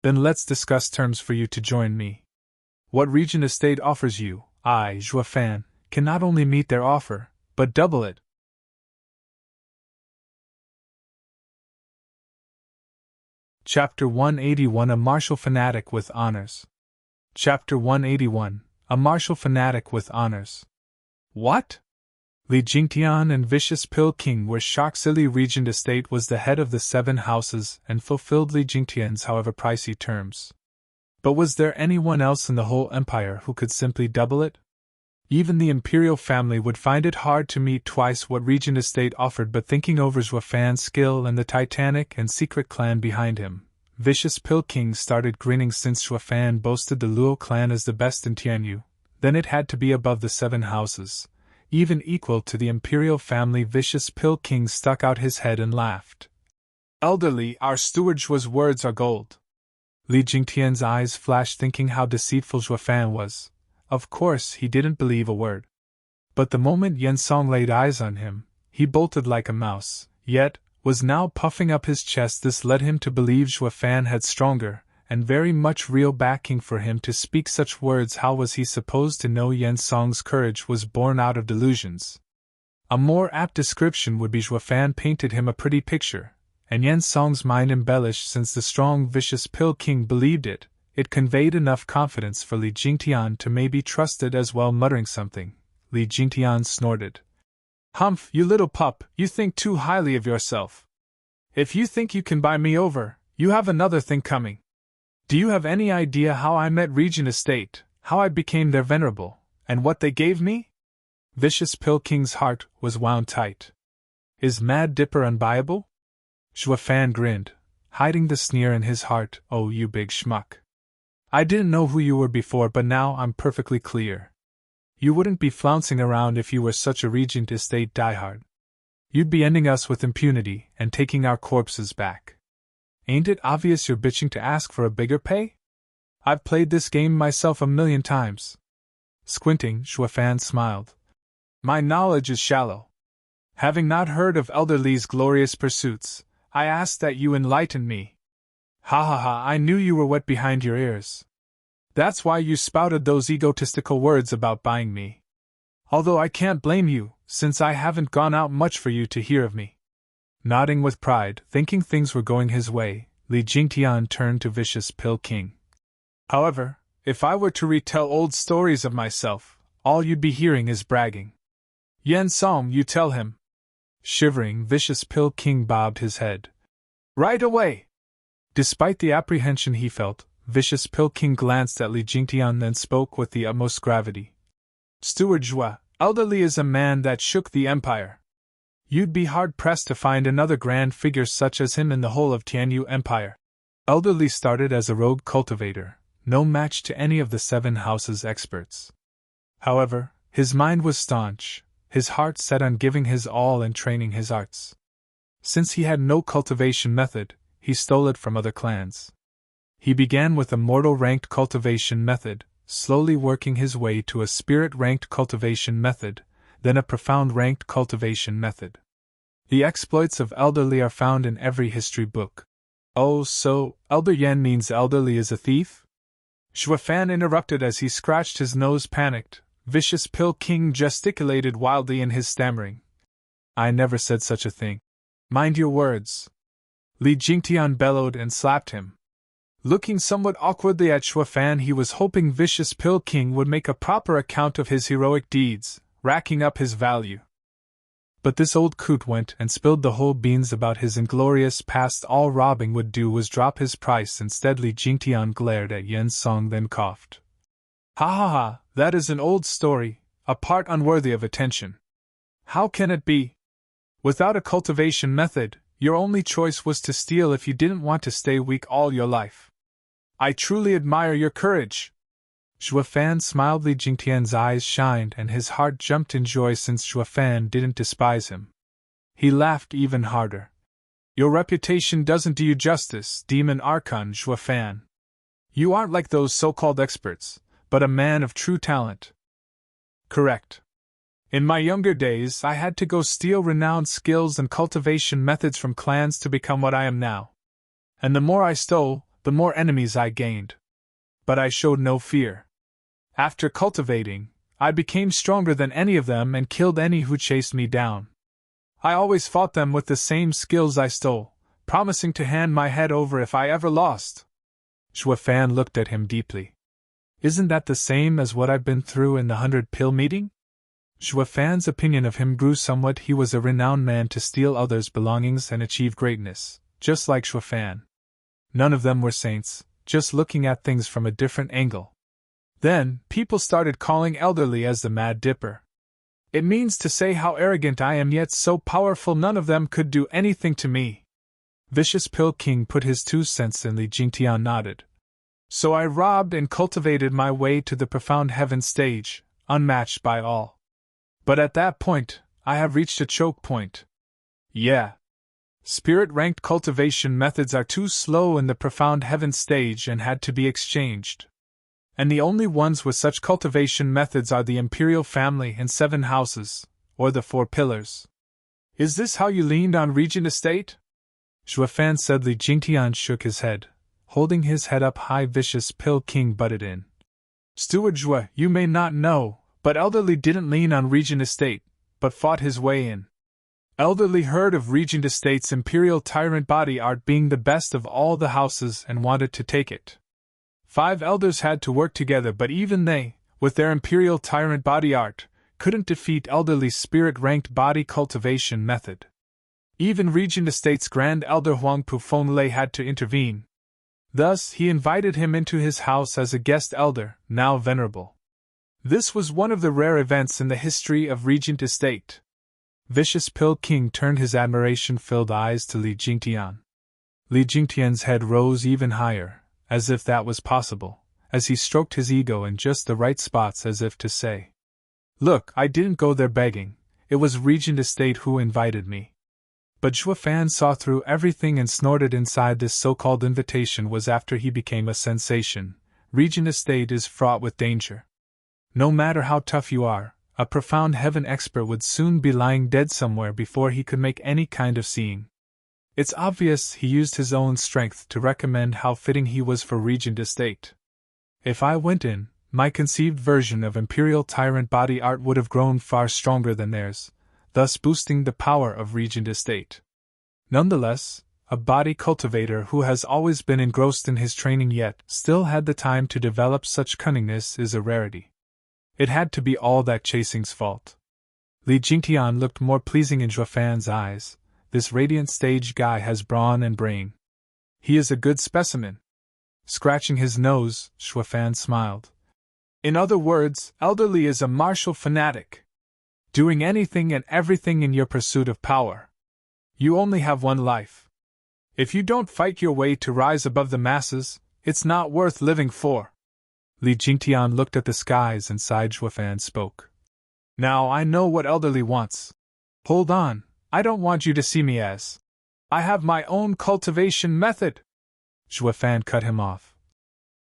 Then let's discuss terms for you to join me. What Regent Estate offers you, I, Juefan, can not only meet their offer, but double it. Chapter 181 A Martial Fanatic with Honors. Chapter 181 A Martial Fanatic with Honors. What? Li Jingtian and Vicious Pill King were shocked. Silly Regent Estate was the head of the 7 houses and fulfilled Li Jingtian's however pricey terms. But was there anyone else in the whole empire who could simply double it? Even the imperial family would find it hard to meet twice what Regent Estate offered. But thinking over Juefan's skill and the titanic and secret clan behind him, Vicious Pill King started grinning. Since Juefan boasted the Luo clan as the best in Tianyu, then it had to be above the 7 houses, even equal to the imperial family. Vicious Pill King stuck out his head and laughed. Elderly, our Steward Zhue's words are gold. Li Jingtian's eyes flashed, thinking how deceitful Juefan was. Of course, he didn't believe a word. But the moment Yan Song laid eyes on him, he bolted like a mouse, yet was now puffing up his chest. This led him to believe Juefan had stronger and very much real backing for him to speak such words. How was he supposed to know Yan Song's courage was born out of delusions? A more apt description would be Juefan painted him a pretty picture, and Yan Song's mind embellished. Since the strong Vicious Pill King believed it, it conveyed enough confidence for Li Jingtian to maybe trust it as well. Muttering something, Li Jingtian snorted. Humph, you little pup, you think too highly of yourself. If you think you can buy me over, you have another thing coming. Do you have any idea how I met Regent Estate, how I became their venerable, and what they gave me? Vicious Pill King's heart was wound tight. Is Mad Dipper unbuyable? Juefan grinned, hiding the sneer in his heart. Oh, you big schmuck. I didn't know who you were before, but now I'm perfectly clear. You wouldn't be flouncing around if you were such a Regent Estate diehard. You'd be ending us with impunity and taking our corpses back. Ain't it obvious you're bitching to ask for a bigger pay? I've played this game myself 1,000,000 times. Squinting, Juefan smiled. My knowledge is shallow. Having not heard of elderly's glorious pursuits, I ask that you enlighten me. Ha ha ha, I knew you were wet behind your ears. That's why you spouted those egotistical words about buying me. Although I can't blame you, since I haven't gone out much for you to hear of me. Nodding with pride, thinking things were going his way, Li Jingtian turned to Vicious Pill King. However, if I were to retell old stories of myself, all you'd be hearing is bragging. Yen Song, you tell him. Shivering, Vicious Pill King bobbed his head. Right away! Despite the apprehension he felt, Vicious Pill King glanced at Li Jingtian, then spoke with the utmost gravity. Steward Zhua, elderly is a man that shook the empire. You'd be hard-pressed to find another grand figure such as him in the whole of Tianyu Empire. Elderly started as a rogue cultivator, no match to any of the 7 houses' experts. However, his mind was staunch, his heart set on giving his all and training his arts. Since he had no cultivation method, he stole it from other clans. He began with a mortal-ranked cultivation method, slowly working his way to a spirit-ranked cultivation method, then a profound-ranked cultivation method. The exploits of elderly are found in every history book. Oh, so, Elder Yen means elderly is a thief? Shuafan interrupted as he scratched his nose, panicked. Vicious Pill King gesticulated wildly in his stammering. I never said such a thing. Mind your words. Li Jingtian bellowed and slapped him. Looking somewhat awkwardly at Shuafan, he was hoping Vicious Pill King would make a proper account of his heroic deeds, racking up his value. But this old coot went and spilled the whole beans about his inglorious past. All robbing would do was drop his price. Instead, Li Jingtian glared at Yen Song, then coughed. Ha ha ha, that is an old story, a part unworthy of attention. How can it be? Without a cultivation method, your only choice was to steal if you didn't want to stay weak all your life. I truly admire your courage. Shuafan smiled. Li Jingtian's eyes shined and his heart jumped in joy since Shuafan didn't despise him. He laughed even harder. Your reputation doesn't do you justice, Demon Archon Shuafan. You aren't like those so-called experts, but a man of true talent. Correct. In my younger days, I had to go steal renowned skills and cultivation methods from clans to become what I am now. And the more I stole, the more enemies I gained. But I showed no fear. After cultivating, I became stronger than any of them and killed any who chased me down. I always fought them with the same skills I stole, promising to hand my head over if I ever lost. Shuafan looked at him deeply. Isn't that the same as what I've been through in the 100-pill meeting? Shuafan's opinion of him grew somewhat. He was a renowned man to steal others' belongings and achieve greatness, just like Shuafan. None of them were saints, just looking at things from a different angle. Then, people started calling elderly as the Mad Dipper. It means to say how arrogant I am, yet so powerful none of them could do anything to me. Vicious Pill King put his 2 cents in. Li Jingtian nodded. So I robbed and cultivated my way to the profound heaven stage, unmatched by all. But at that point, I have reached a choke point. Yeah. Spirit-ranked cultivation methods are too slow in the profound heaven stage and had to be exchanged. And the only ones with such cultivation methods are the Imperial family and 7 houses, or the 4 pillars. Is this how you leaned on Regent estate? Shuafan said. Li Jingtian shook his head. Holding his head up high, Vicious Pill King butted in. Steward Zhua, you may not know, but Elderly didn't lean on Regent estate, but fought his way in. Elderly heard of Regent estate's Imperial tyrant body art being the best of all the houses and wanted to take it. 5 elders had to work together, but even they, with their Imperial tyrant body art, couldn't defeat Elderly's spirit-ranked body cultivation method. Even Regent estate's Grand Elder Huang Pufenglei had to intervene. Thus, he invited him into his house as a guest elder, now venerable. This was one of the rare events in the history of Regent estate. Vicious Pill King turned his admiration-filled eyes to Li Jingtian. Li Jingtian's head rose even higher, as if that was possible, as he stroked his ego in just the right spots as if to say, Look, I didn't go there begging, it was Regent estate who invited me. But Shuafan saw through everything and snorted inside. This so-called invitation was after he became a sensation. Regent estate is fraught with danger. No matter how tough you are, a profound heaven expert would soon be lying dead somewhere before he could make any kind of seeing. It's obvious he used his own strength to recommend how fitting he was for Regent estate. If I went in, my conceived version of Imperial Tyrant body art would have grown far stronger than theirs, thus boosting the power of Regent estate. Nonetheless, a body cultivator who has always been engrossed in his training yet still had the time to develop such cunningness is a rarity. It had to be all that chasing's fault. Li Jingtian looked more pleasing in Zhuofan's eyes. This radiant stage guy has brawn and brain. He is a good specimen. Scratching his nose, Zhuofan smiled. In other words, Elderly is a martial fanatic, doing anything and everything in your pursuit of power. You only have one life. If you don't fight your way to rise above the masses, it's not worth living for. Li Jingtian looked at the skies and sighed. Zhuofan spoke. Now I know what Elderly wants. Hold on, I don't want you to see me as. I have my own cultivation method. Zhuofan cut him off.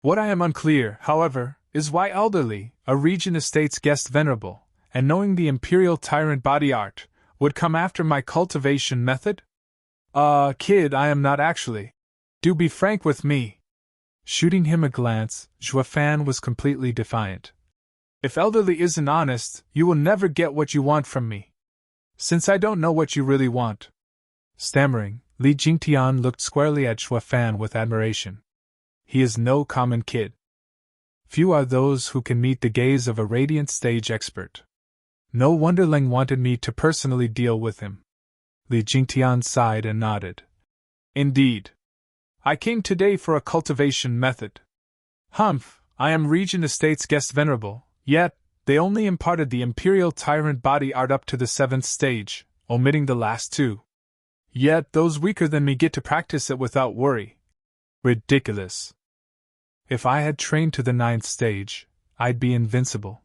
What I am unclear, however, is why Elderly, a Regent estate's guest venerable, and knowing the Imperial Tyrant body art, would come after my cultivation method? Kid, I am not actually. Do be frank with me. Shooting him a glance, Zhuofan was completely defiant. If Elderly isn't honest, you will never get what you want from me. Since I don't know what you really want. Stammering, Li Jingtian looked squarely at Zhuofan with admiration. He is no common kid. Few are those who can meet the gaze of a radiant stage expert. No wonder Leng wanted me to personally deal with him. Li Jingtian sighed and nodded. Indeed. I came today for a cultivation method. Humph, I am Regent Estate's guest venerable, yet, they only imparted the Imperial Tyrant body art up to the 7th stage, omitting the last 2. Yet those weaker than me get to practice it without worry. Ridiculous. If I had trained to the 9th stage, I'd be invincible.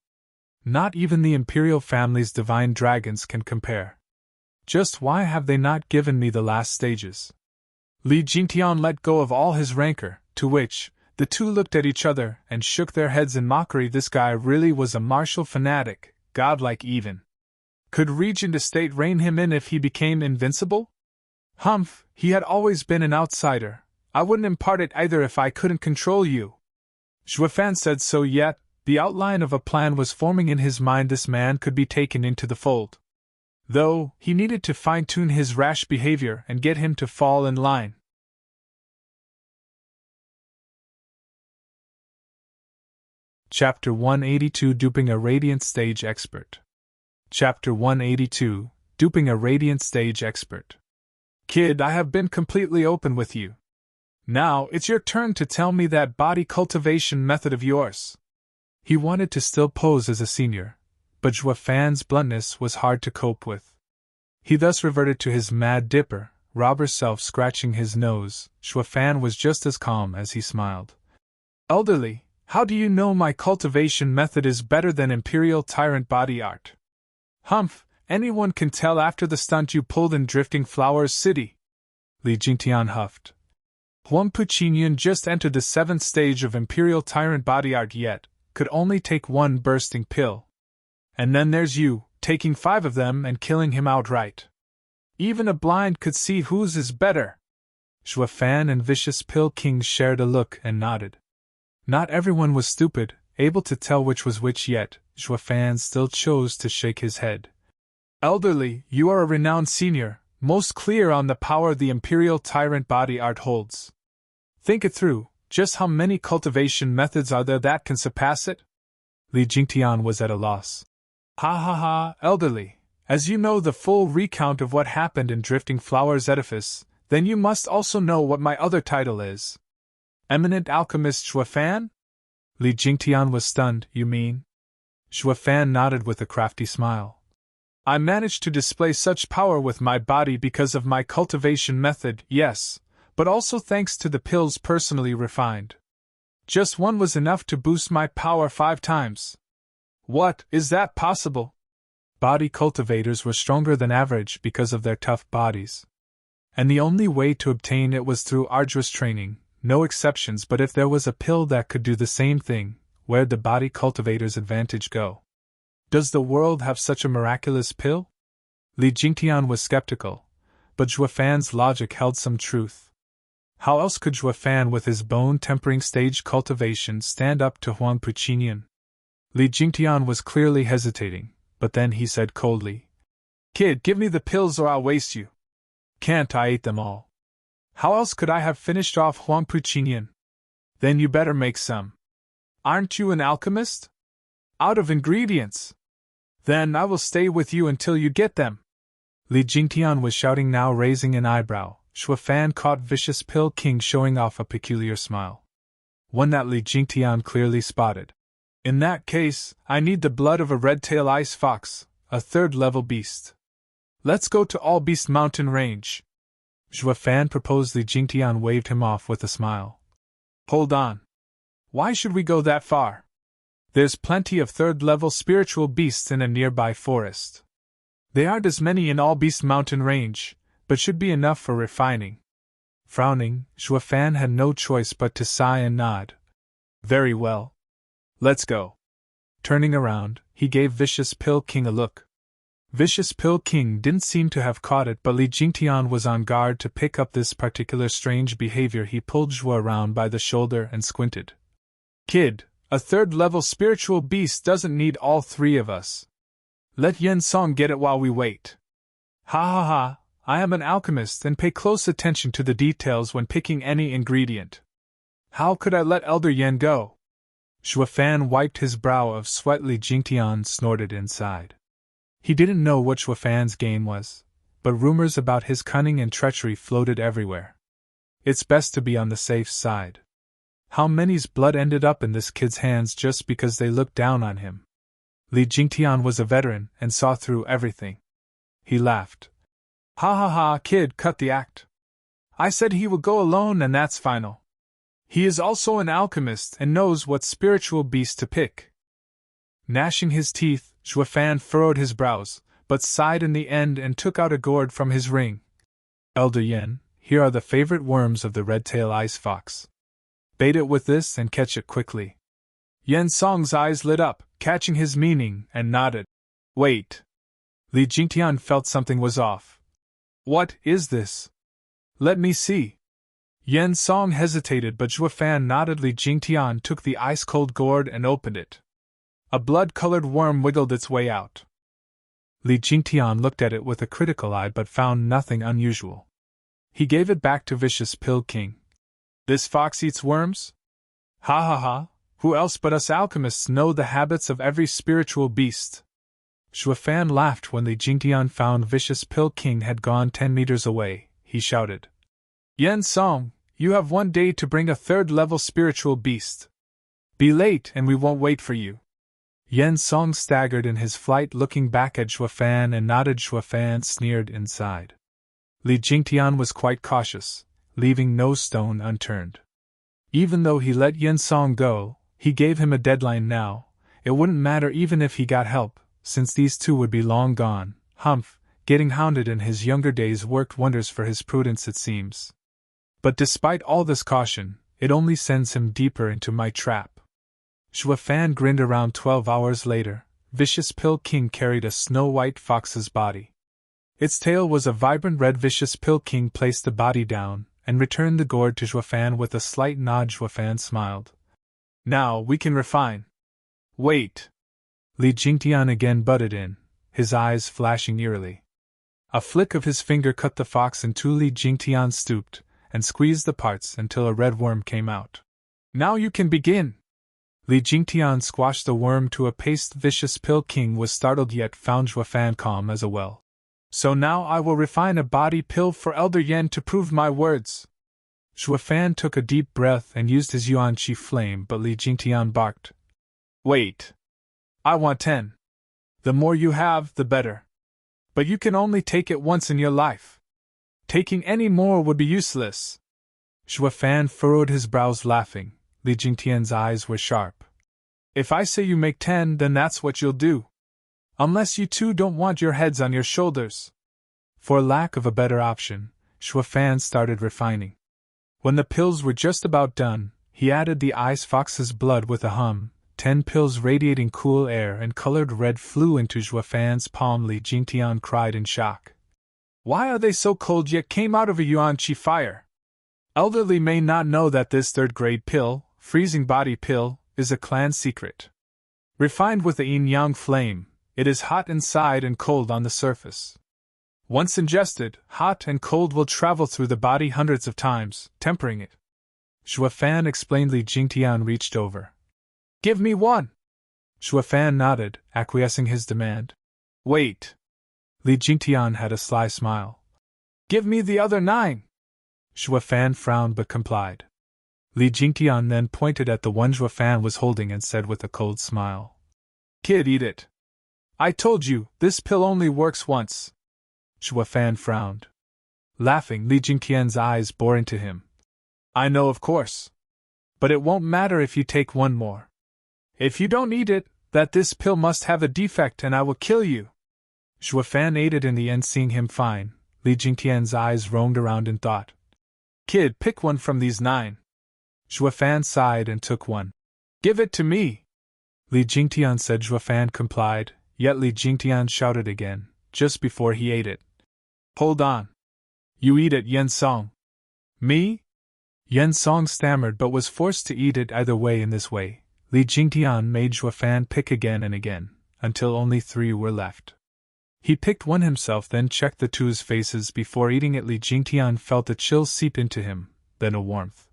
Not even the Imperial family's divine dragons can compare. Just why have they not given me the last stages? Li Jingtian let go of all his rancor, to which, the two looked at each other and shook their heads in mockery. This guy really was a martial fanatic, godlike even. Could Regent Estate rein him in if he became invincible? Humph, he had always been an outsider. I wouldn't impart it either if I couldn't control you. Zhuofan said so, yet the outline of a plan was forming in his mind. This man could be taken into the fold. Though, he needed to fine-tune his rash behavior and get him to fall in line. Chapter 182 Duping a Radiant Stage Expert. Chapter 182 Duping a Radiant Stage Expert. Kid, I have been completely open with you. Now, it's your turn to tell me that body cultivation method of yours. He wanted to still pose as a senior, but Zhuofan's bluntness was hard to cope with. He thus reverted to his mad dipper, robber self. Scratching his nose, Zhuofan was just as calm as he smiled. Elderly, how do you know my cultivation method is better than Imperial Tyrant body art? Humph, anyone can tell after the stunt you pulled in Drifting Flowers City. Li Jingtian huffed. Huang Puqinyan just entered the 7th stage of Imperial Tyrant body art, yet could only take 1 bursting pill. And then there's you, taking 5 of them and killing him outright. Even a blind could see whose is better. Zhuofan and Vicious Pill King shared a look and nodded. Not everyone was stupid, able to tell which was which, yet Zhuofan still chose to shake his head. Elderly, you are a renowned senior, most clear on the power the Imperial Tyrant body art holds. Think it through, just how many cultivation methods are there that can surpass it? Li Jingtian was at a loss. Ha ha ha, Elderly, as you know the full recount of what happened in Drifting Flowers Edifice, then you must also know what my other title is. Eminent Alchemist Zhuofan? Li Jingtian was stunned. You mean? Zhuofan nodded with a crafty smile. I managed to display such power with my body because of my cultivation method, yes, but also thanks to the pills personally refined. Just 1 was enough to boost my power 5 times. What, is that possible? Body cultivators were stronger than average because of their tough bodies. And the only way to obtain it was through arduous training, no exceptions. But if there was a pill that could do the same thing, where'd the body cultivator's advantage go? Does the world have such a miraculous pill? Li Jingtian was skeptical, but Zhuofan's logic held some truth. How else could Zhuofan with his bone-tempering stage cultivation stand up to Huang Puqinian? Li Jingtian was clearly hesitating, but then he said coldly, "Kid, give me the pills or I'll waste you. Can't I ate them all? How else could I have finished off Huang Puqinian? Then you better make some. Aren't you an alchemist? Out of ingredients. Then I will stay with you until you get them." Li Jingtian was shouting now, raising an eyebrow. Zhuofan caught Vicious Pill King showing off a peculiar smile. One that Li Jingtian clearly spotted. "In that case, I need the blood of a red-tail ice fox, a third-level beast. Let's go to All Beast Mountain Range." Zhuofan proposed. Li Jingtian waved him off with a smile. "Hold on. Why should we go that far? There's plenty of third-level spiritual beasts in a nearby forest. They aren't as many in All Beast Mountain Range, but should be enough for refining." Frowning, Zhuofan had no choice but to sigh and nod. "Very well. Let's go." Turning around, he gave Vicious Pill King a look. Vicious Pill King didn't seem to have caught it, but Li Jingtian was on guard to pick up this particular strange behavior. He pulled Zhuo around by the shoulder and squinted. "Kid, a third-level spiritual beast doesn't need all three of us. Let Yen Song get it while we wait." "Ha ha ha, I am an alchemist and pay close attention to the details when picking any ingredient. How could I let Elder Yen go?" Zhuofan wiped his brow of sweat. Li Jingtian snorted inside. He didn't know what Zhuofan's game was, but rumors about his cunning and treachery floated everywhere. It's best to be on the safe side. How many's blood ended up in this kid's hands just because they looked down on him? Li Jingtian was a veteran and saw through everything. He laughed. "Ha ha ha, kid, cut the act. I said he would go alone and that's final. He is also an alchemist and knows what spiritual beast to pick." Gnashing his teeth, Zhuofan furrowed his brows, but sighed in the end and took out a gourd from his ring. "Elder Yen, here are the favorite worms of the red-tail ice fox. Bait it with this and catch it quickly." Yen Song's eyes lit up, catching his meaning, and nodded. "Wait." Li Jingtian felt something was off. "What is this? Let me see." Yen Song hesitated, but Zhuofan nodded. Li Jingtian took the ice-cold gourd and opened it. A blood-colored worm wiggled its way out. Li Jingtian looked at it with a critical eye but found nothing unusual. He gave it back to Vicious Pill King. "This fox eats worms? Ha ha ha, who else but us alchemists know the habits of every spiritual beast?" Zhuofan laughed when Li Jingtian found Vicious Pill King had gone 10 meters away. He shouted, "Yen Song, you have 1 day to bring a third-level spiritual beast. Be late and we won't wait for you." Yen Song staggered in his flight, looking back at Zhuofan and nodded. Zhuofan sneered inside. Li Jingtian was quite cautious, leaving no stone unturned. Even though he let Yen Song go, he gave him a deadline now. It wouldn't matter even if he got help, since these two would be long gone. Humph, getting hounded in his younger days worked wonders for his prudence, it seems. But despite all this caution, it only sends him deeper into my trap. Zhuofan grinned. Around 12 hours later, Vicious Pill King carried a snow-white fox's body. Its tail was a vibrant red. Vicious Pill King placed the body down and returned the gourd to Zhuofan with a slight nod. Zhuofan smiled. "Now we can refine." "Wait." Li Jingtian again butted in, his eyes flashing eerily. A flick of his finger cut the fox in two. Li Jingtian stooped and squeezed the parts until a red worm came out. "Now you can begin." Li Jingtian squashed the worm to a paste. Vicious Pill King was startled yet found Zhuofan calm as a well. "So now I will refine a body pill for Elder Yen to prove my words." Zhuofan took a deep breath and used his Yuan Qi flame, but Li Jingtian barked. "Wait. I want 10. The more you have, the better. But you can only take it once in your life. Taking any more would be useless." Zhuofan furrowed his brows, laughing. Li Jingtian's eyes were sharp. "If I say you make 10, then that's what you'll do. Unless you two don't want your heads on your shoulders." For lack of a better option, Zhuofan started refining. When the pills were just about done, he added the ice fox's blood with a hum, 10 pills radiating cool air and colored red flew into Juefan's palm. Li Jingtian cried in shock. Why are they so cold yet came out of a yuan qi fire? Elderly may not know that this third-grade pill, freezing body pill, is a clan secret. Refined with the yin-yang flame, it is hot inside and cold on the surface. Once ingested, hot and cold will travel through the body hundreds of times, tempering it. Juefan explained. Li Jingtian reached over. Give me one! Juefan nodded, acquiescing his demand. Wait! Li Jingtian had a sly smile. Give me the other 9! Juefan frowned but complied. Li Jingtian then pointed at the one Juefan was holding and said with a cold smile. Kid, eat it. I told you, this pill only works once. Juefan frowned. Laughing, Li Jingtian's eyes bore into him. I know, of course. But it won't matter if you take one more. If you don't eat it, that this pill must have a defect and I will kill you. Juefan ate it in the end. Seeing him fine, Li Jingtian's eyes roamed around in thought. Kid, pick one from these 9. Juefan sighed and took one. Give it to me! Li Jingtian said. Juefan complied, yet Li Jingtian shouted again, just before he ate it. Hold on. You eat it, Yen Song. Me? Yen Song stammered but was forced to eat it either way. In this way, Li Jingtian made Juefan pick again and again, until only 3 were left. He picked one himself, then checked the 2's faces before eating it. Li Jingtian felt a chill seep into him, then a warmth.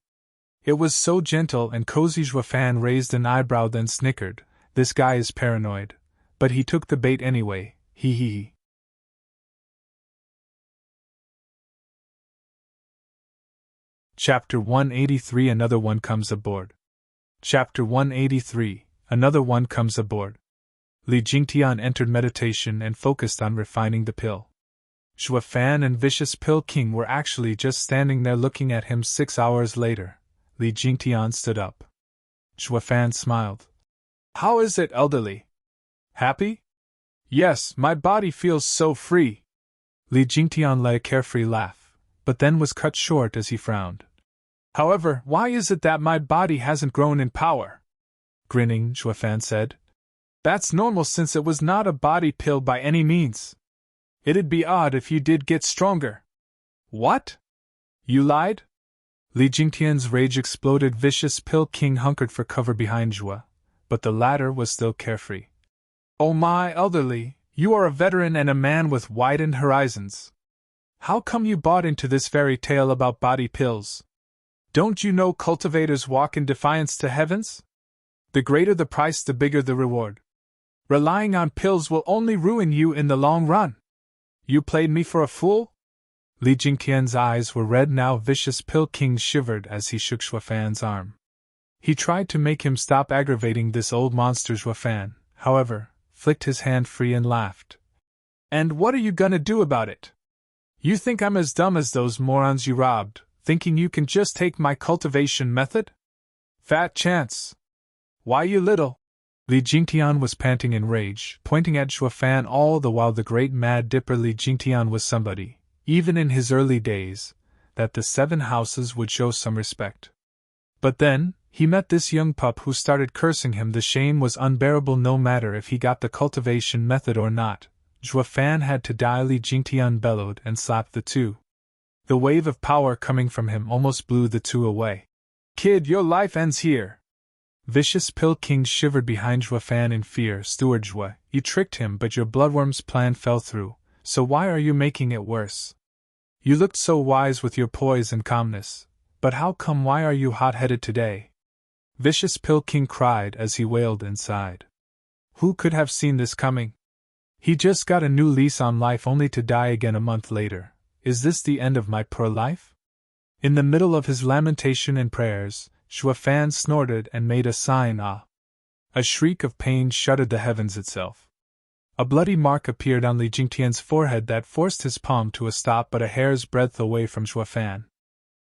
It was so gentle and cozy. Juefan raised an eyebrow then snickered. This guy is paranoid. But he took the bait anyway, hee. Chapter 183 Another One Comes Aboard. Chapter 183 Another One Comes Aboard. Li Jingtian entered meditation and focused on refining the pill. Juefan and Vicious Pill King were actually just standing there looking at him. 6 hours later, Li Jingtian stood up. Juefan smiled. How is it, elderly? Happy? Yes, my body feels so free. Li Jingtian let a carefree laugh, but then was cut short as he frowned. However, why is it that my body hasn't grown in power? Grinning, Juefan said. That's normal since it was not a body pill by any means. It'd be odd if you did get stronger. What? You lied? Li Jingtian's rage exploded. Vicious Pill King hunkered for cover behind Jue, but the latter was still carefree. Oh my, elderly, you are a veteran and a man with widened horizons. How come you bought into this fairy tale about body pills? Don't you know cultivators walk in defiance to heavens? The greater the price, the bigger the reward. Relying on pills will only ruin you in the long run. You played me for a fool? Li Jingtian's eyes were red now. Vicious Pill King shivered as he shook Juefan's arm. He tried to make him stop aggravating this old monster. Juefan, however, flicked his hand free and laughed. And what are you gonna do about it? You think I'm as dumb as those morons you robbed, thinking you can just take my cultivation method? Fat chance. Why, you little... Li Jingtian was panting in rage, pointing at Juefan all the while. The great Mad Dipper Li Jingtian was somebody, even in his early days, that the 7 houses would show some respect. But then, he met this young pup who started cursing him. The shame was unbearable. No matter if he got the cultivation method or not, Juefan had to die. Li Jingtian bellowed and slapped the 2. The wave of power coming from him almost blew the 2 away. Kid, your life ends here. Vicious Pill King shivered behind Juefan in fear. Steward Jue, you tricked him, but your bloodworm's plan fell through, so why are you making it worse? You looked so wise with your poise and calmness, but how come? Why are you hot-headed today? Vicious Pill King cried as he wailed and sighed. Who could have seen this coming? He just got a new lease on life only to die again a month later. Is this the end of my poor life? In the middle of his lamentation and prayers, Juefan snorted and made a sign, ah. A shriek of pain shuddered the heavens itself. A bloody mark appeared on Li Jingtian's forehead that forced his palm to a stop but a hair's breadth away from Juefan.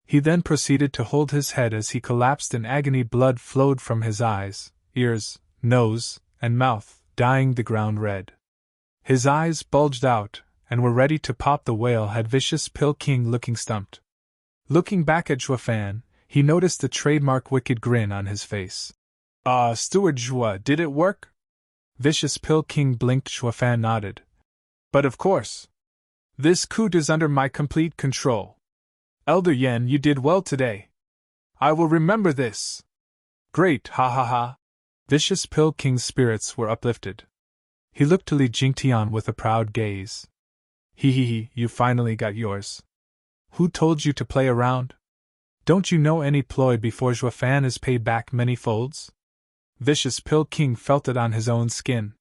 He then proceeded to hold his head as he collapsed in agony. Blood flowed from his eyes, ears, nose, and mouth, dyeing the ground red. His eyes bulged out, and were ready to pop. The whale had Vicious Pill King looking stumped. Looking back at Juefan, he noticed the trademark wicked grin on his face. Steward Zhua, did it work? Vicious Pill King blinked. Zhuafan nodded. But of course. This coup is under my complete control. Elder Yen, you did well today. I will remember this. Great, ha ha ha. Vicious Pill King's spirits were uplifted. He looked to Li Jingtian with a proud gaze. He, you finally got yours. Who told you to play around? Don't you know any ploy before Zhuafan is paid back many folds? Vicious Pill King felt it on his own skin.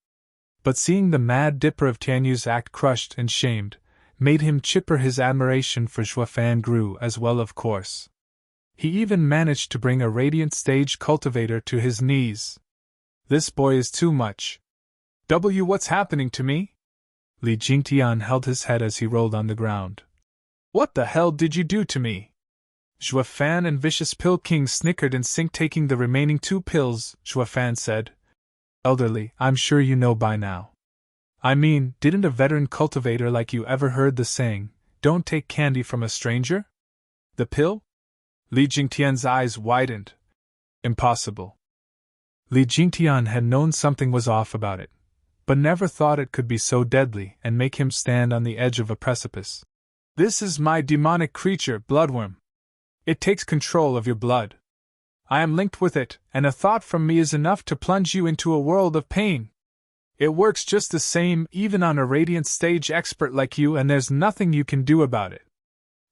But seeing the Mad Dipper of Tianyu's act crushed and shamed, made him chipper. His admiration for Zhuafan grew as well, of course. He even managed to bring a radiant stage cultivator to his knees. This boy is too much. What's happening to me? Li Jingtian held his head as he rolled on the ground. What the hell did you do to me? Zhuafan and Vicious Pill King snickered in sync. Taking the remaining 2 pills, Zhuafan said, Elderly, I'm sure you know by now. I mean, didn't a veteran cultivator like you ever heard the saying, don't take candy from a stranger? The pill? Li Jingtian's eyes widened. Impossible. Li Jingtian had known something was off about it, but never thought it could be so deadly and make him stand on the edge of a precipice. This is my demonic creature, Bloodworm. It takes control of your blood. I am linked with it, and a thought from me is enough to plunge you into a world of pain. It works just the same, even on a radiant stage expert like you, and there's nothing you can do about it.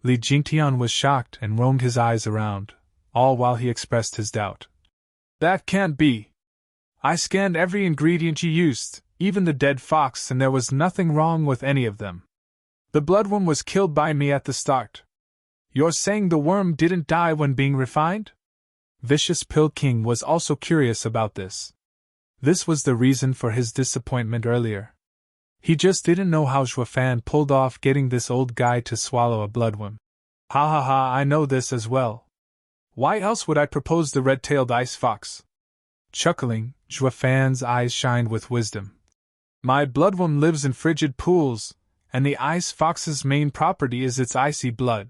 Li Jingtian was shocked and roamed his eyes around, all while he expressed his doubt. That can't be. I scanned every ingredient you used, even the dead fox, and there was nothing wrong with any of them. The bloodworm was killed by me at the start. You're saying the worm didn't die when being refined? Vicious Pill King was also curious about this. This was the reason for his disappointment earlier. He just didn't know how Zhuafan pulled off getting this old guy to swallow a bloodworm. Ha ha ha, I know this as well. Why else would I propose the red-tailed ice fox? Chuckling, Zhuafan's eyes shined with wisdom. My bloodworm lives in frigid pools, and the ice fox's main property is its icy blood.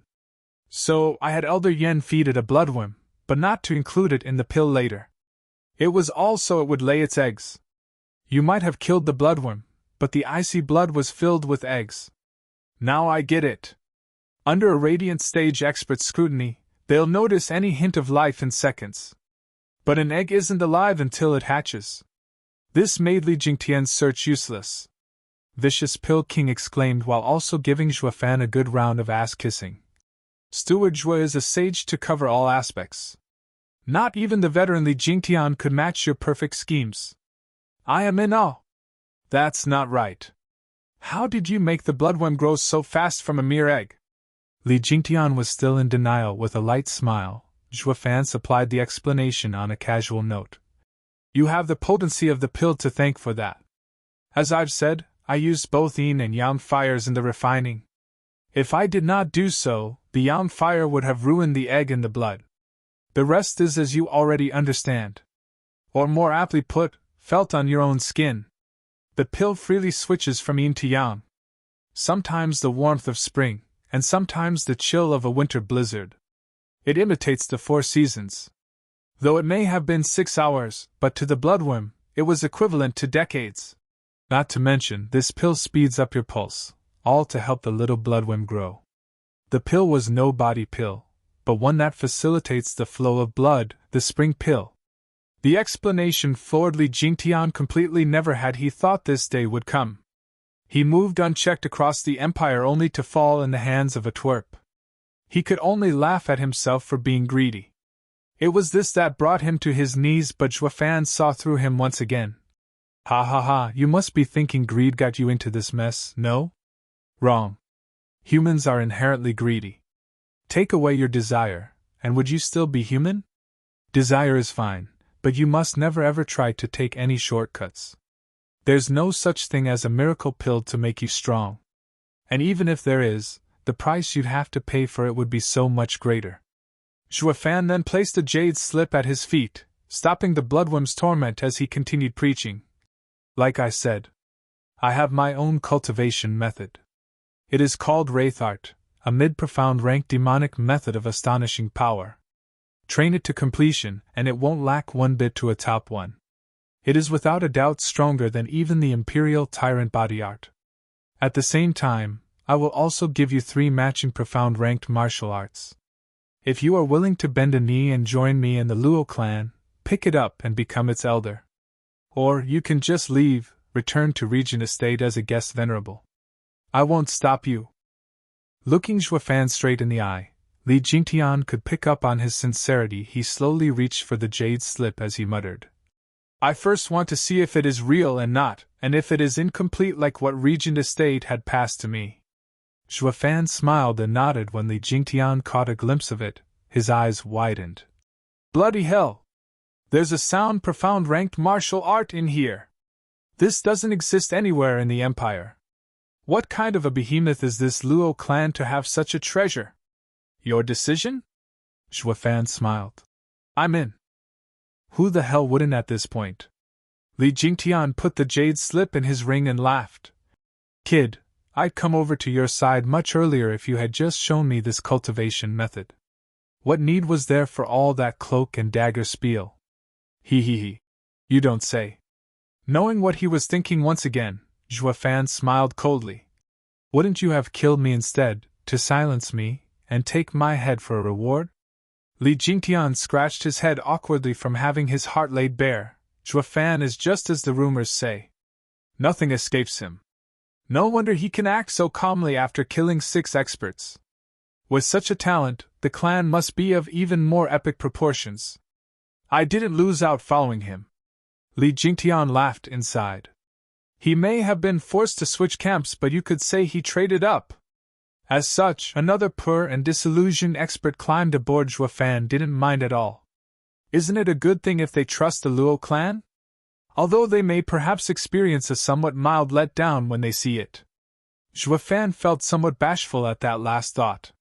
So, I had Elder Yen feed it a bloodworm, but not to include it in the pill later. It was all so it would lay its eggs. You might have killed the bloodworm, but the icy blood was filled with eggs. Now I get it. Under a radiant stage expert's scrutiny, they'll notice any hint of life in seconds. But an egg isn't alive until it hatches. This made Li Jingtian's search useless. Vicious Pill King exclaimed while also giving Zhuafan a good round of ass-kissing. Steward Zhua is a sage to cover all aspects. Not even the veteran Li Jingtian could match your perfect schemes. I am in awe. That's not right. How did you make the bloodworm grow so fast from a mere egg? Li Jingtian was still in denial. With a light smile, Zhuafan supplied the explanation on a casual note. You have the potency of the pill to thank for that. As I've said, I used both yin and yang fires in the refining. If I did not do so, the yang fire would have ruined the egg in the blood. The rest is as you already understand. Or more aptly put, felt on your own skin. The pill freely switches from yin to yang. Sometimes the warmth of spring, and sometimes the chill of a winter blizzard. It imitates the 4 seasons. Though it may have been 6 hours, but to the bloodworm, it was equivalent to decades. Not to mention, this pill speeds up your pulse, all to help the little bloodworm grow. The pill was no body pill, but one that facilitates the flow of blood, the spring pill. The explanation floored Li Jingtian completely. Never had he thought this day would come. He moved unchecked across the empire only to fall in the hands of a twerp. He could only laugh at himself for being greedy. It was this that brought him to his knees, but Zhuafan saw through him once again. Ha ha ha, you must be thinking greed got you into this mess, no? Wrong. Humans are inherently greedy. Take away your desire, and would you still be human? Desire is fine, but you must never ever try to take any shortcuts. There's no such thing as a miracle pill to make you strong. And even if there is, the price you'd have to pay for it would be so much greater. Zhuafan then placed a jade slip at his feet, stopping the bloodworm's torment as he continued preaching. Like I said, I have my own cultivation method. It is called Wraith Art, a mid-profound rank demonic method of astonishing power. Train it to completion, and it won't lack one bit to a top one. It is without a doubt stronger than even the Imperial Tyrant body art. At the same time, I will also give you 3 matching profound ranked martial arts. If you are willing to bend a knee and join me in the Luo clan, pick it up and become its elder. Or you can just leave, return to Regent Estate as a guest venerable. I won't stop you. Looking Zhuofan straight in the eye, Li Jingtian could pick up on his sincerity. He slowly reached for the jade slip as he muttered, I first want to see if it is real and not, and if it is incomplete like what Regent Estate had passed to me. Zhuofan smiled and nodded when Li Jingtian caught a glimpse of it. His eyes widened. Bloody hell! There's a sound profound ranked martial art in here. This doesn't exist anywhere in the Empire. What kind of a behemoth is this Luo clan to have such a treasure? Your decision? Zhuofan smiled. I'm in. Who the hell wouldn't at this point? Li Jingtian put the jade slip in his ring and laughed. Kid, I'd come over to your side much earlier if you had just shown me this cultivation method. What need was there for all that cloak and dagger spiel? He. You don't say. Knowing what he was thinking once again, Zhuofan smiled coldly. Wouldn't you have killed me instead, to silence me, and take my head for a reward? Li Jingtian scratched his head awkwardly from having his heart laid bare. Zhuofan is just as the rumors say. Nothing escapes him. No wonder he can act so calmly after killing 6 experts. With such a talent, the clan must be of even more epic proportions. I didn't lose out following him. Li Jingtian laughed inside. He may have been forced to switch camps, but you could say he traded up. As such, another poor and disillusioned expert climbed aboard. Zhuofan didn't mind at all. Isn't it a good thing if they trust the Luo clan? Although they may perhaps experience a somewhat mild letdown when they see it. Zhuofan felt somewhat bashful at that last thought.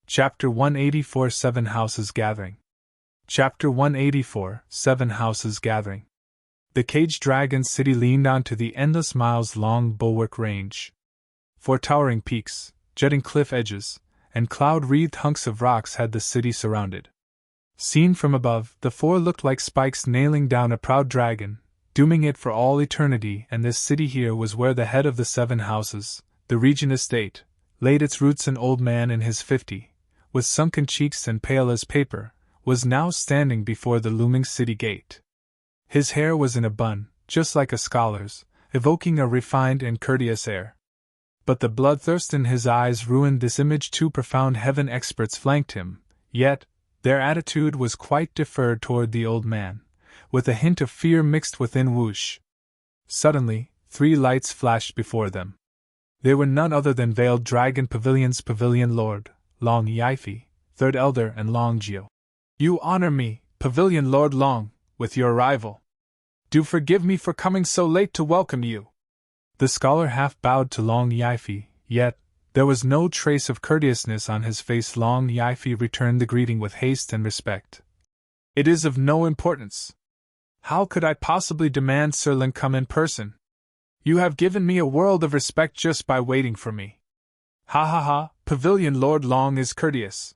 Chapter 184 7 Houses Gathering. Chapter 184 7 Houses Gathering. The caged dragon city leaned onto the endless miles-long bulwark range. 4 towering peaks, jutting cliff edges, and cloud-wreathed hunks of rocks had the city surrounded. Seen from above, the 4 looked like spikes nailing down a proud dragon, dooming it for all eternity, and this city here was where the head of the 7 houses, the Regent Estate, laid its roots. An old man in his 50s, with sunken cheeks and pale as paper, was now standing before the looming city gate. His hair was in a bun, just like a scholar's, evoking a refined and courteous air. But the bloodthirst in his eyes ruined this image. 2 profound heaven experts flanked him, yet their attitude was quite deferred toward the old man, with a hint of fear mixed within. Whoosh! Suddenly, 3 lights flashed before them. They were none other than Veiled Dragon Pavilion's Pavilion Lord, Long Yifi, 3rd Elder, and Long Jio. You honor me, Pavilion Lord Long, with your arrival. Do forgive me for coming so late to welcome you. The scholar half bowed to Long Yifi, yet there was no trace of courteousness on his face. Long Yifi returned the greeting with haste and respect. It is of no importance. How could I possibly demand Serling come in person? You have given me a world of respect just by waiting for me. Ha, Pavilion Lord Long is courteous.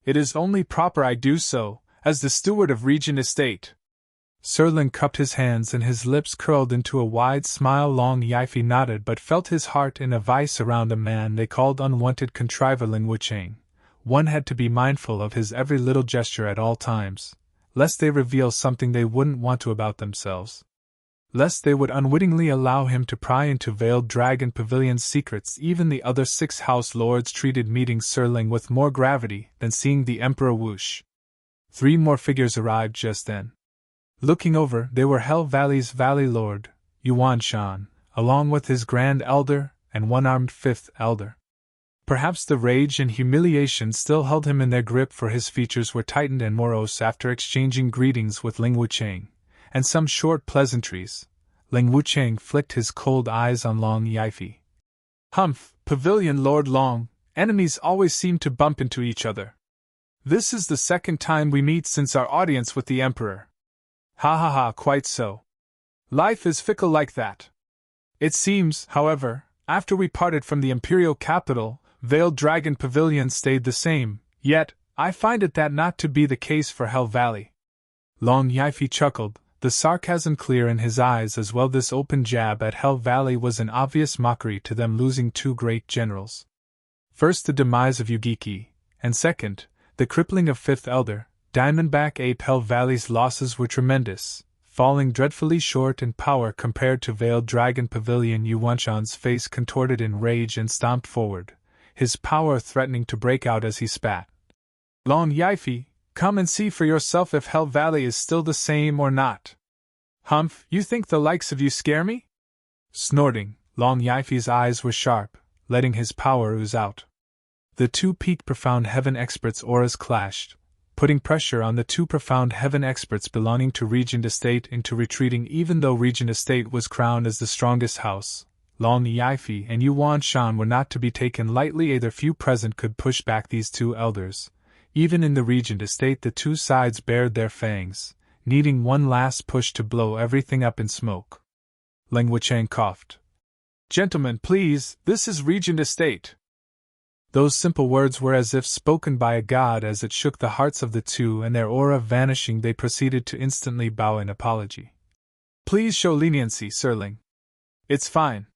It is only proper I do so, as the steward of Regent Estate. Serling cupped his hands and his lips curled into a wide smile. Long Yifi nodded but felt his heart in a vice around a man they called Unwanted Contriver Ling Wuchang. One had to be mindful of his every little gesture at all times, lest they reveal something they wouldn't want to about themselves. Lest they would unwittingly allow him to pry into Veiled Dragon Pavilion's secrets. Even the other 6 house lords treated meeting Serling with more gravity than seeing the Emperor. Whoosh! 3 more figures arrived just then. Looking over, they were Hell Valley's Valley Lord, Yuan Shan, along with his Grand Elder and one-armed 5th Elder. Perhaps the rage and humiliation still held him in their grip, for his features were tightened and morose after exchanging greetings with Ling Wuchang, and some short pleasantries. Ling Wuchang flicked his cold eyes on Long Yifi. Humph, Pavilion Lord Long, enemies always seem to bump into each other. This is the 2nd time we meet since our audience with the Emperor. Ha, quite so. Life is fickle like that. It seems, however, After we parted from the Imperial capital, Veiled Dragon Pavilion stayed the same, yet, I find it that not to be the case for Hell Valley. Long Yifi chuckled, the sarcasm clear in his eyes as well. This open jab at Hell Valley was an obvious mockery to them losing two great generals. First the demise of Yugiki, and second, the crippling of Fifth Elder, Diamondback Ape. Hell Valley's losses were tremendous, falling dreadfully short in power compared to Veiled Dragon Pavilion. Yuanshan's face contorted in rage and stomped forward, his power threatening to break out as he spat. Long Yifi, come and see for yourself if Hell Valley is still the same or not. Humph, you think the likes of you scare me? Snorting, Long Yifi's eyes were sharp, letting his power ooze out. The two peak Profound Heaven experts' auras clashed, putting pressure on the two Profound Heaven experts belonging to Regent Estate into retreating. Even though Regent Estate was crowned as the strongest house, Long Yifi and Yuanshan were not to be taken lightly. Either few present could push back these two elders. Even in the Regent Estate the two sides bared their fangs, needing one last push to blow everything up in smoke. Ling Wuchang coughed. Gentlemen, please, this is Regent Estate. Those simple words were as if spoken by a god. As it shook the hearts of the two and their aura vanishing, they proceeded to instantly bow in apology. Please show leniency, Sir Ling. It's fine.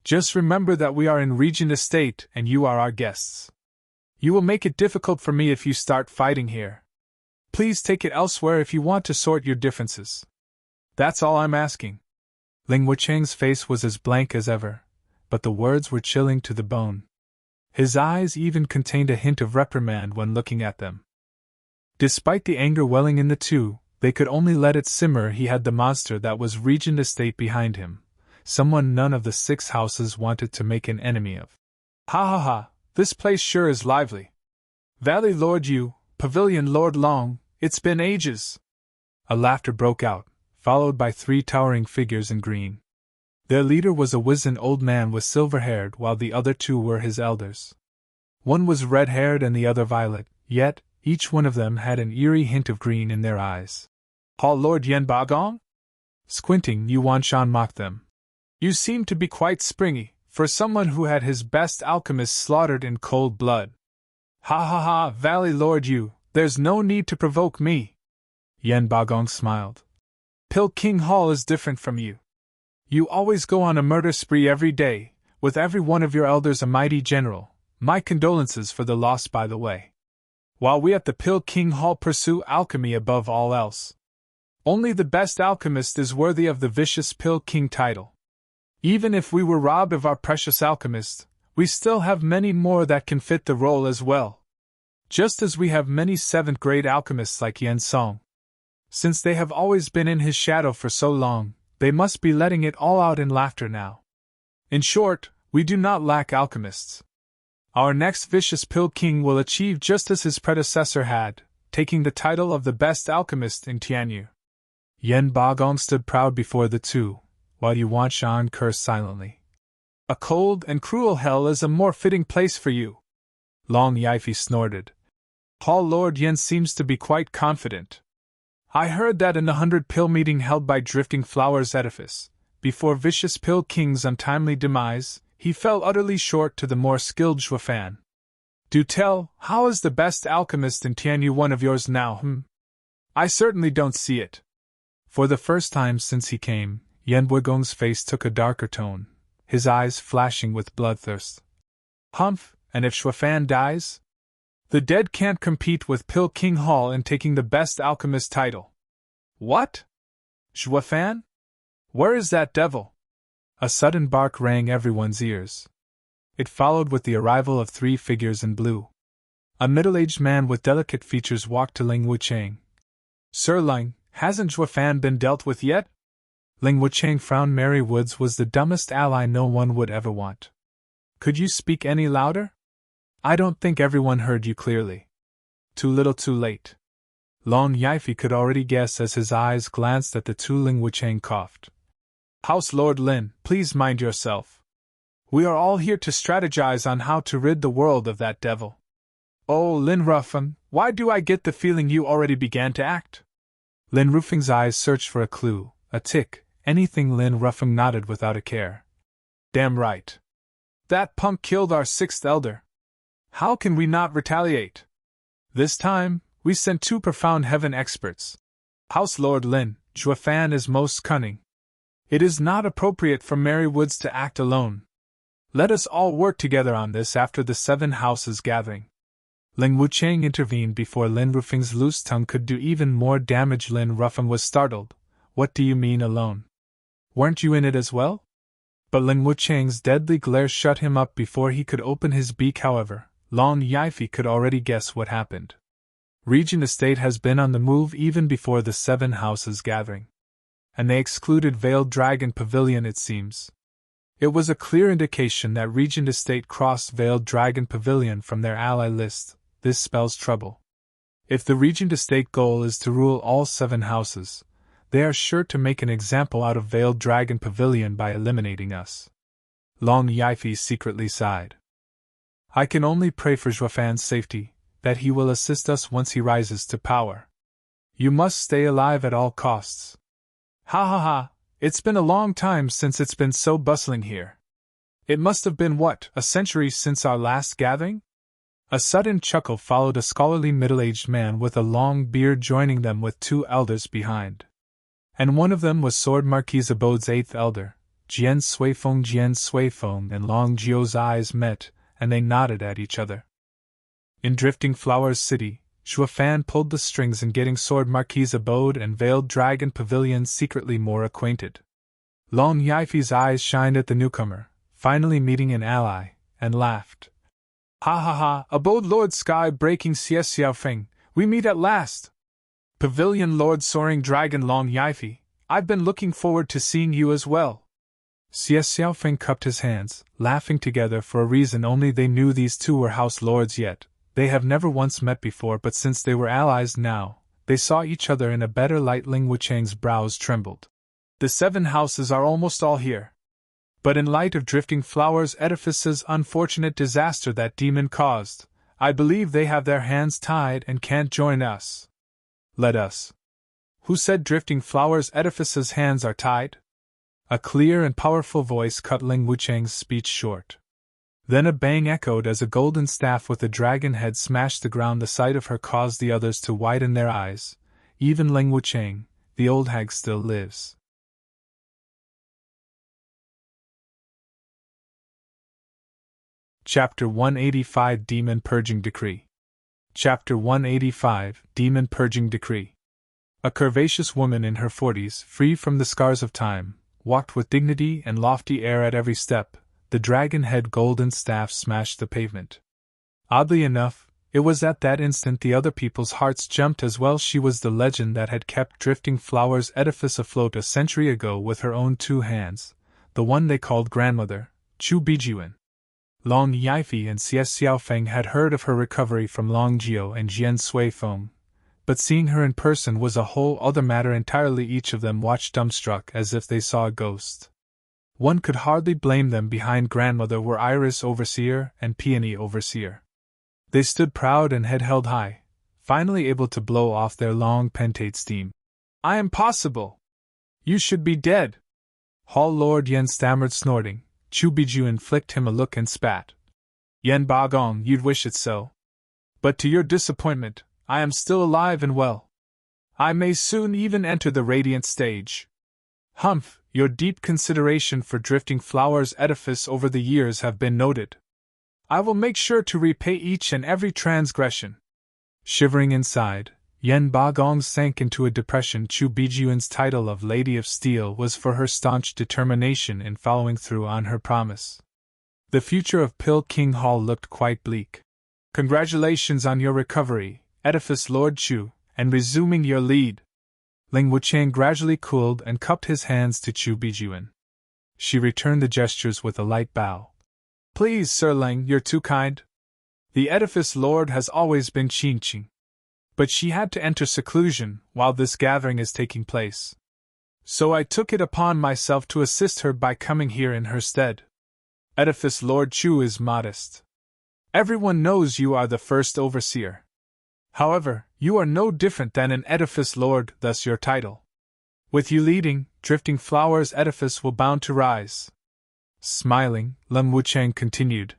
Just remember that we are in Regent Estate and you are our guests. You will make it difficult for me if you start fighting here. Please take it elsewhere if you want to sort your differences. That's all I'm asking. Ling Wuchang's face was as blank as ever, but the words were chilling to the bone. His eyes even contained a hint of reprimand when looking at them. Despite the anger welling in the two, they could only let it simmer. He had the monster that was Regent Estate behind him, someone none of the 6 houses wanted to make an enemy of. Ha ha ha, this place sure is lively. Valley Lord Yu, Pavilion Lord Long, it's been ages. A laughter broke out, followed by 3 towering figures in green. Their leader was a wizened old man with silver-haired, while the other 2 were his elders. One was red-haired and the other violet, yet each one of them had an eerie hint of green in their eyes. Hall Lord Yen Bagong? Squinting, Yuanshan mocked them. You seem to be quite springy, for someone who had his best alchemists slaughtered in cold blood. Ha ha ha, Valley Lord Yu, there's no need to provoke me. Yen Bagong smiled. Pill King Hall is different from you. You always go on a murder spree every day, with every one of your elders a mighty general. My condolences for the loss, by the way. While we at the Pill King Hall pursue alchemy above all else. Only the best alchemist is worthy of the vicious Pill King title. Even if we were robbed of our precious alchemist, we still have many more that can fit the role as well. Just as we have many 7th-grade alchemists like Yen Song. Since they have always been in his shadow for so long, they must be letting it all out in laughter now. In short, we do not lack alchemists. Our next vicious Pill King will achieve just as his predecessor had, taking the title of the best alchemist in Tianyu. Yen Bagong stood proud before the two, while Yuanshan cursed silently. A cold and cruel hell is a more fitting place for you. Long Yifi snorted. Hall Lord Yen seems to be quite confident. I heard that in the 100 Pill meeting held by Drifting Flowers Edifice, before vicious Pill King's untimely demise, he fell utterly short to the more skilled Zhuofan. Do tell, how is the best alchemist in Tianyu one of yours now, I certainly don't see it. For the first time since he came, Yen Bagong's face took a darker tone, his eyes flashing with bloodthirst. Humph, and if Zhuofan dies? The dead can't compete with Pill King Hall in taking the best alchemist title. What? Zhuofan? Where is that devil? A sudden bark rang everyone's ears. It followed with the arrival of 3 figures in blue. A middle-aged man with delicate features walked to Ling Wuchang. Sir Ling, hasn't Zhuofan been dealt with yet? Ling Wuchang frowned. Mary Woods was the dumbest ally no one would ever want. Could you speak any louder? I don't think everyone heard you clearly. Too little too late. Long Yifi could already guess as his eyes glanced at the two. Ling Wuchang coughed. House Lord Lin, please mind yourself. We are all here to strategize on how to rid the world of that devil. Oh, Lin Ruffin, why do I get the feeling you already began to act? Lin Ruffing's eyes searched for a clue, a tick, anything. Lin Ruffing nodded without a care. Damn right. That punk killed our 6th elder. How can we not retaliate? This time, we sent 2 profound heaven experts. House Lord Lin, Juefan is most cunning. It is not appropriate for Mary Woods to act alone. Let us all work together on this after the 7 houses gathering. Ling Wuchang intervened before Lin Rufeng's loose tongue could do even more damage. Lin Rufeng was startled. What do you mean alone? Weren't you in it as well? But Ling Wuchang's deadly glare shut him up before he could open his beak. However, Long Yifi could already guess what happened. Regent Estate has been on the move even before the 7 houses gathering. And they excluded Veiled Dragon Pavilion, it seems. It was a clear indication that Regent Estate crossed Veiled Dragon Pavilion from their ally list. This spells trouble. If the Regent Estate goal is to rule all 7 houses, they are sure to make an example out of Veiled Dragon Pavilion by eliminating us. Long Yifi secretly sighed. I can only pray for Juefan's safety, that he will assist us once he rises to power. You must stay alive at all costs. Ha ha ha, it's been a long time since it's been so bustling here. It must have been a century since our last gathering? A sudden chuckle followed a scholarly middle-aged man with a long beard joining them with 2 elders behind. And one of them was Sword Marquis Abode's 8th elder, Jian Suifeng, and Long Jio's eyes met, and they nodded at each other. In Drifting Flowers City, Juefan pulled the strings in getting Sword Marquis Abode and Veiled Dragon Pavilion secretly more acquainted. Long Yifi's eyes shined at the newcomer, finally meeting an ally, and laughed. Ha ha ha, Abode Lord Sky Breaking Xiaofeng, we meet at last! Pavilion Lord Soaring Dragon Long Yifi, I've been looking forward to seeing you as well. Xiaofeng cupped his hands, laughing together for a reason only they knew. These 2 were house lords yet. They have never once met before, but since they were allies now, they saw each other in a better light. Ling Wuchang's brows trembled. The 7 houses are almost all here. But in light of Drifting Flowers Edifice's unfortunate disaster that demon caused, I believe they have their hands tied and can't join us. Let us. Who said Drifting Flowers Edifice's hands are tied? A clear and powerful voice cut Ling Wuchang's speech short. Then a bang echoed as a golden staff with a dragon head smashed the ground. The sight of her caused the others to widen their eyes. Even Ling Wuchang, the old hag, still lives. Chapter 185 Demon Purging Decree. Chapter 185 Demon Purging Decree. A curvaceous woman in her 40s, free from the scars of time, walked with dignity and lofty air at every step. The dragon-head golden staff smashed the pavement. Oddly enough, it was at that instant the other people's hearts jumped as well. She was the legend that had kept Drifting Flowers Edifice afloat a century ago with her own 2 hands, the one they called grandmother, Chu Bijuan. Long Yifi and Xiaofeng had heard of her recovery from Long Jio and Jian Suifeng, but seeing her in person was a whole other matter entirely. Each of them watched dumbstruck as if they saw a ghost. One could hardly blame them. Behind grandmother were Iris Overseer and Peony Overseer. They stood proud and head held high, finally able to blow off their long pentate steam. I am possible. You should be dead. Hall Lord Yen stammered, snorting. Chu Bijuan flicked him a look and spat. Yen Bagong, you'd wish it so. But to your disappointment, I am still alive and well. I may soon even enter the radiant stage. Humph, your deep consideration for Drifting Flowers Edifice over the years have been noted. I will make sure to repay each and every transgression. Shivering inside, Yen Bagong sank into a depression. Chu Bijuan's title of Lady of Steel was for her staunch determination in following through on her promise. The future of Pill King Hall looked quite bleak. Congratulations on your recovery, Edifice Lord Chu, and resuming your lead. Ling Wuchang gradually cooled and cupped his hands to Chu Bijuan. She returned the gestures with a light bow. Please, Sir Ling, you're too kind. The Edifice Lord has always been Qingqing. But she had to enter seclusion while this gathering is taking place. So I took it upon myself to assist her by coming here in her stead. Edifice Lord Chu is modest. Everyone knows you are the first overseer. However, you are no different than an Edifice Lord, thus your title. With you leading, Drifting Flowers Edifice will bound to rise. Smiling, Lin Wuchang continued.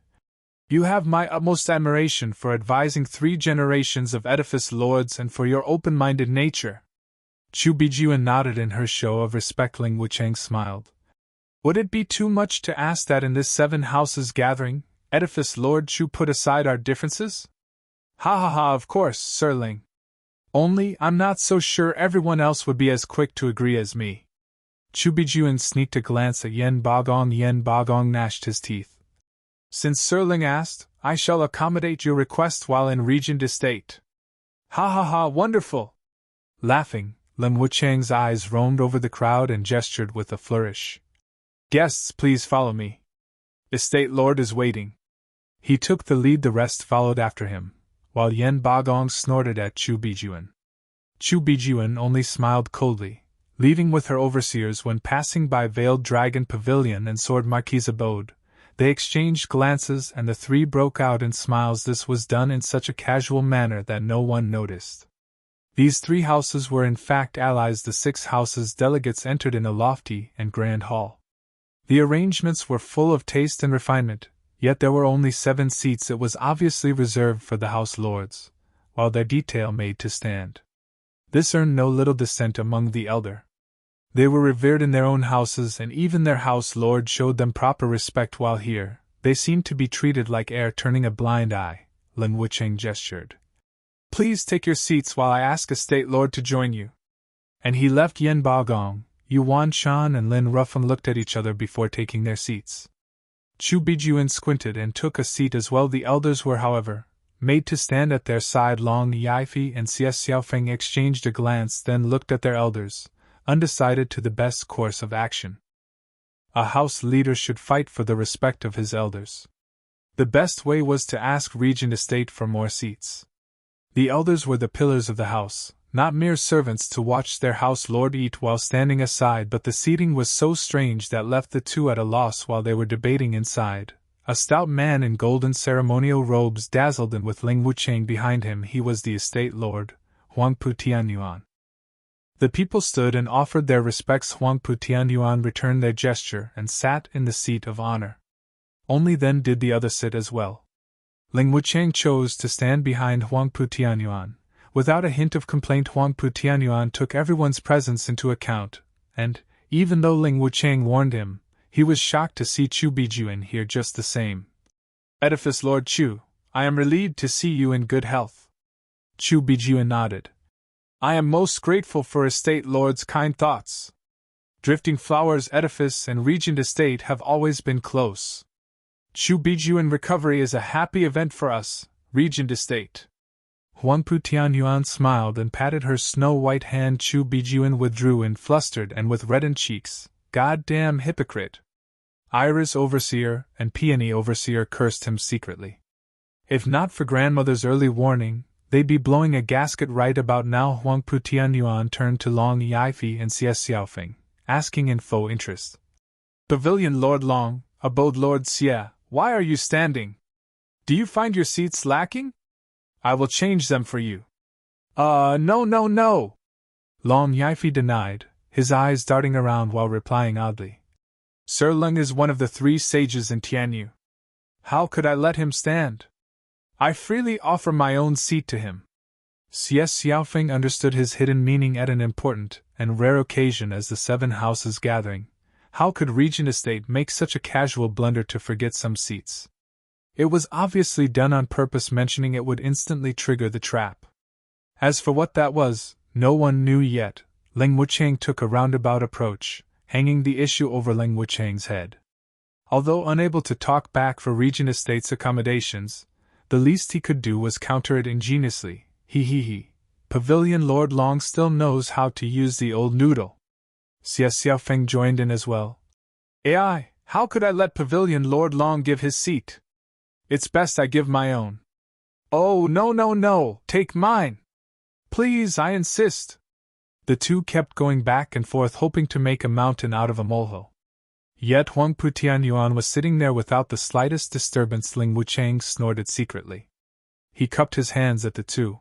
You have my utmost admiration for advising 3 generations of edifice lords and for your open-minded nature. Chu Bijuan nodded in her show of respect. Lin Wuchang smiled. Would it be too much to ask that in this 7 houses gathering, edifice lord Chu put aside our differences? Ha ha ha, of course, Sir Ling. Only, I'm not so sure everyone else would be as quick to agree as me. Chu Bijuan sneaked a glance at Yen Bagong. Yen Bagong gnashed his teeth. Since Sir Ling asked, I shall accommodate your request while in Regent Estate. Ha ha ha, wonderful! Laughing, Lin Wuchang's eyes roamed over the crowd and gestured with a flourish. Guests, please follow me. Estate Lord is waiting. He took the lead, the rest followed after him, while Yen Bagong snorted at Chu Bijuan. Chu Bijuan only smiled coldly, leaving with her overseers when passing by Veiled Dragon Pavilion and Sword Marquis abode. They exchanged glances and the 3 broke out in smiles. This was done in such a casual manner that no one noticed. These 3 houses were in fact allies. The 6 houses' delegates entered in a lofty and grand hall. The arrangements were full of taste and refinement, yet there were only 7 seats. It was obviously reserved for the house lords, while their detail made to stand. This earned no little dissent among the elder. They were revered in their own houses, and even their house lord showed them proper respect, while here, they seemed to be treated like air. Turning a blind eye, Lin Wuchang gestured. Please take your seats while I ask Estate Lord to join you. And he left. Yen Bagong, Yuan Shan and Lin Ruffin looked at each other before taking their seats. Chu Bijuan squinted and took a seat as well. The elders were, however, made to stand at their side. Long Yifei and Xie Xiaofeng exchanged a glance, then looked at their elders, undecided to the best course of action. A house leader should fight for the respect of his elders. The best way was to ask Regent Estate for more seats. The elders were the pillars of the house, not mere servants to watch their house lord eat while standing aside, but the seating was so strange that left the 2 at a loss while they were debating. Inside, a stout man in golden ceremonial robes dazzled them with Lin Wuchang behind him. He was the estate lord, Huangpu Tianyuan. The people stood and offered their respects. Huangpu Tianyuan returned their gesture and sat in the seat of honor. Only then did the others sit as well. Lin Wuchang chose to stand behind Huangpu Tianyuan. Without a hint of complaint, Huangpu Tianyuan took everyone's presence into account, and, even though Lin Wuchang warned him, he was shocked to see Chu Bijuan here just the same. Edifice Lord Chu, I am relieved to see you in good health. Chu Bijuan nodded. I am most grateful for Estate Lord's kind thoughts. Drifting Flowers Edifice and Regent Estate have always been close. Chu Bijuan recovery is a happy event for us, Regent Estate. Huangpu Tianyuan smiled and patted her snow-white hand. Chu Bijuan withdrew in flustered and with reddened cheeks. Goddamn hypocrite. Iris Overseer and Peony Overseer cursed him secretly. If not for grandmother's early warning, they'd be blowing a gasket right about now. Huangpu Tianyuan turned to Long Yifei and Xie Xiaofeng, asking in faux interest. Pavilion Lord Long, abode Lord Xie, why are you standing? Do you find your seats lacking? I will change them for you. No. Long Yifei denied, his eyes darting around while replying oddly. Sir Leng is one of the 3 sages in Tianyu. How could I let him stand? I freely offer my own seat to him. Xie Xiaofeng understood his hidden meaning at an important and rare occasion as the 7 houses gathering. How could Regent Estate make such a casual blunder to forget some seats? It was obviously done on purpose. Mentioning it would instantly trigger the trap. As for what that was, no one knew yet. Lin Wuchang took a roundabout approach, hanging the issue over Lin Wuchang's head. Although unable to talk back for Regent Estate's accommodations, the least he could do was counter it ingeniously. He. Pavilion Lord Long still knows how to use the old noodle. Xie Xiaofeng joined in as well. AI, how could I let Pavilion Lord Long give his seat? It's best I give my own. Oh, no, take mine. Please, I insist. The 2 kept going back and forth, hoping to make a mountain out of a molehill. Yet Huangpu Tianyuan was sitting there without the slightest disturbance. Lin Wuchang snorted secretly. He cupped his hands at the 2.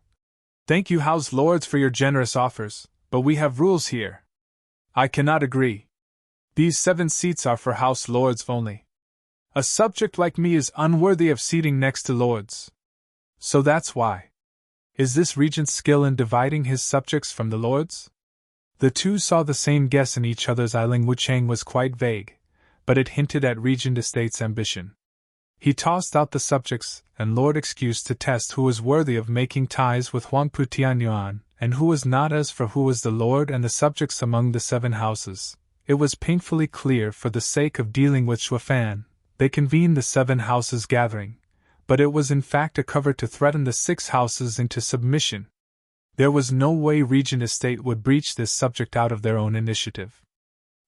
Thank you, House Lords, for your generous offers, but we have rules here. I cannot agree. These 7 seats are for House Lords only. A subject like me is unworthy of seating next to lords. So that's why. Is this regent's skill in dividing his subjects from the lords? The two saw the same guess in each other's eye. Ling Wuchang was quite vague, but it hinted at Regent Estate's ambition. He tossed out the subjects and lord excuse to test who was worthy of making ties with Huangpu Tianyuan, and who was not. As for who was the lord and the subjects among the 7 houses, it was painfully clear. For the sake of dealing with Shuafan, they convened the 7 houses gathering, but it was in fact a cover to threaten the 6 houses into submission. There was no way Regent Estate would breach this subject out of their own initiative.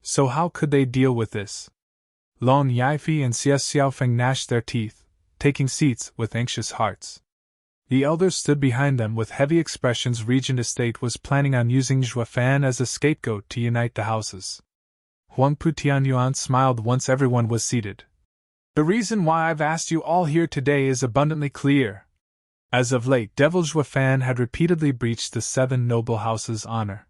So how could they deal with this? Lon Yaifi and Xie Xiaofeng gnashed their teeth, taking seats with anxious hearts. The elders stood behind them with heavy expressions. Regent Estate was planning on using Zhuafan as a scapegoat to unite the houses. Huangpu Tianyuan smiled once everyone was seated. The reason why I've asked you all here today is abundantly clear. As of late, Devil Zhuafan had repeatedly breached the 7 noble houses' honor.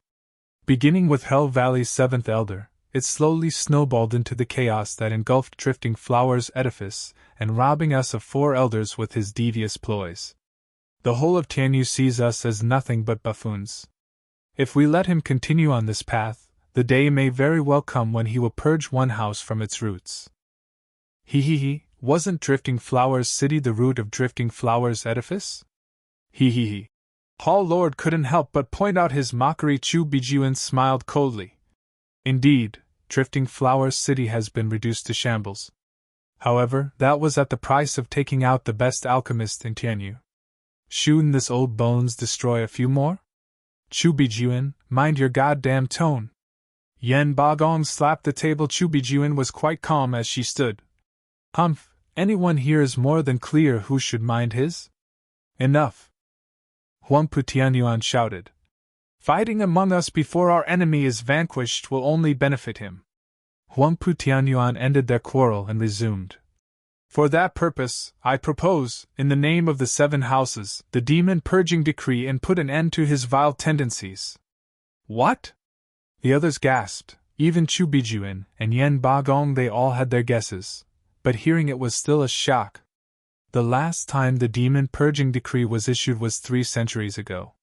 Beginning with Hell Valley's 7th elder, it slowly snowballed into the chaos that engulfed Drifting Flower's edifice, and robbing us of 4 elders with his devious ploys. The whole of Tianyu sees us as nothing but buffoons. If we let him continue on this path, the day may very well come when he will purge one house from its roots. Wasn't Drifting Flower's city the root of Drifting Flower's edifice? Hall Lord couldn't help but point out his mockery. Chu Bijuan smiled coldly. Indeed, Drifting Flower's city has been reduced to shambles. However, that was at the price of taking out the best alchemist in Tianyu. Shouldn't this old bones destroy a few more? Chu Bijuan, mind your goddamn tone. Yen Bagong slapped the table. Chu Bijuan was quite calm as she stood. Humph, anyone here is more than clear who should mind his? Enough! Huangpu Tianyuan shouted. Fighting among us before our enemy is vanquished will only benefit him. Huangpu Tianyuan ended their quarrel and resumed. For that purpose, I propose, in the name of the 7 houses, the demon purging decree and put an end to his vile tendencies. What? The others gasped, even Chu Bijuan and Yen Bagong. They all had their guesses, but hearing it was still a shock. The last time the demon purging decree was issued was 3 centuries ago.